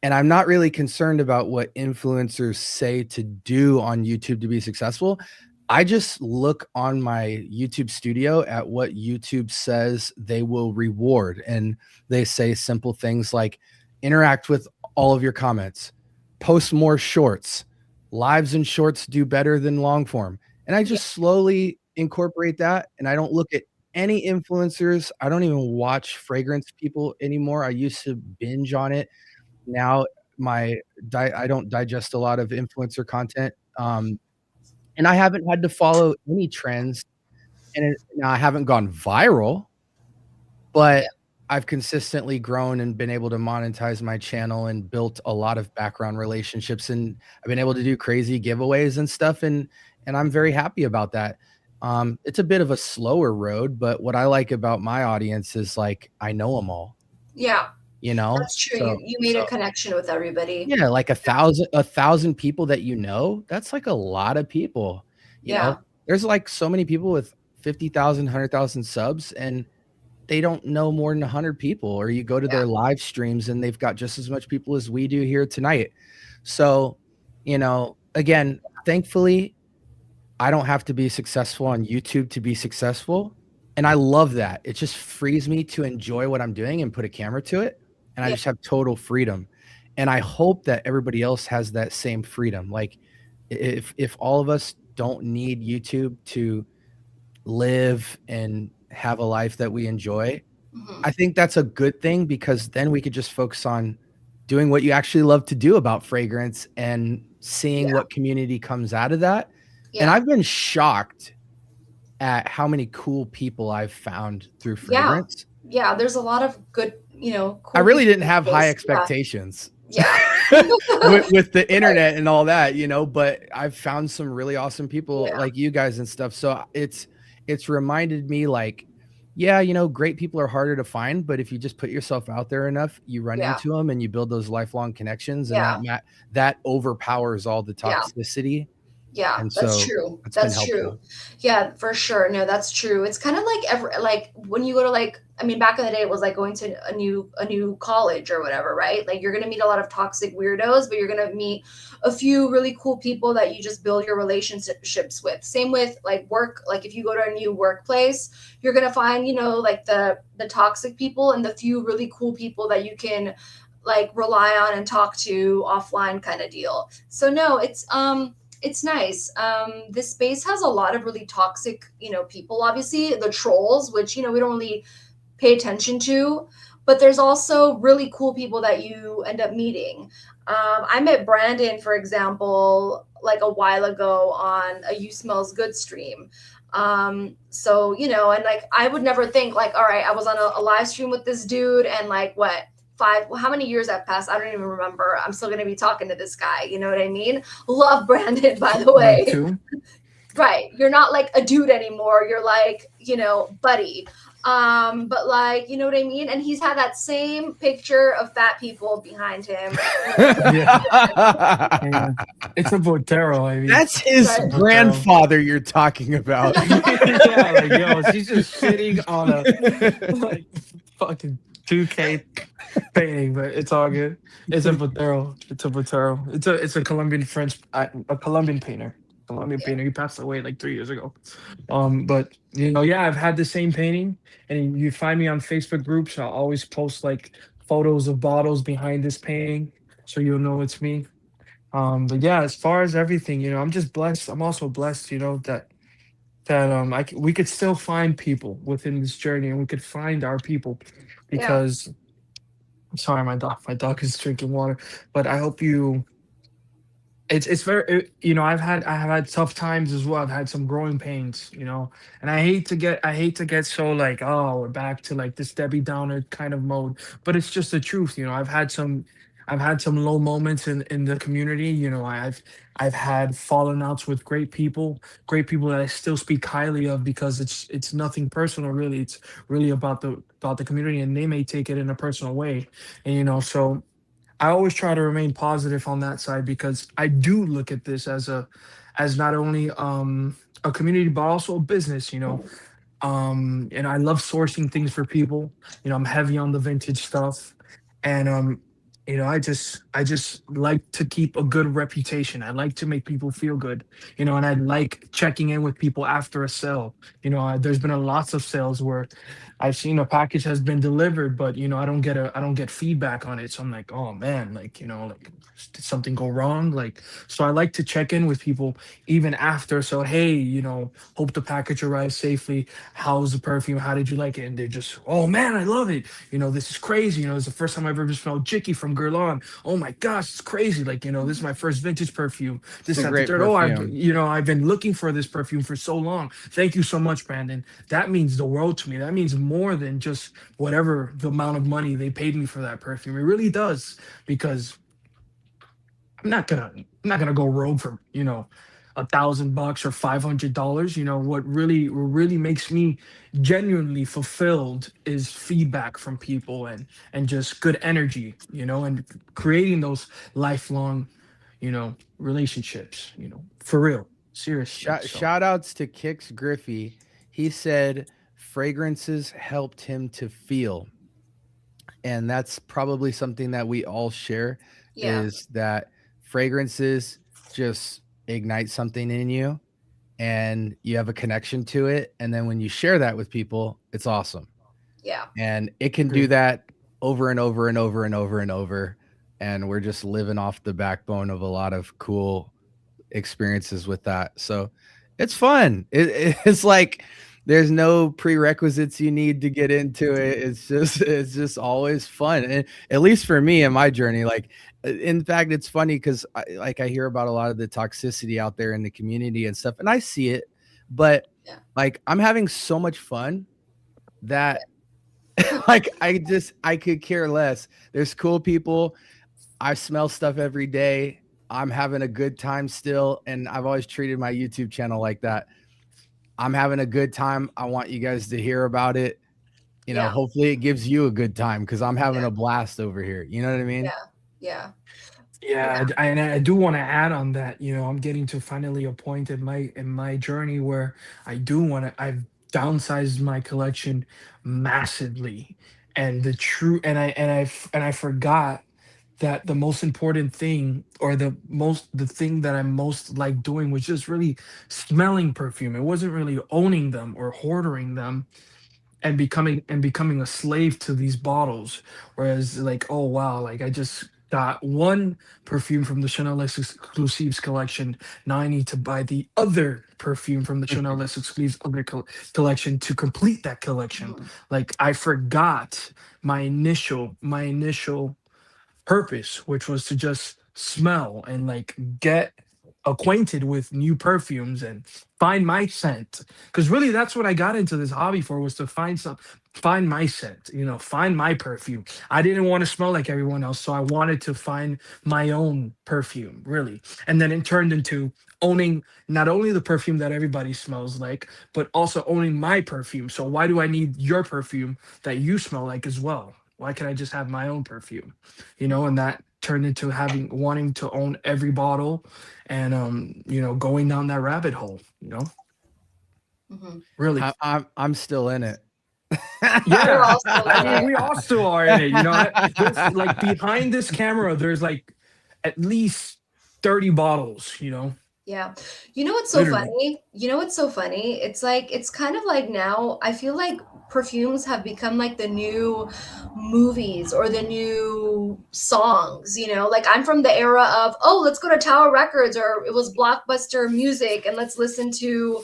And I'm not really concerned about what influencers say to do on YouTube to be successful. I just look on my YouTube studio at what YouTube says they will reward. And they say simple things like interact with all of your comments, post more shorts, lives and shorts do better than long form. And I just slowly incorporate that. And I don't look at any influencers. I don't even watch fragrance people anymore. I used to binge on it. Now I don't digest a lot of influencer content. And I haven't had to follow any trends, and now I haven't gone viral, but I've consistently grown and been able to monetize my channel and built a lot of background relationships, and I've been able to do crazy giveaways and stuff. And I'm very happy about that. It's a bit of a slower road, but what I like about my audience is, like, I know them all, Yeah. That's true. So, You made a connection with everybody. yeah, like a thousand people that that's like a lot of people. Yeah. There's like so many people with 50,000, 100,000 subs, and they don't know more than 100 people, or you go to their live streams and they've got just as much people as we do here tonight. So, you know, again, thankfully, I don't have to be successful on YouTube to be successful. And I love that. It just frees me to enjoy what I'm doing and put a camera to it. And I just have total freedom. And I hope that everybody else has that same freedom. Like if all of us don't need YouTube to live and have a life that we enjoy, I think that's a good thing, because then we could just focus on doing what you actually love to do about fragrance and seeing what community comes out of that. And I've been shocked at how many cool people I've found through fragrance. Yeah, there's a lot of good, you know, cool I really didn't have people. high expectations. Yeah. with the internet and all that, you know, but I've found some really awesome people like you guys and stuff. So it's reminded me, like, yeah, you know, great people are harder to find, but if you just put yourself out there enough, you run into them and you build those lifelong connections, and that overpowers all the toxicity. Yeah, And that's so true. it's been That's true. helpful. Yeah, for sure. No, that's true. It's kind of like like when you go to, like, I mean, back in the day, it was like going to a new college or whatever, right? Like, you're gonna meet a lot of toxic weirdos, but you're gonna meet a few really cool people that you just build your relationships with. Same with like work. Like, if you go to a new workplace, you're gonna find, you know, like the toxic people and the few really cool people that you can like rely on and talk to offline, kind of deal. So no, it's nice. This space has a lot of really toxic, you know, people, obviously the trolls, which, you know, we don't really pay attention to, but there's also really cool people that you end up meeting. I met Brandon, for example, like a while ago on a You Smells Good stream. So, you know, and like, I would never think like, all right, I was on a live stream with this dude, and like what, how many years have passed? I don't even remember. I'm still going to be talking to this guy. You know what I mean? Love Brandon, by the way. Right. You're not like a dude anymore. You're like, you know, buddy. But like, you know what I mean? And he's had that same picture of fat people behind him. Yeah. It's a Botero. I mean, that's his grandfather you're talking about. Yeah, like, yo, she's just sitting on a like fucking 2K painting, but it's all good. It's a Botero. It's a Botero. It's a Colombian a Colombian painter. Colombian painter. He passed away like 3 years ago. But you know, yeah, I've had the same painting, and you find me on Facebook groups. I'll always post like photos of bottles behind this painting, so you'll know it's me. But yeah, as far as everything, you know, I'm just blessed. I'm also blessed, you know, that we could still find people within this journey, and we could find our people, because I'm sorry, my dog is drinking water, but I hope you. It's very, you know, I have had tough times as well. I've had some growing pains, you know, and I hate to get so like, oh, we're back to like this Debbie Downer kind of mode, but it's just the truth, you know. I've had some low moments in the community, you know. I've had fallen outs with great people that I still speak highly of, because it's nothing personal really. It's really about the community, and they may take it in a personal way, and you know, so I always try to remain positive on that side, because I do look at this as not only a community but also a business, you know. And I love sourcing things for people. You know, I'm heavy on the vintage stuff, and you know, I just like to keep a good reputation. I like to make people feel good, you know, and I like checking in with people after a sale. You know, there's been lots of sales where I've seen a package has been delivered, but you know, I don't get feedback on it. So I'm like, oh man, like, you know, like, did something go wrong? Like, so I like to check in with people even after. So hey, you know, hope the package arrives safely. How's the perfume? How did you like it? And they're just, oh man, I love it. You know, this is crazy. You know, it's the first time I've ever smelled Jicky from Guerlain. Oh my gosh, it's crazy. Like, you know, this is my first vintage perfume. This It's a is great third. Oh, perfume. I've been looking for this perfume for so long. Thank you so much, Brandon. That means the world to me. That means more than just whatever the amount of money they paid me for that perfume. It really does, because I'm not gonna go rogue for, you know, $1,000 or $500. You know, what really makes me genuinely fulfilled is feedback from people, and just good energy, you know, and creating those lifelong, you know, relationships, you know, for real, serious shit. So Shout outs to Kix Griffey. He said fragrances helped him to feel. And that's probably something that we all share, Yeah. is that fragrances just ignite something in you and you have a connection to it. And then when you share that with people, it's awesome. Yeah. And it can do Agreed. that over and over and over and over and over. And we're just living off the backbone of a lot of cool experiences with that. So it's fun. It's like there's no prerequisites you need to get into it. It's just always fun. And at least for me in my journey, like in fact, it's funny because I hear about a lot of the toxicity out there in the community and stuff, and I see it, but Yeah. like I'm having so much fun that like I could care less. There's cool people. I smell stuff every day. I'm having a good time still, and I've always treated my YouTube channel like that. I'm having a good time. I want you guys to hear about it. You know, Yeah. hopefully it gives you a good time because I'm having Yeah. a blast over here. You know what I mean? Yeah. Yeah. Yeah, and I do want to add on that. I'm getting to finally a point in my journey where I do want to. I've downsized my collection massively, and I forgot that the most important thing, or the thing that I most like doing, was just really smelling perfume. It wasn't really owning them or hoarding them and becoming a slave to these bottles. Whereas, like, oh wow, like I just got one perfume from the Chanel Exclusives collection, now I need to buy the other perfume from the Chanel Exclusives other collection to complete that collection. Mhm. Like, I forgot my initial purpose, which was to just smell and like get acquainted with new perfumes and find my scent. Because really, that's what I got into this hobby for, was to find my scent, find my perfume. I didn't want to smell like everyone else, so I wanted to find my own perfume, really. And then it turned into owning not only the perfume that everybody smells like, but also owning my perfume. So why do I need your perfume that you smell like as well? Why can't I just have my own perfume? And that turned into wanting to own every bottle, and going down that rabbit hole, Mhm. really. I'm still in it. Yeah, We're all still I in mean, it. we all still are in it. There's, like, behind this camera, there's like at least 30 bottles. Yeah. You know what's so Literally. funny? It's like, it's kind of like now, I feel like perfumes have become like the new movies or the new songs, Like, I'm from the era of, oh, let's go to Tower Records, or it was Blockbuster Music, and let's listen to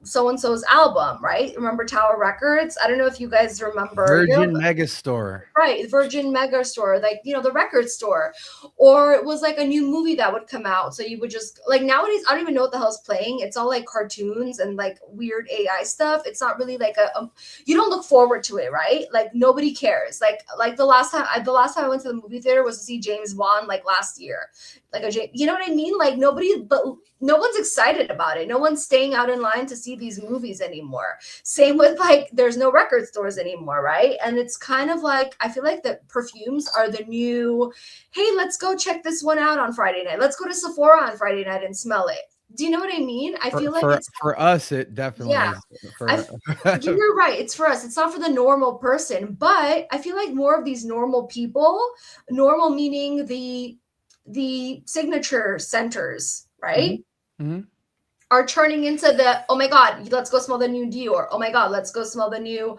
so and so's album, right? Remember Tower Records? I don't know if you guys remember. Virgin Megastore. Right, Virgin Megastore, like, the record store. Or it was like a new movie that would come out, so you would just, like, nowadays I don't even know what the hell's playing. It's all like cartoons and like weird AI stuff. It's not really like you don't look forward to it, right? Like, nobody cares. Like the last time I went to the movie theater was to see James Bond, like, last year. Like, you know what I mean? Like, no one's excited about it. No one's staying out in line to see these movies anymore. Same with, like, there's no record stores anymore, right? And it's kind of like, I feel like the perfumes are the new, hey, let's go check this one out on Friday night. Let's go to Sephora on Friday night and smell it. Do you know what I mean? I feel like it's, for us, it definitely yeah. is. For, You're right. It's for us. It's not for the normal person, but I feel like more of these normal people, normal meaning the signature centers, right? Mhm. Are turning into the, oh my God, let's go smell the new Dior. Oh my God, let's go smell the new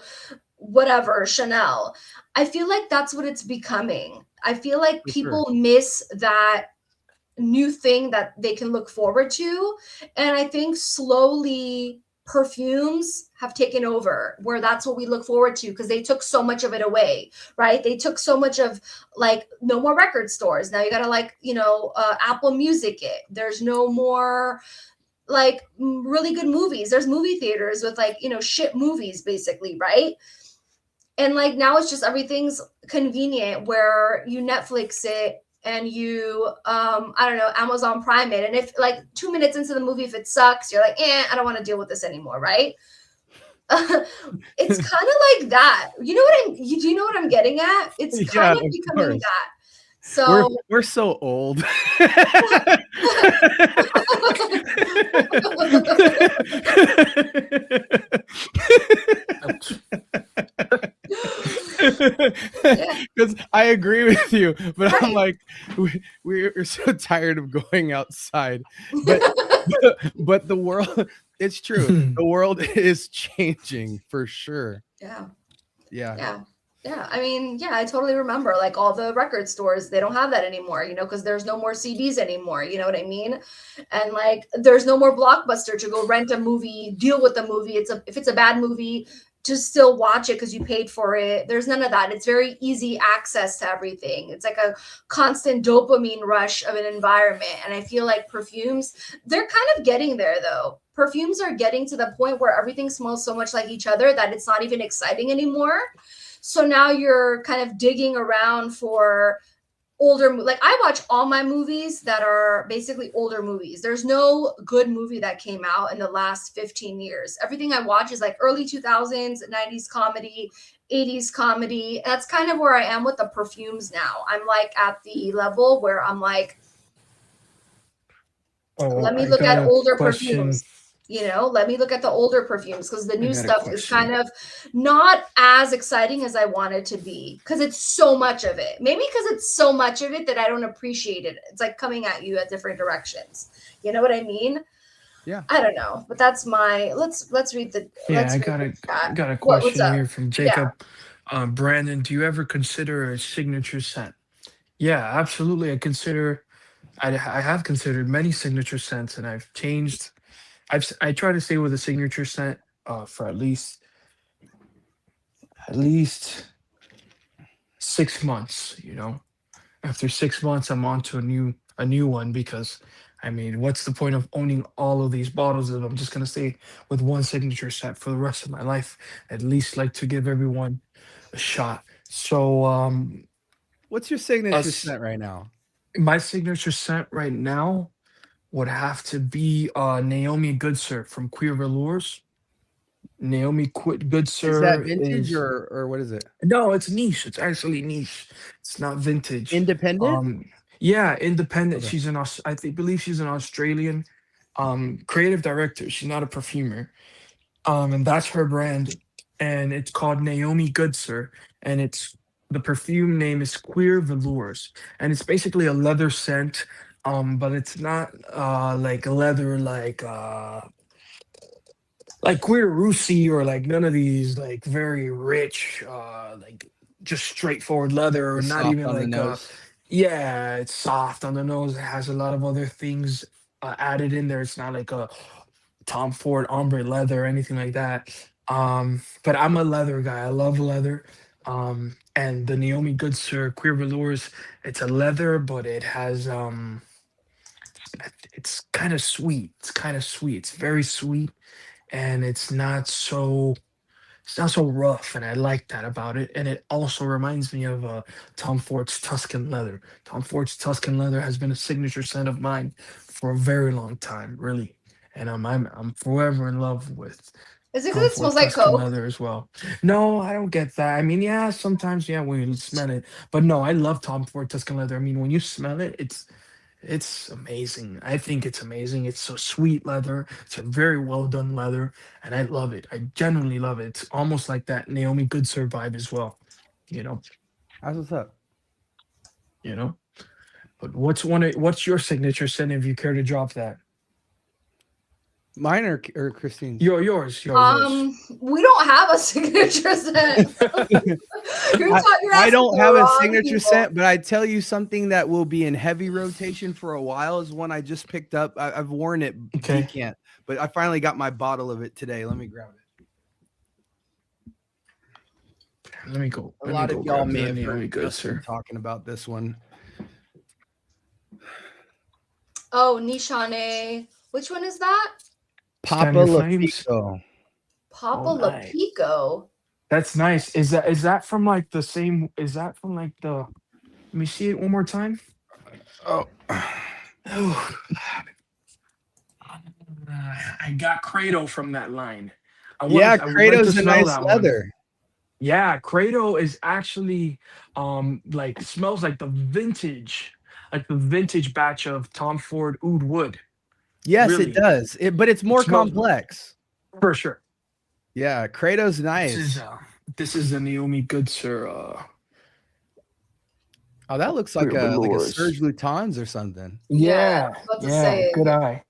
whatever, Chanel. I feel like that's what it's becoming. I feel like For people miss that new thing that they can look forward to. And I think slowly perfumes have taken over, where that's what we look forward to, because they took so much of it away, right? They took so much of, like, no more record stores. Now you gotta, like, Apple Music it. There's no more, like, really good movies. There's movie theaters with, like, shit movies, basically, right? And, like, now it's just everything's convenient, where you Netflix it and you I don't know, Amazon Prime it, and if, like, 2 minutes into the movie, if it sucks, you're like, I don't want to deal with this anymore, right? It's kind of like that. Do you know what I'm getting at? It's kind of of becoming course. that. So We're so old. Yeah. Because I agree with you, but I'm Right. like, we're so tired of going outside. But but the world, it's true. The world is changing for sure. Yeah. Yeah. Yeah. Yeah. I mean, yeah, I totally remember like all the record stores, they don't have that anymore, because there's no more CDs anymore. You know what I mean? And like there's no more Blockbuster to go rent a movie, deal with the movie. If it's a bad movie, to still watch it because you paid for it. There's none of that. It's very easy access to everything. It's like a constant dopamine rush of an environment. And I feel like perfumes, they're kind of getting there though. Perfumes are getting to the point where everything smells so much like each other that it's not even exciting anymore. So now you're kind of digging around for like I watch all my movies that are basically older movies. There's no good movie that came out in the last 15 years. Everything I watch is like early 2000s, 90s comedy, 80s comedy. That's kind of where I am with the perfumes now. I'm like at the level where I'm like, let me I look got at a older question. perfumes. Let me look at the older perfumes because the I new got a stuff is question. kind of not as exciting as I want it to be because it's so much of it. Maybe because it's so much of it that I don't appreciate it. It's like coming at you at different directions. You know what I mean? Yeah. I don't know, but that's my. Let's read the. Yeah, Let's I read got the a chat. got a What's question up? here from Yeah. Jacob. Brandon, do you ever consider a signature scent? Yeah, absolutely. I have considered many signature scents, and I've changed. I try to stay with a signature scent for at least 6 months. After 6 months, I'm on to a new one because, I mean, what's the point of owning all of these bottles if I'm just gonna stay with one signature scent for the rest of my life? At least like to give everyone a shot. So, What's your signature us scent right now? my signature scent right now would have to be Naomi Goodsir from Queer Velours. Naomi Is that Goodsir vintage is or what is it? no, it's niche. It's actually niche. It's not vintage. Independent? Yeah, independent. Okay. Believe she's an Australian creative director. She's not a perfumer. And that's her brand, and it's called Naomi Goodsir, and the perfume name is Queer Velours, and it's basically a leather scent. But it's not like leather like Queer Rusi or like none of these like very rich like just straightforward leather or It's not soft even on the like nose. yeah, it's soft on the nose. It has a lot of other things added in there. It's not like a Tom Ford ombre leather or anything like that. But I'm a leather guy. I love leather. And the Naomi Goodsir Queer Velours, it's a leather, but it has it's kind of sweet. It's kind of sweet. It's very sweet, and it's not so rough, and I like that about it. And it also reminds me of Tom Ford's Tuscan leather. Tom Ford's Tuscan leather has been a signature scent of mine for a very long time, really. And I'm forever in love with Is it because Tom it Ford smells like Tuscan Coke? leather as well. No, I don't get that. I mean, yeah, sometimes, yeah, when you smell it, but no, I love Tom Ford Tuscan leather. I mean, when you smell it, it's amazing. I think it's amazing. It's so sweet leather. It's a very well done leather, and I love it. I genuinely love it. It's almost like that Naomi Goodsir vibe as well. You know, That's what's up. you know. But what's your signature scent if you care to drop that? Mine or Christine's? Yours. We don't have a signature scent. You're I asking don't the have a wrong signature people. scent, but I tell you something that will be in heavy rotation for a while is one I just picked up. I've worn it Okay. decant, but I finally got my bottle of it today. Let me grab it. Let me go. A Let me lot go of y'all grab may the have Naomi heard Justin Goodsir. talking about this one. Oh, Nishane. Which one is that? Papa Stand Your Flames. Lafico. Papa Oh, nice. Lapico. That's nice. Is that from like the same? Is that from like the? Let me see it one more time. Oh, Oh, I got Credo from that line. yeah, I would like to Kratos a smell nice that one. leather. Yeah, Credo is actually like smells like the vintage batch of Tom Ford Oud Wood. Yes, Really, it does. But it's more smells complex. for sure. Yeah, Kratos This nice. is this is the Naomi Goodsir Oh, that looks like Queer a Velours. Serge Lutens or something. Yeah, I was about to say. good eye.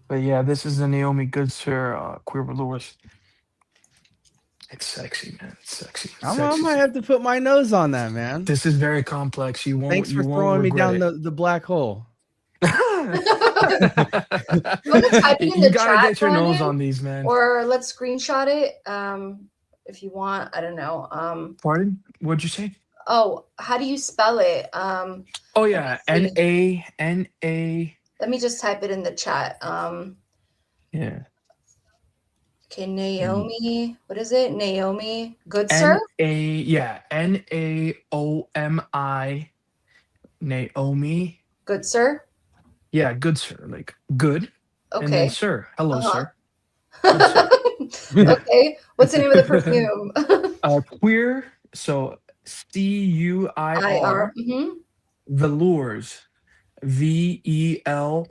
But yeah, this is the Naomi Goodsir Queer Velours. It's sexy, man. It's sexy. I Sexy. might have to put my nose on that, man. This is very complex. You won't. Thanks you for won't throwing me regret down the black hole. it. You want to type it in You the gotta chat, get your nose Brandon? on these, man. Or let's screenshot it. If you want, I don't know. Pardon? What'd you say? Oh, how do you spell it? Oh yeah, let me see. N-A. Let me just type it in the chat. Yeah. Okay, Naomi. What is it? Naomi Goodsir? Naomi. Naomi. Goodsir? Yeah, good sir. Like good. And then Okay. sir. Hello, Uh-huh. sir. Good sir. Okay. What's the name of the perfume? Queer. So CUIR. IR. Mm-hmm. Velours. VELOURS.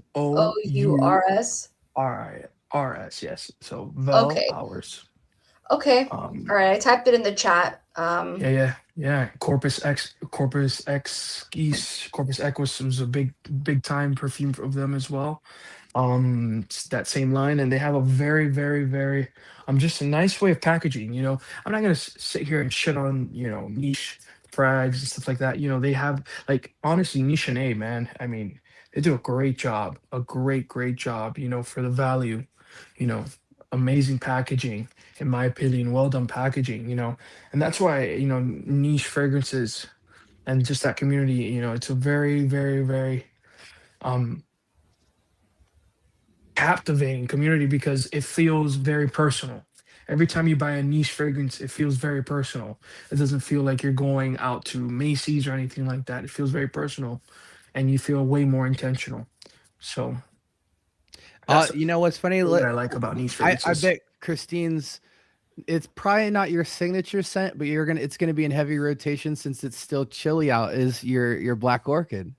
Yes. So Okay. hours. Okay. All right. I typed it in the chat. Yeah. Corpus Equus was a big time perfume of them as well. It's that same line, and they have a very, very, very just a nice way of packaging. You know, I'm not gonna sit here and shit on niche frags and stuff like that. You know, they have like honestly Niche and A, man. I mean, they do a great job, a great job. You know, for the value. You know, amazing packaging, in my opinion, well done packaging. You know, and that's why niche fragrances and just that community. You know, it's a very, very, very captivating community because it feels very personal. Every time you buy a niche fragrance, it feels very personal. It doesn't feel like you're going out to Macy's or anything like that. It feels very personal, and you feel way more intentional. So, You know what's funny? what I like about niche I fragrances. bet Christine's. It's probably not your signature scent, but it's gonna be in heavy rotation since it's still chilly out. Is your Black Orchid?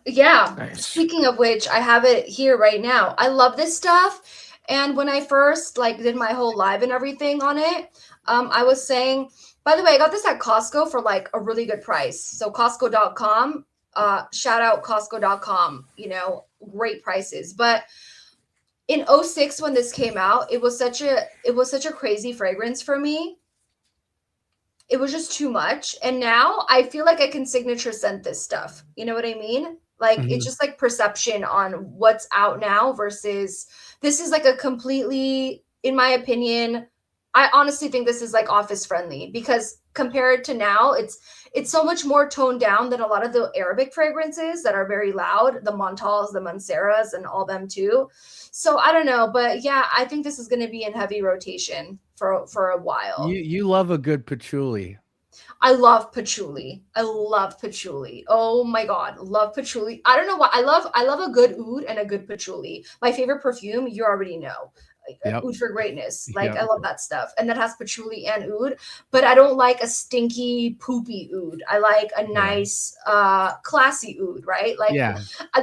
Yeah. Nice. Speaking of which, I have it here right now. I love this stuff. And when I first did my whole live and everything on it, I was saying, by the way, I got this at Costco for a really good price. So Costco.com, shout out Costco.com, great prices. But in 06 when this came out, it was such a crazy fragrance for me. It was just too much. And now I feel like I can signature scent this stuff. You know what I mean? It's just perception on what's out now versus this is a completely, in my opinion, I honestly think this is office friendly because compared to now, it's so much more toned down than a lot of the Arabic fragrances that are very loud, the Montals, the Monseras, and all them too. So I don't know, but yeah, I think this is going to be in heavy rotation for a while. You love a good patchouli. I love patchouli. Oh my god, love patchouli. I don't know why. I love a good oud and a good patchouli. My favorite perfume, you already know. Yep. Oud for greatness. Yep. I love that stuff. And that has patchouli and oud, but I don't like a stinky poopy oud. I like a nice classy oud, right?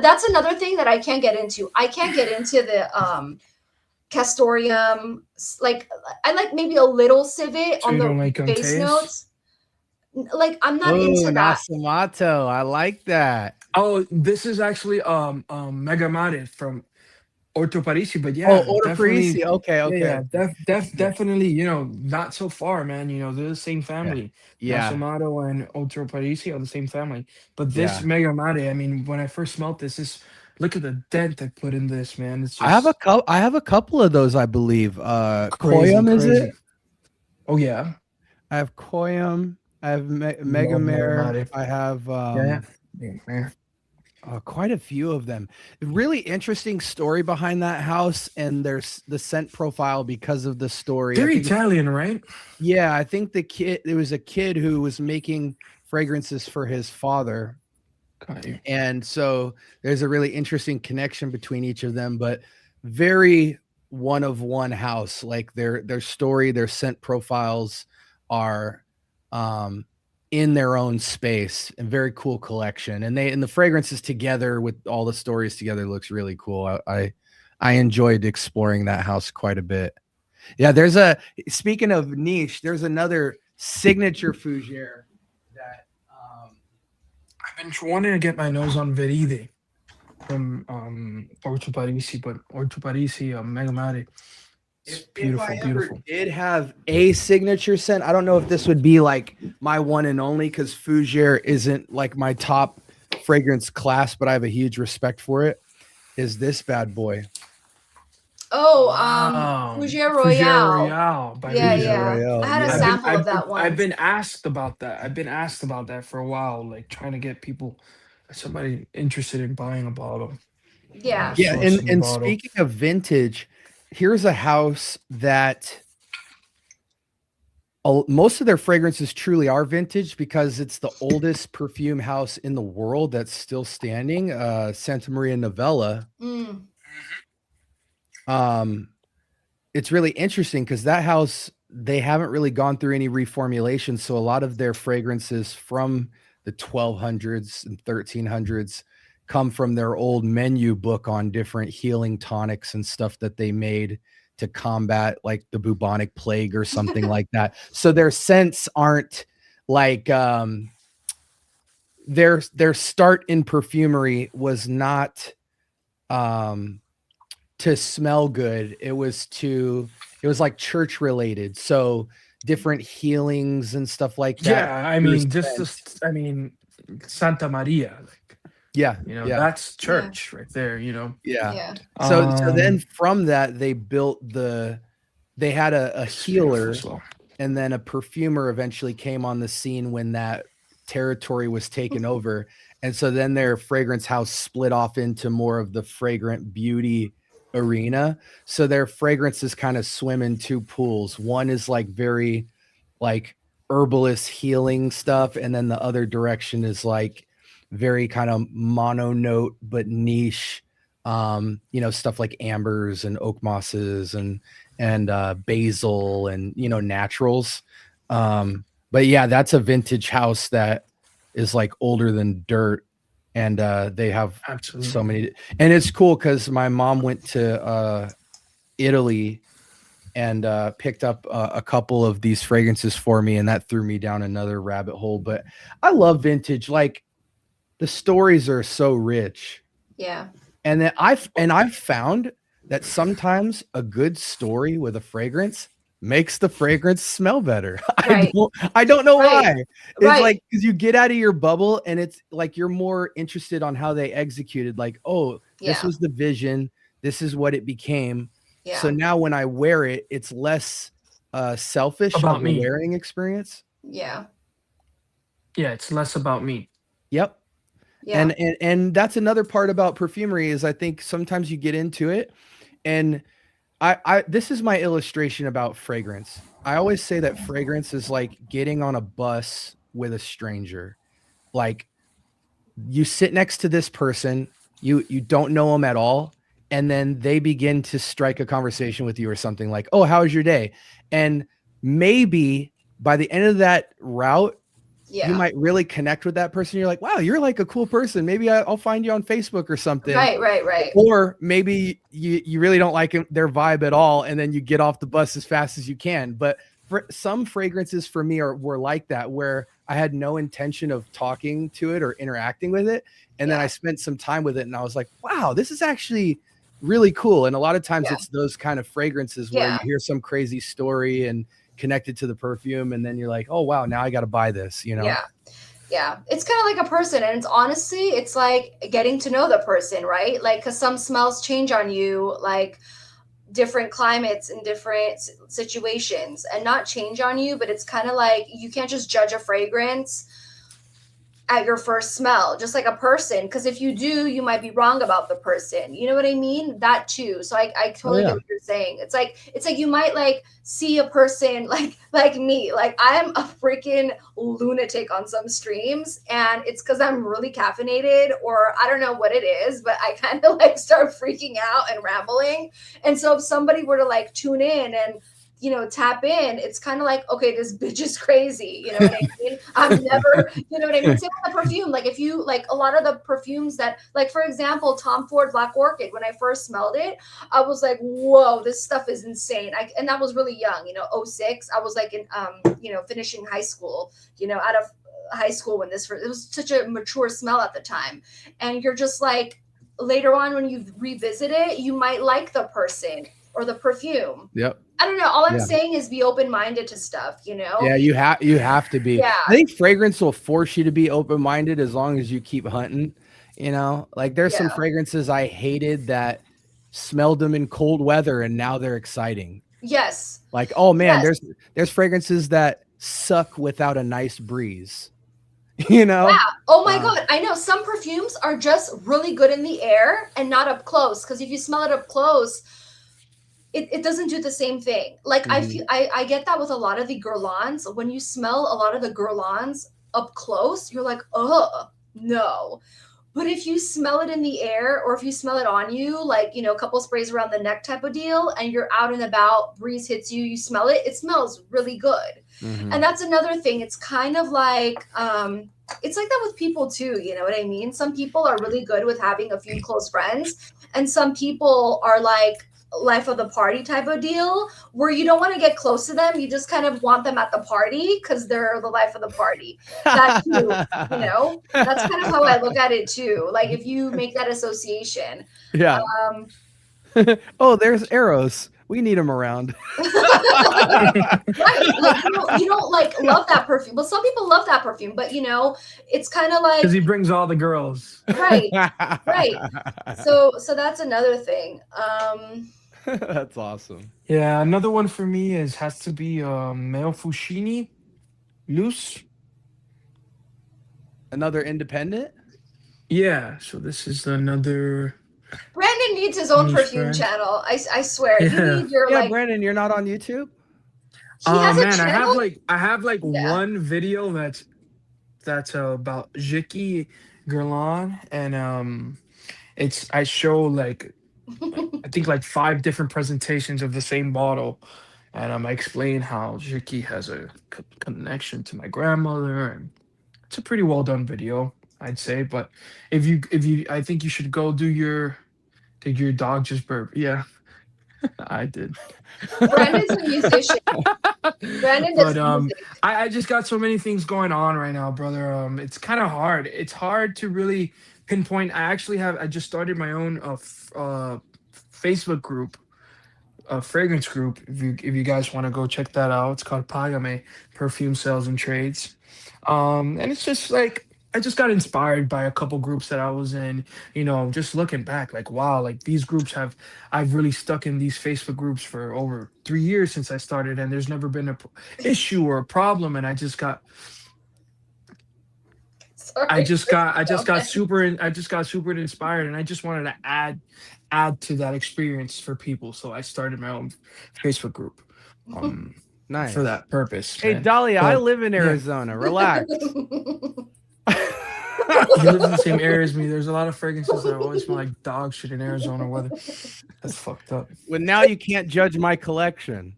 That's another thing that I can't get into. I can't get into the Castoreum. I like maybe a little civet So on you the don't like base Antaeus? notes. I'm not into that. Nasamato. I like that. Oh, this is actually Megamare from Orto Parisi, but yeah, Orto definitely. Parisi. Okay. Yeah, definitely. Not so far, man. They're the same family. Yeah. Nasamato and Orto Parisi are the same family. But this Megamare, I mean, when I first smelt this, look at the dent I put in this, man. It's just I have a couple of those, I believe. crazy, Koyam, is crazy. it? Oh yeah. I have Koyam. I have Megamare. Megamare. I have Yeah. quite a few of them. Really interesting story behind that house, and there's the scent profile because of the story. They're Italian, right? Yeah, I think there was a kid who was making fragrances for his father. Okay. And so there's a really interesting connection between each of them, but very one of one house. Like their story, their scent profiles are in their own space, and very cool collection. And the fragrances together with all the stories together looks really cool. I I enjoyed exploring that house quite a bit. Yeah, speaking of niche, there's another signature fougere that I've been wanting to get my nose on Veride from Orto Parisi, but Orto Parisi, Megamati. It's if I beautiful, ever beautiful. did have a signature scent, I don't know if this would be like my one and only, because fougere isn't like my top fragrance class, but I have a huge respect for it. Is this bad boy? Oh, Wow. Fougere Fougere Royale. Royale by Yeah, Fougere. yeah. Royale, I had a yeah. sample of that once. I've been asked about that. I've been asked about that for a while, like trying to get people, somebody interested in buying a bottle. Yeah. Yeah, Sourcing a and bottle. speaking of vintage, here's a house that most of their fragrances truly are vintage because it's the oldest perfume house in the world that's still standing, Santa Maria Novella. Mm. It's really interesting because that house, they haven't really gone through any reformulation, so a lot of their fragrances from the 1200s and 1300s come from their old menu book on different healing tonics and stuff that they made to combat like the bubonic plague or something like that. So their scents aren't like their start in perfumery was not to smell good. It was like church related. So different healings and stuff like that. Yeah, I mean, Santa Maria, like, Yeah, that's church right there, Yeah. So then from that they had a healer, and then a perfumer eventually came on the scene when that territory was taken over. And so then their fragrance house split off into more of the fragrant beauty arena. So their fragrances kind of swim in two pools. One is like very like herbalist healing stuff, and then the other direction is like very kind of mono note but niche, stuff like ambers and oak mosses and basil and naturals. But yeah, that's a vintage house that is like older than dirt, and they have Absolutely. so many. And it's cool because my mom went to Italy and picked up a couple of these fragrances for me, and that threw me down another rabbit hole. But I love vintage. Like, the stories are so rich. Yeah. And then I've found that sometimes a good story with a fragrance makes the fragrance smell better. Right. I don't know Right. why. It's Right. like, because you get out of your bubble and it's like you're more interested on how they executed. Like, oh, this Yeah. was the vision. This is what it became. Yeah. So now when I wear it, it's less selfish About of a me. wearing experience. Yeah. Yeah, it's less about me. Yep. Yeah. And that's another part about perfumery is I think sometimes you get into it, and I this is my illustration about fragrance. I always say that fragrance is like getting on a bus with a stranger. Like, you sit next to this person, you don't know them at all, and then they begin to strike a conversation with you or something like, "Oh, how was your day?" And maybe by the end of that route, Yeah. you might really connect with that person. You're like, wow, you're like a cool person. Maybe I'll find you on Facebook or something. Right. Or maybe you really don't like their vibe at all, and then you get off the bus as fast as you can. But for some fragrances for me were like that, where I had no intention of talking to it or interacting with it. And then I spent some time with it and I was like, wow, this is actually really cool. And a lot of times it's those kind of fragrances where you hear some crazy story and connected to the perfume, and then you're like, oh wow, now I got to buy this, Yeah. It's kind of like a person, and it's like getting to know the person, right? Like, because some smells change on you, like different climates and different situations, and not change on you, but it's kind of like you can't just judge a fragrance at your first smell, just like a person, because if you do, you might be wrong about the person. You know what I mean? That too. So I totally get what you're saying. It's like you might like see a person like me. Like, I'm a freaking lunatic on some streams, and it's because I'm really caffeinated, or I don't know what it is, but I kind of like start freaking out and rambling. And so if somebody were to like tune in and tap in, it's kind of like, okay, this bitch is crazy. You know what I mean? I'm never, you know what I mean? Same with the perfume. Like if you like a lot of the perfumes that, like for example, Tom Ford Black Orchid, when I first smelled it, I was like, whoa, this stuff is insane. And I was really young, 06. I was like in, finishing high school, out of high school when it was such a mature smell at the time. And you're just like, later on when you revisit it, you might like the person or the perfume. Yep. I don't know. All I'm Yeah. saying is be open-minded to stuff, Yeah, you have to be. Yeah. I think fragrance will force you to be open-minded as long as you keep hunting. Like there's some Yeah. fragrances I hated that smelled them in cold weather and now they're exciting. Yes. Like, oh man, Yes. there's fragrances that suck without a nice breeze. Yeah. Oh my God. I know some perfumes are just really good in the air and not up close. Because if you smell it up close, it doesn't do the same thing. Like I get that with a lot of the Guerlains. When you smell a lot of the Guerlains up close, you're like, oh no. But if you smell it in the air or if you smell it on you, like, a couple sprays around the neck type of deal, and you're out and about, breeze hits you, you smell it, it smells really good. Mhm. And that's another thing. It's kind of like, it's like that with people too. You know what I mean? Some people are really good with having a few close friends, and some people are like life of the party type of deal where you don't want to get close to them. You just kind of want them at the party because they're the life of the party. That too, that's kind of how I look at it too. Like if you make that association. Yeah. Oh, there's arrows. We need them around. Right. Like you don't like love that perfume. Well, some people love that perfume, but it's kind of like Because he brings all the girls. right. So that's another thing. That's awesome. Yeah, another one for me has to be Male Fushini Loose. Another independent? Yeah, so this is another. Brandon needs his own Niche perfume brand. channel. I swear. Yeah. You need your Yeah, Brandon, you're not on YouTube? he has a Man, channel. I have Yeah. one video that's about Jiki Guerlain, and I show like I think like 5 different presentations of the same bottle, and I explain how Jiki has a connection to my grandmother, and it's a pretty well done video, I'd say. But if you, I think you should go do your. Did your dog just burp? Yeah, I did. Brandon's a musician. Brandon does But music. I just got so many things going on right now, brother. It's kind of hard. It's hard to really pinpoint. I just started my own Facebook group, a fragrance group. If you guys want to go check that out, it's called Pagame Perfume Sales and Trades. And it's just like I just got inspired by a couple groups that I was in, just looking back, like, wow, like these groups I've really stuck in these Facebook groups for over 3 years since I started, and there's never been a issue or a problem. And I just got super inspired, and I just wanted to add to that experience for people. So I started my own Facebook group. Nice. For that purpose. Hey, man. Dahlia, I But- live in yeah. Arizona. Relax. You live in the same area as me. There's a lot of fragrances that always smell like dog shit in Arizona weather. That's fucked up. Well, now you can't judge my collection.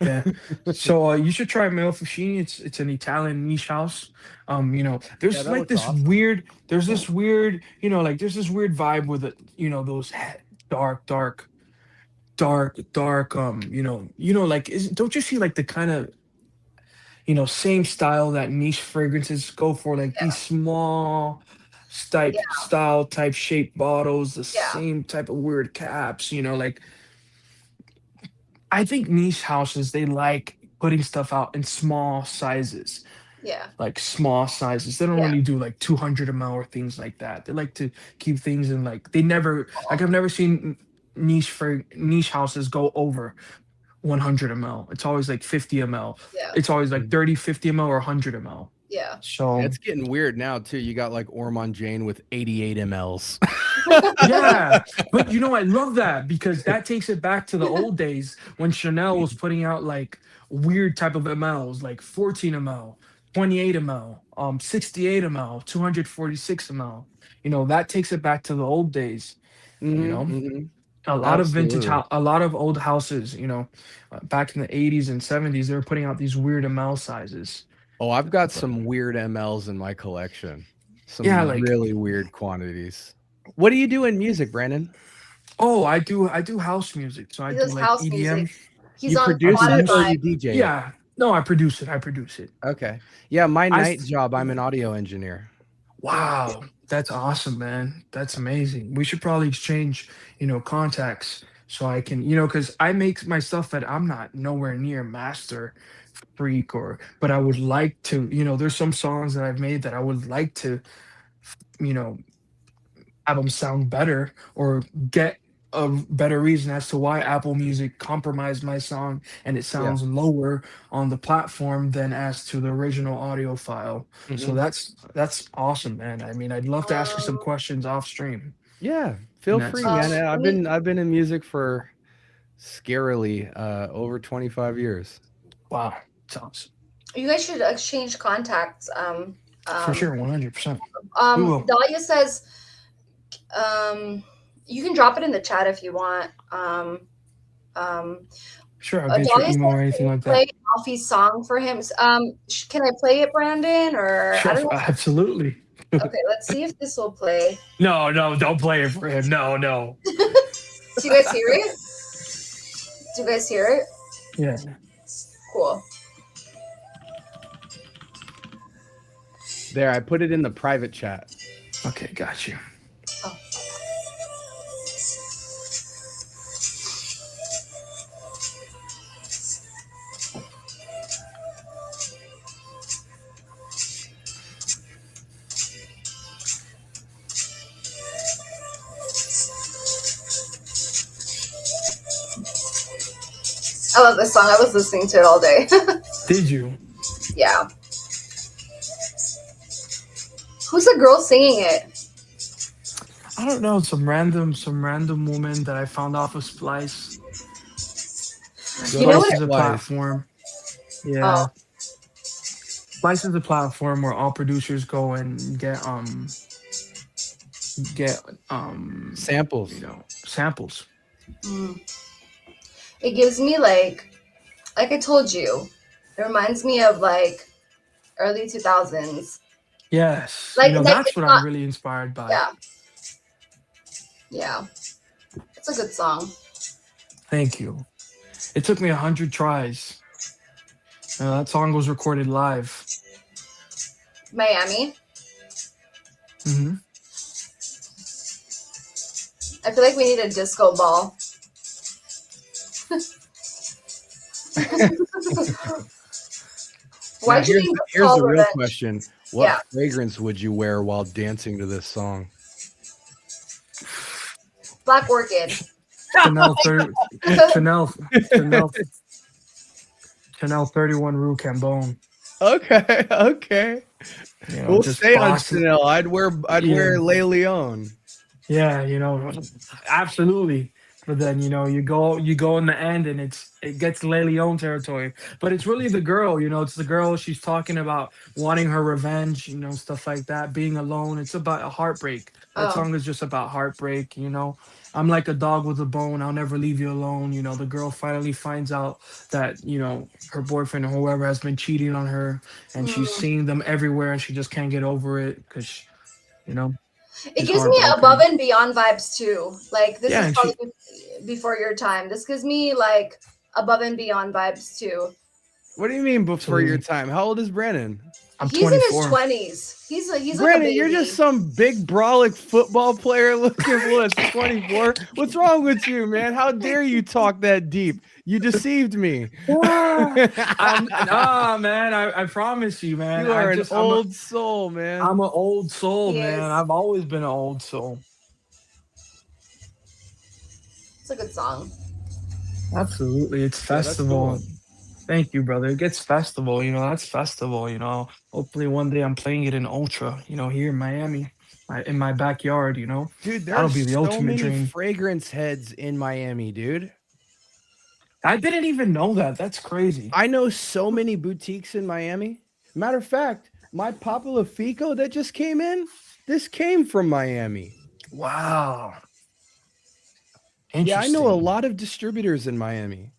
Yeah. So you should try Male Fushini. It's an Italian niche house. There's Yeah, that like looks this awesome. weird. There's this weird. There's this weird vibe with it. Those dark. Don't you see like the kind of same style that niche fragrances go for, like these small style type shaped bottles, the Yeah. same type of weird caps, like I think niche houses, they like putting stuff out in small sizes, Yeah. like small sizes. They don't Yeah. really do like 200 ml or things like that. They like to keep things in like, I've never seen niche houses go over 100 ml. It's always like 50 ml. Yeah. It's always like 30, 50 ml or 100 ml. Yeah. So It's getting weird now too. You got like Ormond Jane with 88 mLs. yeah, but I love that because that takes it back to the old days when Chanel was putting out like weird type of mLs, like 14 ml, 28 ml, 68 ml, 246 ml. That takes it back to the old days. Mhm. A lot of Absolutely. a lot of old houses, you know, back in the 80s and 70s, they were putting out these weird ML sizes. Oh, I've got But some weird MLs in my collection. yeah, Some like, really weird quantities. What do you do in music, Brandon? oh, I do house music. So I He do does like house EDM. music. He's You on I produce it or produce. Spotify. you DJ it? Yeah. No, I produce it. I produce it. Okay. Yeah, my I night s- job, I'm an audio engineer. wow, that's awesome, man. That's amazing. We should probably exchange, you know, contacts so I can, you know, because I make my stuff that I'm not nowhere near master freak or, but I would like to, you know, there's some songs that I've made that I would like to, you know, have them sound better or get a better reason as to why Apple Music compromised my song and it Yeah. sounds lower on the platform than as to the original audio file. So Mhm. that's awesome, man. I mean, I'd love to ask you some Um, questions off stream Yeah, in feel that free, man. sense. let I've me. been in music for scarily over 25 years. Wow, it's awesome. You guys should exchange contacts. For sure, 100%. We will. Dahlia says, you can drop it in the chat if you want. Sure, I'll get your Dahlia says, email or can anything you like play that. Alfie's song for him? Can I play it, Brandon? Or I Sure, don't know. absolutely. Okay, let's see if this will play. No, no, don't play it for him. No, no. Do you guys hear it? Do you guys hear it? Yeah. Cool. There, I put it in the private chat. Okay, got you. Oh. I love this song. I was listening to it all day. Did you? Yeah. Who's the girl singing it? I don't know. Some random woman that I found off of Splice. You know Splice what? is a Splice. platform. Yeah. Splice is a platform where all producers go and get Samples. you know, samples. Mm. It gives me like I told you, it reminds me of like early 2000s. Yes. Like You know, that's it's what I'm not. really inspired by. Yeah. Yeah. It's a good song. Thank you. It took me 100 tries. That song was recorded live. Miami. Hmm. I feel like we need a disco ball. Now, Why'd you name this here's called the real Revenge? question. What Yeah. fragrance would you wear while dancing to this song? Black Orchid. Chanel 30, Chanel, Chanel, Chanel 31 Rue Cambon. Okay, okay. You know, We'll just stay on bossy. Chanel. I'd wear Yeah. Le Leon. Yeah, you know, absolutely. But then you go in the end, and it gets Le Leon territory. But it's really the girl, it's the girl. She's talking about wanting her revenge, stuff like that. Being alone. It's about a heartbreak. That Oh. song is just about heartbreak. I'm like a dog with a bone. I'll never leave you alone. The girl finally finds out that her boyfriend or whoever has been cheating on her, and she's Mm. seeing them everywhere, and she just can't get over it because you know. It She's gives me heartbroken. above and beyond vibes too. Like this Yeah, is and probably before your time. This gives me like above and beyond vibes too. What do you mean before your Absolutely. time? How old is Brandon? I'm He's in his 24. 20s. He's like a Brandon, baby. you're just some big brolic football player looking for us 24. What's wrong with you, man? How dare you talk that deep? You deceived me. Nah, man. I promise you, man. You are an I'm old soul, man. I'm an old soul, He man. is. I've always been an old soul. It's a good song. Absolutely. It's Yeah, that's festival. cool. Thank you, brother. It gets festival, that's festival, Hopefully one day I'm playing it in Ultra, here in Miami, in my backyard, Dude, That'll there's be the so ultimate many dream. fragrance heads in Miami, dude. I didn't even know that. That's crazy. I know so many boutiques in Miami. Matter of fact, my Papa Fico that just came in, this came from Miami. Wow. Yeah, I know a Interesting. lot of distributors in Miami.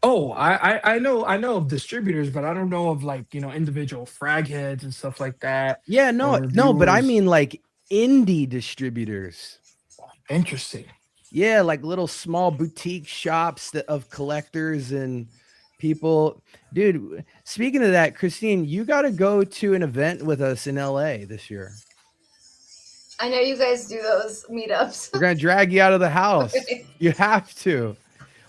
Oh, I know of distributors, but I don't know of like individual frag heads and stuff like that, Yeah, or no, but I reviewers. mean like indie distributors. Interesting. Yeah, like little small boutique shops of collectors and people. Dude, speaking of that, Christine, you got to go to an event with us in LA this year. I know you guys do those meetups. We're going to drag you out of the house. You have to.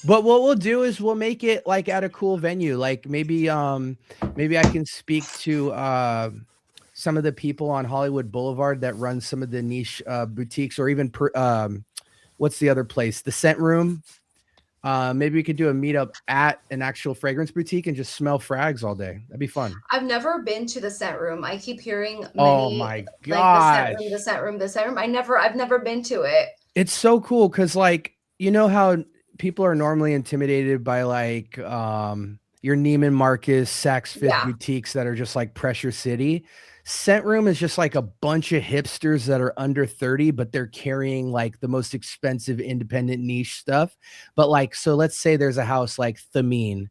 But what we'll do is we'll make it like at a cool venue. Like maybe I can speak to some of the people on Hollywood Boulevard that run some of the niche boutiques, or even what's the other place? The Scent Room. Maybe we could do a meetup at an actual fragrance boutique and just smell frags all day. That'd be fun. I've never been to the scent room. I keep hearing Oh many my like gosh. the scent room, the scent room. I've never been to it. It's so cool because like you know how people are normally intimidated by like your Neiman Marcus, Saks Fifth Yeah. boutiques that are just like Pressure City. Scent Room is just like a bunch of hipsters that are under 30, but they're carrying like the most expensive independent niche stuff. But like, so let's say there's a house like Thameen.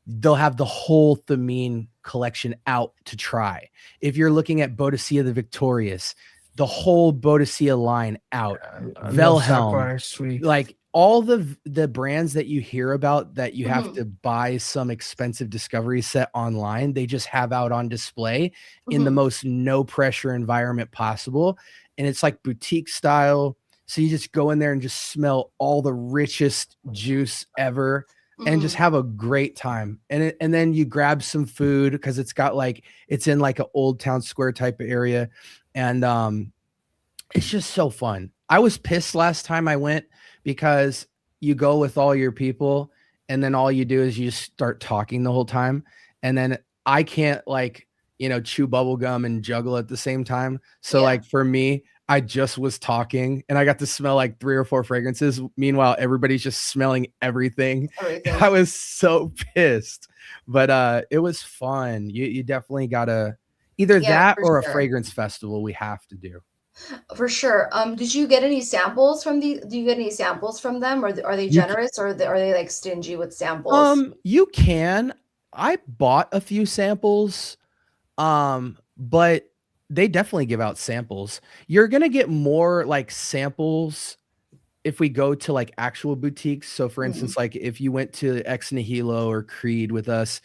They'll have the whole Thameen collection out to try. If you're looking at Boadicea the Victorious, the whole Boadicea line out. I love Velhelm, Sapphire Sweet. like all the brands that you hear about that you have Mhm. to buy some expensive discovery set online, they just have out on display in the Mhm. most no pressure environment possible. And it's like boutique style. So you just go in there and just smell all the richest juice ever and just Mhm. have a great time. And then you grab some food because it's in like an old town square type of area. And it's just so fun. I was pissed last time I went because you go with all your people and then all you do is you just start talking the whole time. And then I can't chew bubble gum and juggle at the same time. So Yeah. like for me, I just was talking and I got to smell like 3 or 4 fragrances. Meanwhile, everybody's just smelling everything. Everything. I was so pissed, but it was fun. You definitely gotta either Yeah, that for or a sure. fragrance festival we have to do. For sure. Did you get any samples from do you get any samples from them, or are they You ca- generous, or are they like stingy with samples? You can. I bought a few samples, but they definitely give out samples. You're gonna get more like samples if we go to like actual boutiques. So for Mhm. instance, like if you went to Ex Nihilo or Creed with us,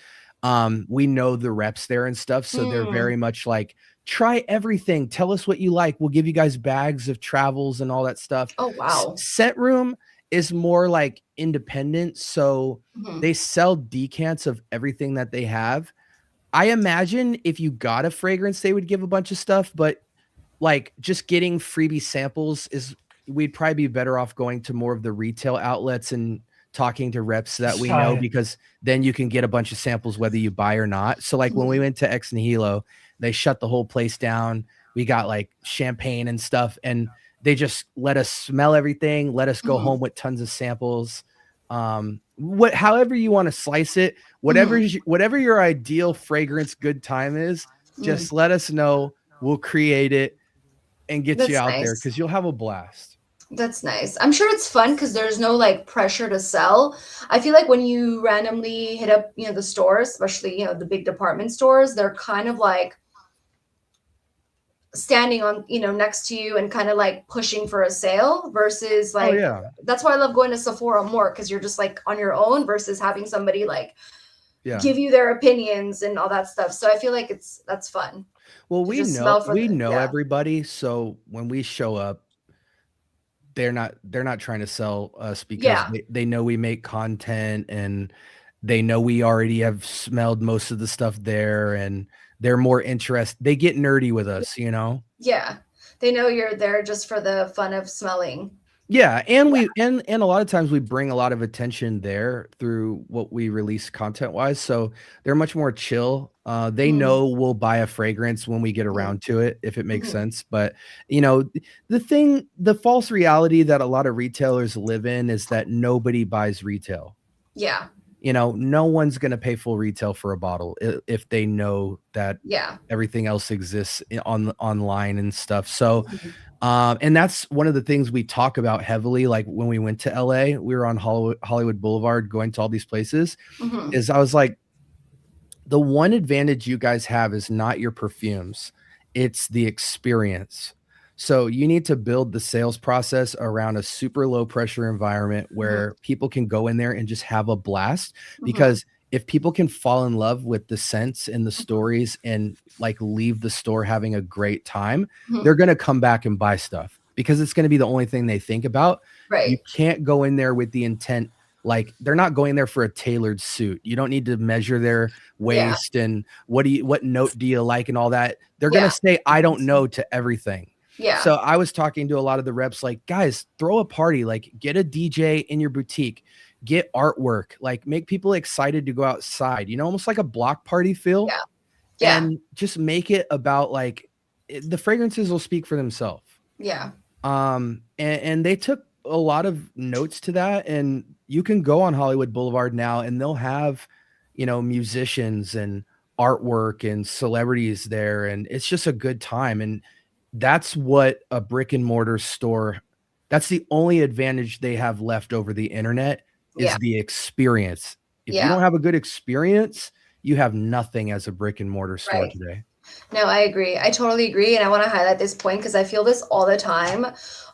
we know the reps there and stuff. So they're Mm. very much like, try everything. Tell us what you like. We'll give you guys bags of travels and all that stuff. Oh, wow. Scent Room is more like independent. So Mhm. they sell decants of everything that they have. I imagine if you got a fragrance, they would give a bunch of stuff, but like just getting freebie samples we'd probably be better off going to more of the retail outlets and talking to reps that we know, Right. because then you can get a bunch of samples whether you buy or not. So like when we went to Ex Nihilo, they shut the whole place down. We got like champagne and stuff, and they just let us smell everything, let us go Mhm. home with tons of samples. However you want to slice it, whatever your ideal fragrance good time is, just let us know. We'll create it and get you That's out there nice. because you'll have a blast. That's nice. I'm sure it's fun because there's no like pressure to sell. I feel like when you randomly hit up, the stores, especially, the big department stores, they're kind of like standing on, next to you and kind of like pushing for a sale versus Oh like, yeah, that's why I love going to Sephora more, because you're just like on your own versus having somebody like yeah. give you their opinions and all that stuff. So I feel like that's fun. Well, to we just know smell for we the- know yeah. everybody, so when we show up, they're not trying to sell us because Yeah. they know we make content and they know we already have smelled most of the stuff there, and they're more interested. They get nerdy with us, Yeah. They know you're there just for the fun of smelling. Yeah, and we and a lot of times we bring a lot of attention there through what we release content wise. So they're much more chill. They Mhm. know we'll buy a fragrance when we get Mhm. around to it, if it makes Mhm. sense. But the false reality that a lot of retailers live in is that nobody buys retail. Yeah. No one's going to pay full retail for a bottle if they know that Yeah. everything else exists online and stuff. So Mhm. And that's one of the things we talk about heavily. Like when we went to LA, we were on Hollywood Boulevard going to all these places. Mhm. Is I was like, the one advantage you guys have is not your perfumes, it's the experience. So you need to build the sales process around a super low pressure environment where people can go in there and just have a blast. Mhm. Because if people can fall in love with the scents and the stories and like leave the store having a great time, Mhm. they're going to come back and buy stuff because it's going to be the only thing they think about. You Right. can't go in there with the intent, like they're not going there for a tailored suit. You don't need to measure their Yeah. waist and what note do you like and all that. They're Yeah. going to say, I don't know to everything. Yeah. So I was talking to a lot of the reps, like, guys, throw a party, like get a DJ in your boutique, get artwork, like make people excited to go outside, you know, almost like a block party feel. Yeah. Yeah. And just make it about like the fragrances will speak for themselves. Yeah. And they took a lot of notes to that, and you can go on Hollywood Boulevard now and they'll have, you know, musicians and artwork and celebrities there, and it's just a good time. And that's what a brick and mortar store, that's the only advantage they have left over the internet is Yeah. the experience. If you Yeah. don't have a good experience, you have nothing as a brick and mortar store Right. today. No, I agree. I totally agree. And I want to highlight this point because I feel this all the time.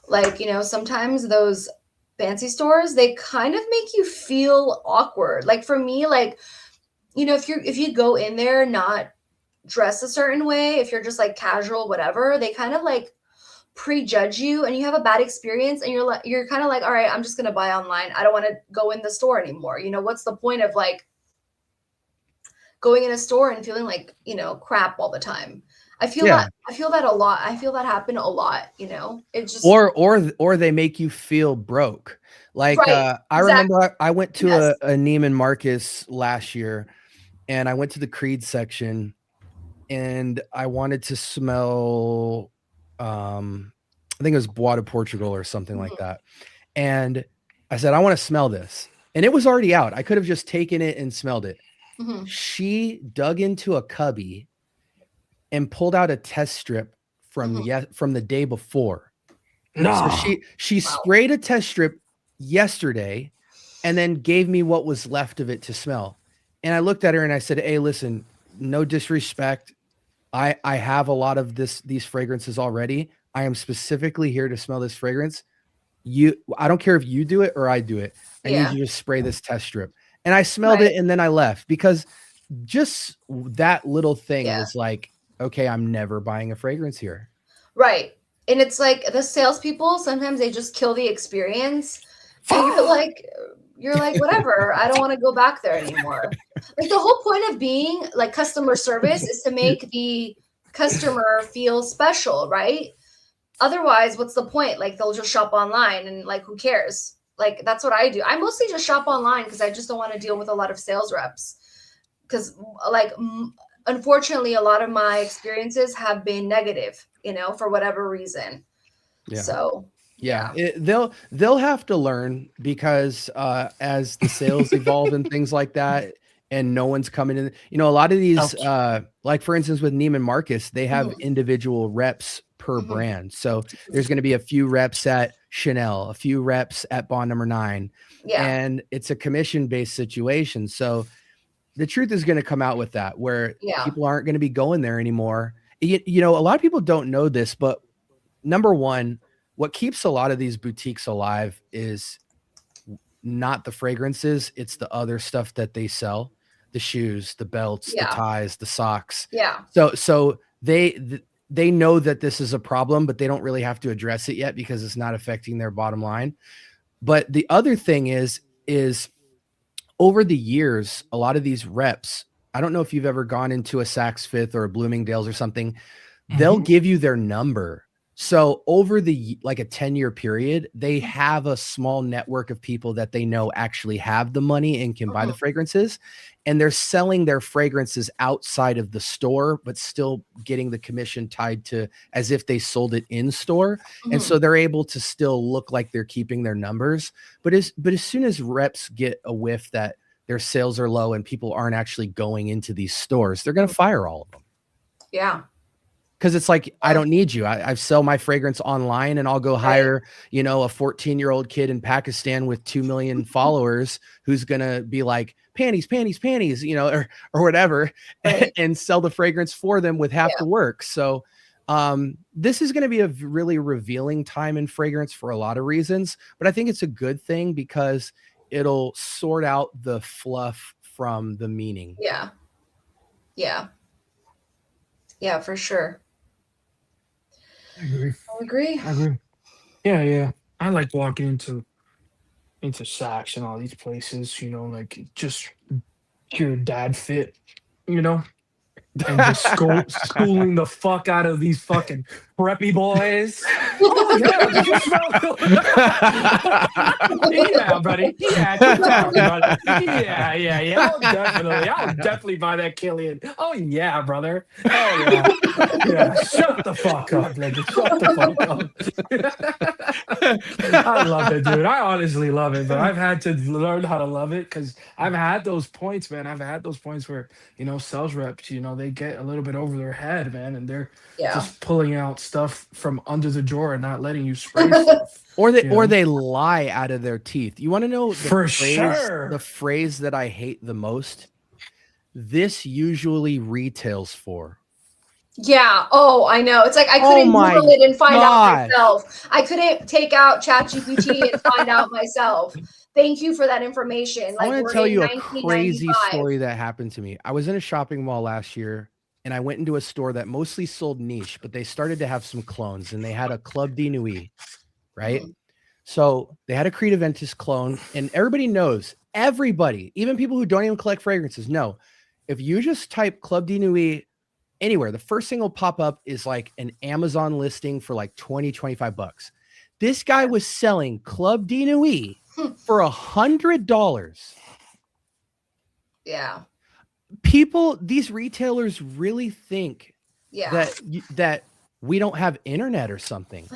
Like, you know, sometimes those fancy stores, they kind of make you feel awkward. Like for me, like, you know, if you go in there not dressed a certain way, if you're just like casual, whatever, they kind of like prejudge you and you have a bad experience and you're kind of like, all right, I'm just gonna buy online. I don't want to go in the store anymore. You know, what's the point of like going in a store and feeling like, you know, crap all the time? I feel Yeah. that a lot. I feel that happen a lot, you know. It's just Or they make you feel broke. Like right. I Exactly. remember I went to Yes. a Neiman Marcus last year, and I went to the Creed section, and I wanted to smell I think it was Bois de Portugal or something like Mhm. that. And I said, I want to smell this. And it was already out. I could have just taken it and smelled it. Mhm. She dug into a cubby and pulled out a test strip from Mhm. from the day before. So No. she Wow. sprayed a test strip yesterday and then gave me what was left of it to smell. And I looked at her and I said, "Hey, listen, no disrespect. I have a lot of these fragrances already. I am specifically here to smell this fragrance. I don't care if you do it or I do it. I need Yeah. you to spray this test strip." And I smelled Right. it and then I left because just that little thing Yeah. was like, okay, I'm never buying a fragrance here. Right. And it's like the salespeople, sometimes they just kill the experience. And you're like, whatever, I don't want to go back there anymore. Like the whole point of being like customer service is to make the customer feel special, right? Otherwise, what's the point? Like they'll just shop online and like who cares? Like that's what I do. I mostly just shop online because I just don't want to deal with a lot of sales reps. Because like unfortunately, a lot of my experiences have been negative, you know, for whatever reason. Yeah. So Yeah, they'll have to learn because as the sales evolve and things like that, and no one's coming in. You know, a lot of these, like for instance, with Neiman Marcus, they have Mhm. individual reps per Mhm. brand. So there's going to be a few reps at Chanel, a few reps at Bond Number 9, yeah, and it's a commission-based situation. So the truth is going to come out with that, where yeah, people aren't going to be going there anymore. You know, a lot of people don't know this, but number one, what keeps a lot of these boutiques alive is not the fragrances, it's the other stuff that they sell, the shoes, the belts, the yeah, ties, the socks. yeah, So they know that this is a problem, but they don't really have to address it yet because it's not affecting their bottom line. But the other thing is over the years, a lot of these reps, I don't know if you've ever gone into a Saks Fifth or a Bloomingdale's or something, they'll Mhm. give you their number. So over the like a 10-year period, they have a small network of people that they know actually have the money and can buy the Mhm. fragrances, and they're selling their fragrances outside of the store, but still getting the commission tied to as if they sold it in store. And Mhm. so they're able to still look like they're keeping their numbers. But as soon as reps get a whiff that their sales are low and people aren't actually going into these stores, they're going to fire all of them. yeah. because it's like I don't need you. I sell my fragrance online, and I'll go hire, you know, a 14-year-old kid in Pakistan with 2 million followers who's gonna be like panties, panties, panties, you know, or whatever, Right. and sell the fragrance for them with half the work. So this is going to be a really revealing time in fragrance for a lot of reasons, but I think it's a good thing because it'll sort out the fluff from the meaning. Yeah. Yeah. Yeah, for sure. I agree. I agree. I agree. Yeah, yeah. I like walking into Saks and all these places, you know, like just pure dad fit, you know, and just schooling the fuck out of these fucking preppy boys. Oh yeah, did you smell yeah, buddy. Yeah, keep talking, buddy. Yeah. I'll definitely buy that Killian. Oh yeah, brother. Oh yeah. Yeah. Shut the fuck up, nigga. Shut the fuck up. I love it, dude. I honestly love it, but I've had to learn how to love it because I've had those points, man. I've had those points where, you know, sales reps, you know, they get a little bit over their head, man, and they're just pulling out stuff from under the drawer and not letting you spray stuff. Or they lie out of their teeth. You want to know the phrase that I hate the most? This usually retails for. Yeah. Oh, I know. It's like I couldn't Google it and find out myself. I couldn't take out ChatGPT and find out myself. Thank you for that information. I want to tell you a crazy story that happened to me. I was in a shopping mall last year, and I went into a store that mostly sold niche, but they started to have some clones, and they had a Club de Nuit, right? So they had a Creed Aventus clone, and everybody knows, everybody, even people who don't even collect fragrances, know if you just type Club de Nuit anywhere, the first thing will pop up is like an Amazon listing for like 20, 25 bucks. This guy was selling Club de Nuit for $100. Yeah. People, these retailers really think that we don't have internet or something.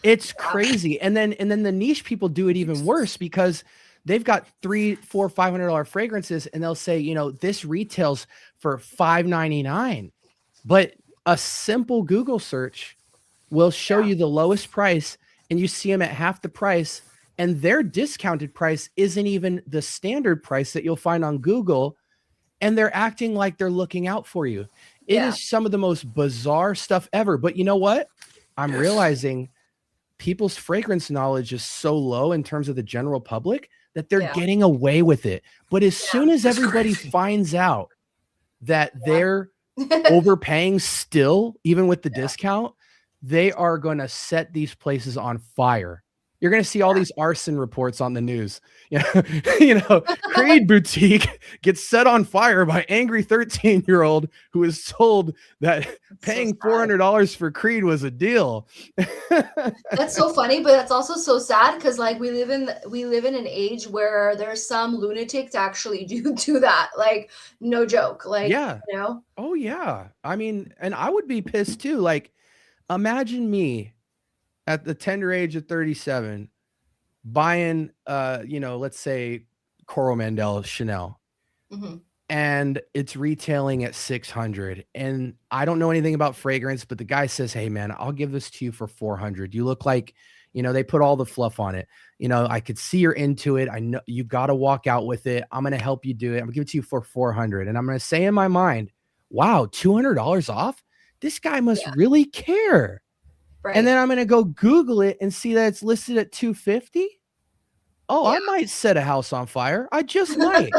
It's crazy. And then the niche people do it even worse because they've got $300, $400, $500 fragrances, and they'll say, you know, this retails for $5.99. But a simple Google search will show you the lowest price, and you see them at half the price, and their discounted price isn't even the standard price that you'll find on Google, and they're acting like they're looking out for you. It is some of the most bizarre stuff ever. But you know what? I'm realizing people's fragrance knowledge is so low in terms of the general public that they're getting away with it. But as soon as everybody finds out that they're overpaying still, even with the discount, they are going to set these places on fire. You're going to see all these arson reports on the news. You know, Creed Boutique gets set on fire by angry 13-year-old who was told that paying $400 for Creed was a deal. That's so funny, but that's also so sad because like we live in an age where there's some lunatic to actually do that. Like, no joke. Like, you know? Oh yeah. I mean, and I would be pissed too. Like, imagine me at the tender age of 37 buying you know, let's say Coromandel Chanel, and it's retailing at 600, and I don't know anything about fragrance, but the guy says, hey man, I'll give this to you for 400. You look like, you know, they put all the fluff on it. You know, I could see you're into it. I know you got to walk out with it. I'm going to help you do it. I'm gonna give it to you for 400. And I'm going to say in my mind, wow, $200 off. This guy must really care. Right. And then I'm going to go Google it and see that it's listed at 250. Oh, I might set a house on fire. I just might.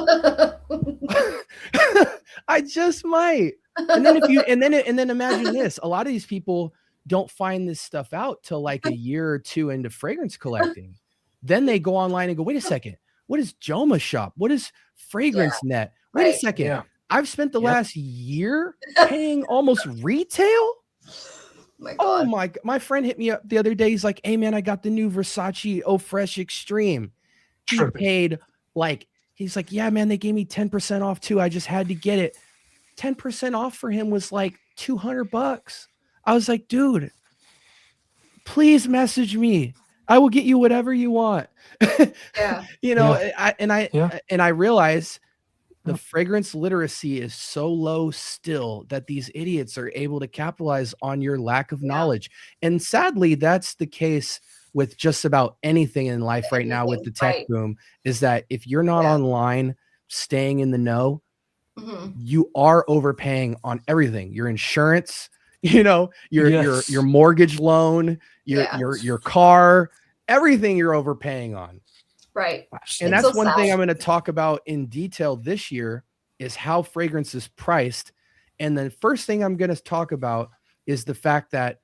I just might. And then and then imagine this. A lot of these people don't find this stuff out till like a year or two into fragrance collecting. Then they go online and go, wait a second. What is Joma Shop? What is Fragrance Net? Wait a second. Yeah. I've spent the last year paying almost retail. Oh my friend hit me up the other day. He's like, hey man, I got the new Versace Eau Fresh Extreme. He paid like, he's like, yeah man, they gave me 10% off too. I just had to get it. 10% off for him was like $200. I was like, dude, please message me. I will get you whatever you want. You know, I realize the fragrance literacy is so low still that these idiots are able to capitalize on your lack of knowledge. And sadly, that's the case with just about anything in life right now with the tech boom, is that if you're not online, staying in the know, you are overpaying on everything. Your insurance, you know, your mortgage loan, your car, everything you're overpaying on. Right. And that's one thing I'm going to talk about in detail this year is how fragrance is priced. And the first thing I'm going to talk about is the fact that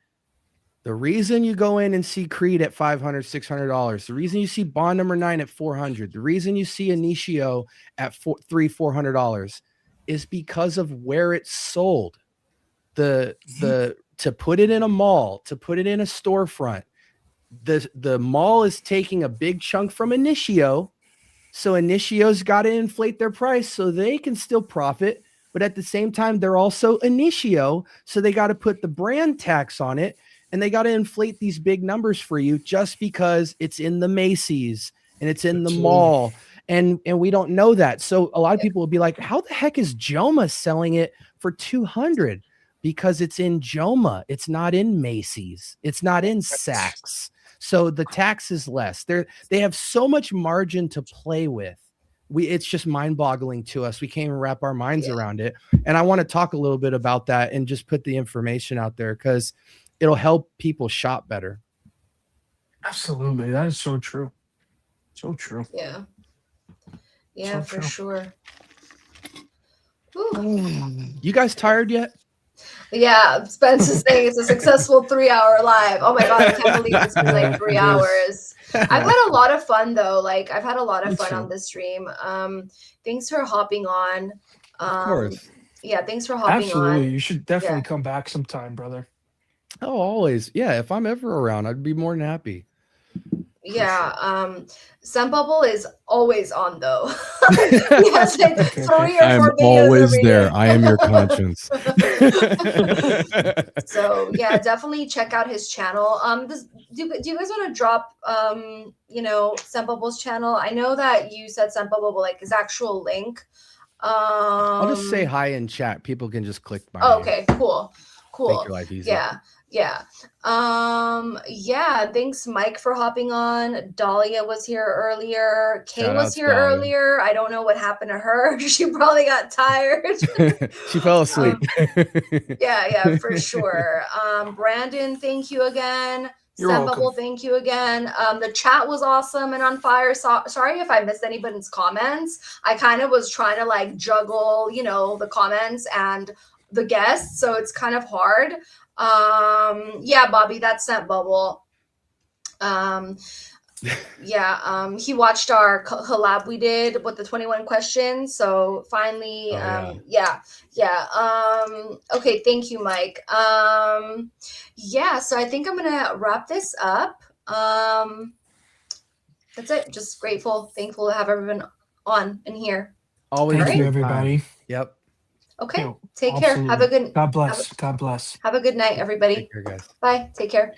the reason you go in and see Creed at $500, $600, the reason you see Bond No. 9 at $400, the reason you see Initio at $400 is because of where it's sold. To put it in a mall, to put it in a storefront, the mall is taking a big chunk from Initio, so Initio's got to inflate their price so they can still profit, but at the same time they're also Initio, so they got to put the brand tax on it, and they got to inflate these big numbers for you just because it's in the Macy's and it's in the mall, and we don't know that. So a lot of people will be like, how the heck is Joma selling it for $200? Because it's in Joma, it's not in Macy's, it's not in Saks. So the tax is less. They have so much margin to play with. It's just mind-boggling to us. We can't even wrap our minds around it. And I want to talk a little bit about that and just put the information out there because it'll help people shop better. Absolutely. That is so true. So true. Yeah. So For true. sure. Whew. You guys tired yet? Yeah, Spence is saying it's a successful 3-hour live. Oh my god, I can't believe it's been like 3 hours. I've had a lot of fun though. Like I've had a lot of fun on this stream. Thanks for hopping on. Of course. Yeah, thanks for hopping on. Absolutely. You should definitely come back sometime, brother. Oh, always. Yeah, if I'm ever around, I'd be more than happy. Yeah, Sun Bubble is always on though. Yes, like 3 or 4 I'm videos always every there. day. I am your conscience. So yeah, definitely check out his channel. Do you guys want to drop Sun Bubble's channel? I know that you said Sun Bubble, but like his actual link. I'll just say hi in chat. People can just click my Oh, name. okay, cool. Make your life easier. Yeah. Thanks Mike for hopping on. Dahlia was here earlier. Kay Shout was out to here Dahlia. earlier. I don't know what happened to her. She probably got tired. She fell asleep. Yeah, for sure. Brandon, thank you again. You're Sun welcome. Bubble, thank you again. The chat was awesome and on fire. Sorry if I missed anybody's comments. I kind of was trying to like juggle, the comments and the guests, so it's kind of hard. Yeah, Bobby, that's Scent Bubble. He watched our collab we did with the 21 questions. So finally, okay, thank you, Mike. So I think I'm gonna wrap this up. That's it. Just grateful, thankful to have everyone on and here. Always. Thank All you, right. everybody. Yep. Okay, Yo, take care. Have a good God bless. God bless. have a good night, everybody. Take care, guys. Bye. Take care.